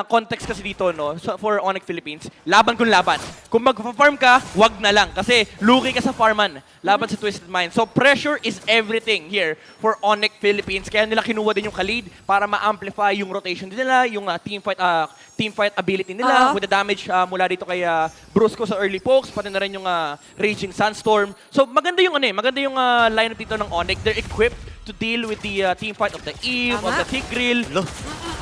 context kasi dito no, for Onyx Philippines, laban kung laban. Kung mag-farm ka, wag na lang kasi lugi ka sa farman. Laban sa Twisted Mind. So pressure is everything here for Onyx Philippines. Kaya nila kinuha din yung Khalid para ma-amplify yung rotation nila, yung team fight ability nila with the damage mula dito kay Brusco sa early pokes, pati na rin yung Raging Sandstorm. So maganda yung maganda yung lineup dito ng Onyx. They're equipped to deal with the team fight of the Eve, of the Tigreal.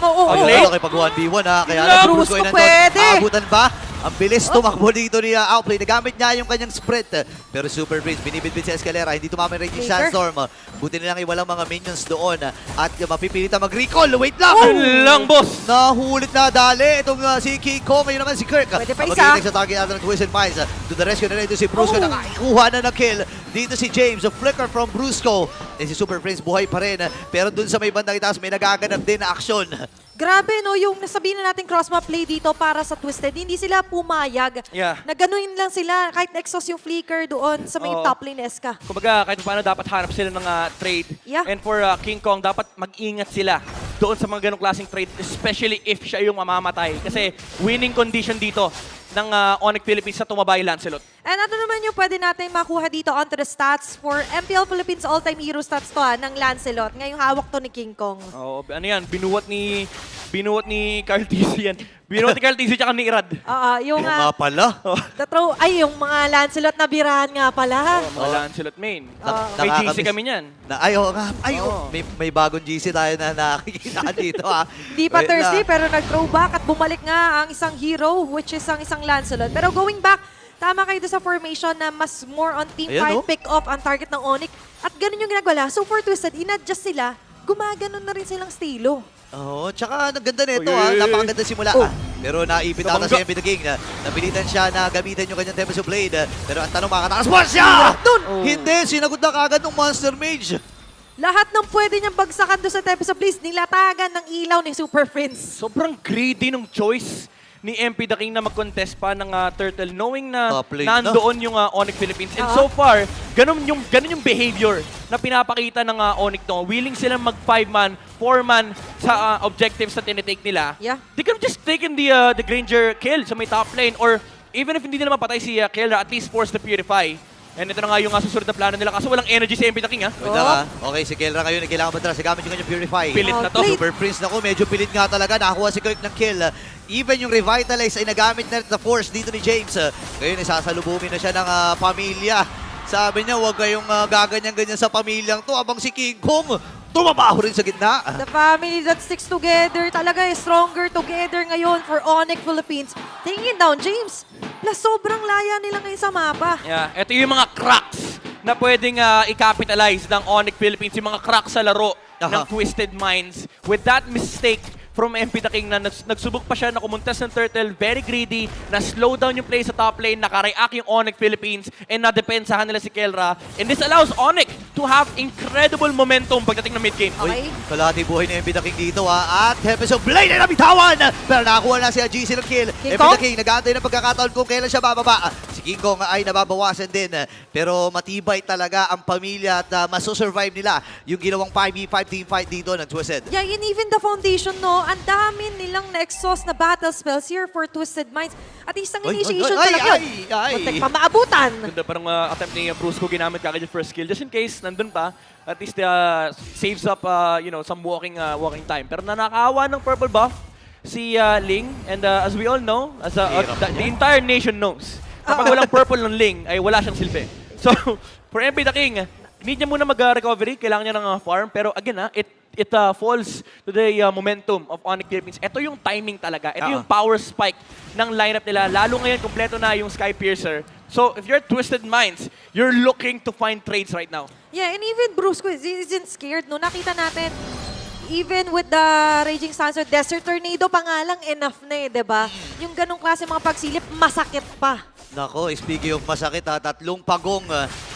Oo. Okay, okay, pag 1v1 ha. Kaya Love, Brusco Brusco ay nandun. pwede. Aabutan ba? Ang bilis tumakbo dito ni Outplay. Nagamit niya yung kanyang sprint. Pero Super Prince, binibitbit si Escalera. Hindi tumama yung Raging Later. Sandstorm. Buti nilang iwalang mga minions doon. At mapipilitan mag-recall. Wait lang! Yun lang, boss! Nahulit na dali. Itong si King Kong. Ngayon naman si Kirk. Pwede pa isa. Mag-iinag sa target natin ng Twisted Minds. To the rescue na rin ito si Brusco. Nakakuha na ng kill. Dito si James. A flicker from Brusco. Eh si Super Prince buhay pa rin. Pero dun sa may bandang itaas may nagaganap din na aksyon. Grabe, no, yung nasabihin na natin cross-map play dito para sa Twisted, hindi sila pumayag. Yeah. Naganuin lang sila, kahit exhaust yung flicker doon sa may Oo. top lane SK. Kumbaga, kahit paano dapat hanap sila ng trade. Yeah. And for King Kong, dapat mag-ingat sila doon sa mga ganong klaseng trade, especially if siya yung mamamatay. Kasi winning condition dito ng Onyx Philippines sa tumabay Lancelot. And ano naman yung pwede natin makuha dito onto the stats for MPL Philippines all-time hero stats to ng Lancelot. Ngayong hawak to ni King Kong. Oh, ano yan? Binuwat ni Carl TC yan. Binuwat ni Carl TC tsaka ni Irad. Yung Yung nga pala. yung mga Lancelot na birahan nga pala. Mga Lancelot main. May Nakakamiss. GC kami niyan. May bagong GC tayo na nakikita dito ha. Di pa Wait Thursday, lang. pero nag-throwback at bumalik nga ang isang hero, which is ang isang Lancelot. Pero going back, tama kayo doon sa formation na mas more on team Ayan, fight, no? pick off ang target ng Onyx. At ganun yung ginagawa. So for Twisted, in-adjust sila, gumaganon na rin silang stilo. Oo, tsaka naganda nito Oy, ha. oy, oy. Napakaganda simula Oh. Pero naipit ata si MP The King. Napilitan siya na gamitin yung kanyang Tempest of Blade. Pero ang tanong, makatakas mo siya! Dun! Hindi, sinagot na kagad ng Monster Mage. Lahat ng pwede niyang bagsakan doon sa Tempest of Blaze, nilatagan ng ilaw ni Super Prince. Sobrang greedy ng choice ni MP The King na mag-contest pa ng Turtle knowing na Top lane na. nandoon yung Onyx Philippines. And so far, ganun yung behavior na pinapakita ng Onyx to. Willing silang mag 5-man, 4-man sa objectives na tinitake nila. Yeah. They could have just taken the Granger kill sa may top lane or even if hindi nila mapatay si Killer, at least force the Purify. And ito na nga yung susunod na plano nila. Kaso walang energy si MP The King, ha? Wait lang ha. Okay, si Kelra ngayon, kailangan matras. Gamit yung kanyang Purify. Pilit na to. Plate. Super Prince na medyo pilit nga talaga. Nakakuha si Kirk ng kill. Even yung Revitalize ay nagamit na rin na force dito ni James. Ngayon, isasalubungin na siya ng pamilya. Sabi niya, huwag kayong gaganyan-ganyan sa pamilyang to. Abang si King Kong, tumabaho rin sa gitna. The family that sticks together talaga is stronger together ngayon for Onyx Philippines. Tingin down, James. Sobrang laya nila ngayon sa mapa. Yeah, ito yung mga cracks na pwedeng i-capitalize ng Onyx Philippines, yung mga cracks sa laro ng Twisted Minds. With that mistake from MP The King na nagsubok pa siya na kumuntas ng Turtle, very greedy, na slow down yung play sa top lane, nakareact yung Onyx Philippines, and nadepensahan nila si Kelra. And this allows Onyx to have incredible momentum pagdating ng mid-game. Okay. Kalahati buhay ni MP The King dito ha. At Tempest of Blade ay nabitawan. Pero nakakuha na si GC ng kill. King MP Kong? The King nag-aantay ng pagkakataon kung kailan siya bababa. Si King Kong ay nababawasan din. Pero matibay talaga ang pamilya at masusurvive nila yung ginawang 5v5 team fight dito ng Twisted. Yeah, and even the foundation, no, ang dami nilang na-exhaust na battle spells here for Twisted Minds. At isang initiation talaga yun. Muntik pa maabutan. Ganda parang attempt ni Brusco ginamit kagad yung first kill. Just in case, nandun pa, at least saves up some walking time. Pero nanakawa ng purple buff si Ling. And as we all know, the entire nation knows, kapag walang purple ng Ling, ay wala siyang silbi. So, for MP The King, need niya muna mag-recovery. Kailangan niya ng farm. Pero again, it falls to the momentum of Onyx Philippines. Ito yung timing talaga. Ito yung power spike ng lineup nila. Lalo ngayon, kompleto na yung Sky Piercer. So, if you're Twisted Minds, you're looking to find trades right now. Yeah, and even Brusco isn't scared, no? Nakita natin, even with the Raging Sandstorm, Desert Tornado pa nga lang, enough na eh, diba? Yung ganong klase mga pagsilip, masakit pa. Nako, speaking of masakit ha, 3 pagong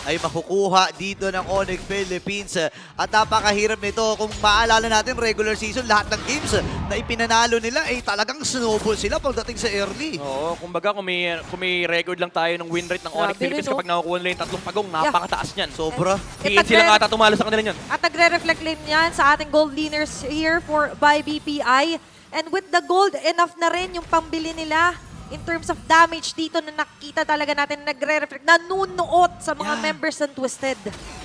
ay makukuha dito ng Onyx Philippines. At napakahirap nito. Kung maalala natin, regular season, lahat ng games na ipinanalo nila ay talagang snowball sila pagdating sa early. Oo, kumbaga kung may record lang tayo ng win rate ng Onyx Grabe Philippines rin, kapag nakukuha nila yung tatlong pagong, napakataas niyan. Sobra. Tingin sila nga tatumalo sa kanila niyan. At nagre-reflect din yan sa ating gold leaders here by BPI. And with the gold, enough na rin yung pambili nila in terms of damage dito na nakikita talaga natin na nagre-reflect, nanunuot sa mga members ng Twisted.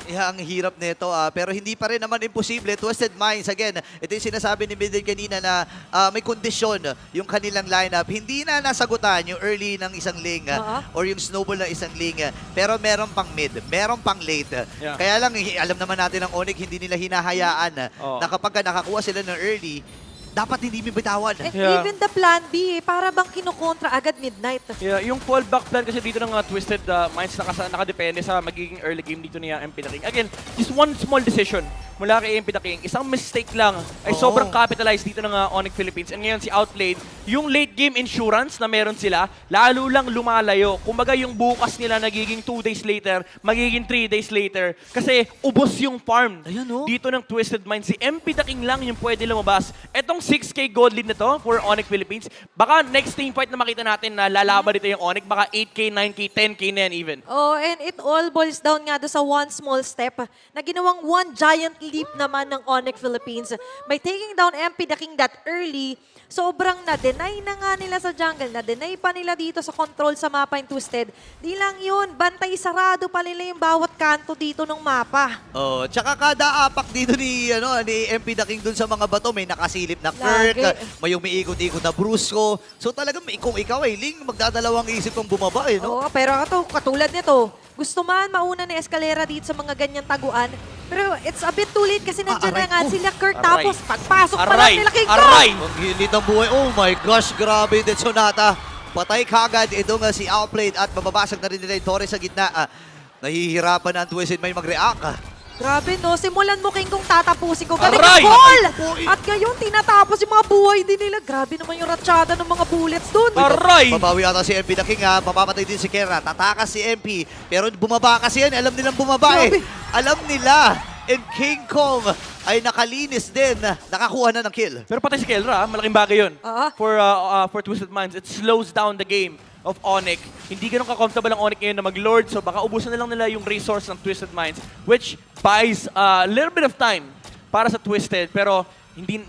Yeah, ang hirap nito. Pero hindi pa rin naman imposible. Twisted Minds, again, ito yung sinasabi ni Midden kanina na may kondisyon yung kanilang lineup. Hindi na nasagutan yung early ng isang ling or yung snowball ng isang ling. Pero meron pang mid, meron pang late. Yeah. Kaya lang, alam naman natin ang Onyx, hindi nila hinahayaan na kapag nakakuha sila ng early, dapat hindi bibitawan. And Yeah. even the plan B, para bang kinukontra agad midnight. Yeah, yung fallback plan kasi dito ng Twisted Minds nakadepende sa magiging early game dito ni MP The King. Again, just one small decision mula kay MP The King. Isang mistake lang ay sobrang capitalized dito ng Onyx Philippines. And ngayon si Outplayed, yung late game insurance na meron sila, lalo lang lumalayo. Kumbaga yung bukas nila nagiging 2 days later, magiging 3 days later. Kasi ubos yung farm dito ng Twisted Minds. Si MP The King lang yung pwede lumabas. Etong 6K gold lead na to for Onyx Philippines, baka next team fight na makita natin na lalaban dito yung Onyx, baka 8K, 9K, 10K na yan even. Oh, and it all boils down nga do sa one small step na ginawang one giant leap naman ng Onyx Philippines. By taking down MP The King that early, sobrang na-deny na nga nila sa jungle, na-deny pa nila dito sa control sa mapa yung Twisted. Di lang yun, bantay sarado pa nila yung bawat kanto dito ng mapa. Oh, tsaka kada apak dito ni MP The King dun sa mga bato, may nakasilip na Kirk, Lagi. may umiikot-ikot na Brusco. So talagang kung ikaw ay Ling, magdadalawang isip kang bumaba no? Oo, pero ito, katulad nito, gusto man mauna ni Escalera dito sa mga ganyang taguan, pero it's a bit too late kasi nandiyan na aray nga ko. sila Kirk, Aray. tapos pagpasok pa lang Aray! nila King Aray! Kong. Ang hilit ng buhay. Oh my gosh, grabe din Sonata. Patay kagad ito nga si Outplayed at mababasag na rin nila yung Torres sa gitna. Nahihirapan na ang Twisted Mind mag-react. Grabe no, simulan mo King Kong tatapusin ko. Galing Aray! yung ball! Aray! At ngayon, tinatapos yung mga buhay din nila. Grabe naman yung ratsyada ng mga bullets dun. Aray! Babawi ata si MP The King Mapapatay din si Kera. Tatakas si MP. Pero bumaba kasi yan. Alam nilang bumaba Grabe. Alam nila. And King Kong ay nakalinis din. Nakakuha na ng kill. Pero patay si Kelra, malaking bagay yun. For Twisted Minds, it slows down the game of Onyx. Hindi ganun ka-comfortable ang Onyx ngayon na mag-lord, so baka ubusan na lang nila yung resource ng Twisted Minds, which buys a little bit of time para sa Twisted, pero hindi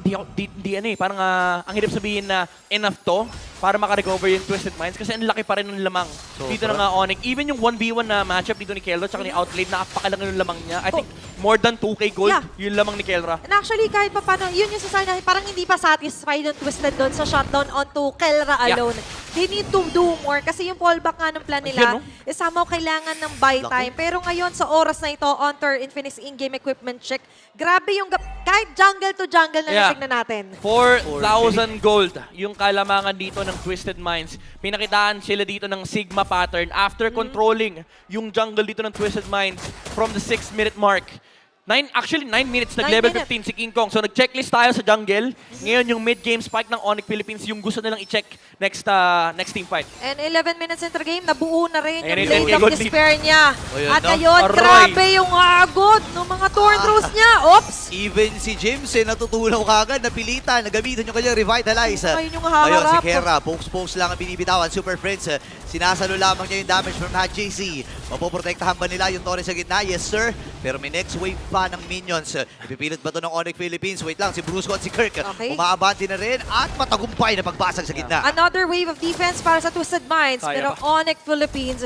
parang ang hirap sabihin na enough to para makarecover yung Twisted Minds kasi ang laki pa rin ng lamang dito ng Onyx. Even yung 1v1 na matchup dito ni Kelra tsaka ni Outplayed, napakalaki ng lamang niya. I think more than 2K gold yung lamang ni Kelra. And actually, kahit pa paano, yun yung sasabi na parang hindi pa satisfied yung Twisted doon sa shutdown onto Kelra alone. They need to do more kasi yung fallback nga ng plan nila is somehow kailangan ng buy time. Pero ngayon, sa oras na ito, Onter Infinix in-game equipment check, grabe yung kahit jungle to jungle na tingnan natin. 4,000 gold yung kalamangan dito ng Twisted Minds. Pinakitaan sila dito ng Sigma pattern after controlling yung jungle dito ng Twisted Minds from the 6-minute mark. 9 minutes, nag-level 15 si King Kong. So nag-checklist tayo sa jungle. Ngayon yung mid-game spike ng Onyx Philippines, yung gusto nilang i-check next team fight. And 11 minutes into the game, nabuo na rin yung Ayan, Blade of good Despair niya. Ayan At na. ngayon, Aray. grabe yung agod ng mga Thorn Throws niya. Oops! Even si James natutunaw kagad, napilitan, nagamitan yung kanyang Revitalize. Ayun yung Ayun, si haharap. Kera, pokes lang ang binibitawan. Super Friends, sinasalo lamang niya yung damage from Hat JC. Mapoprotektahan ba nila yung Torres sa gitna? Yes, sir. Pero may next wave pa ng minions. Ipipilit ba ito ng Onyx Philippines? Wait lang, si Brusco at si Kirk. Okay. Umaabante na rin at matagumpay na pagbasag sa gitna. Another wave of defense para sa Twisted Minds. Kaya Pero pa. Onyx Philippines,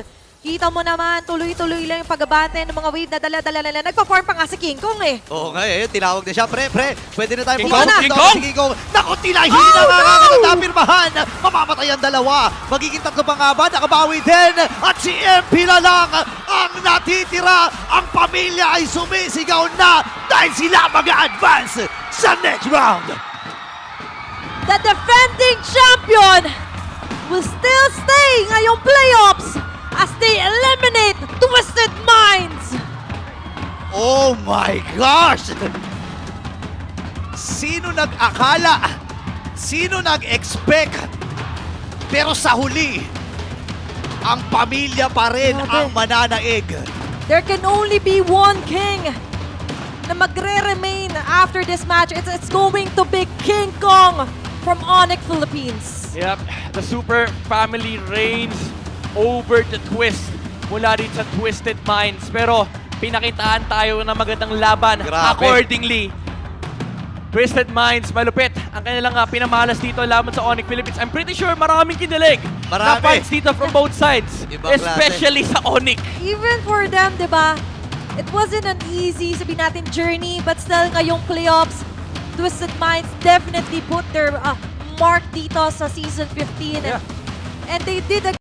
kita mo naman, tuloy-tuloy lang yung pagbabante ng mga wave na dala-dala nila. Nagpa-form pa nga si King Kong eh. Oo nga tinawag na siya. Pre, pwede na tayo King pumasok. Kong! King Tawag Kong! si King Kong. Naku, tinahina Oh, nga no! kagad ang napirmahan. Mamamatay ang dalawa. Magiging tatlo pa nga ba? Nakabawi din. At si MP na lang ang natitira. Ang pamilya ay sumisigaw na dahil sila mag-advance sa next round. The defending champion will still stay ngayong playoffs as they eliminate Twisted Minds. Oh my gosh! Sino nag-akala? Sino nag-expect? Pero sa huli, ang pamilya pa rin Grabe. ang mananaig. There can only be one king na magre-remain after this match. It's going to be King Kong from Onyx Philippines. Yep, the Super Family reigns over the Twist mula rin sa Twisted Minds. Pero pinakitaan tayo ng magandang laban Grabe. accordingly. Twisted Minds, malupit. Ang kanilang pinamalas dito laban sa Onyx Philippines. I'm pretty sure maraming kinilig na Marami. fights dito from both sides. Ibang klase. Especially sa Onyx. Even for them, di ba, it wasn't an easy, sabihin natin, journey, but still ngayong playoffs, Twisted Minds definitely put their mark dito sa Season 15. Yeah. And they did a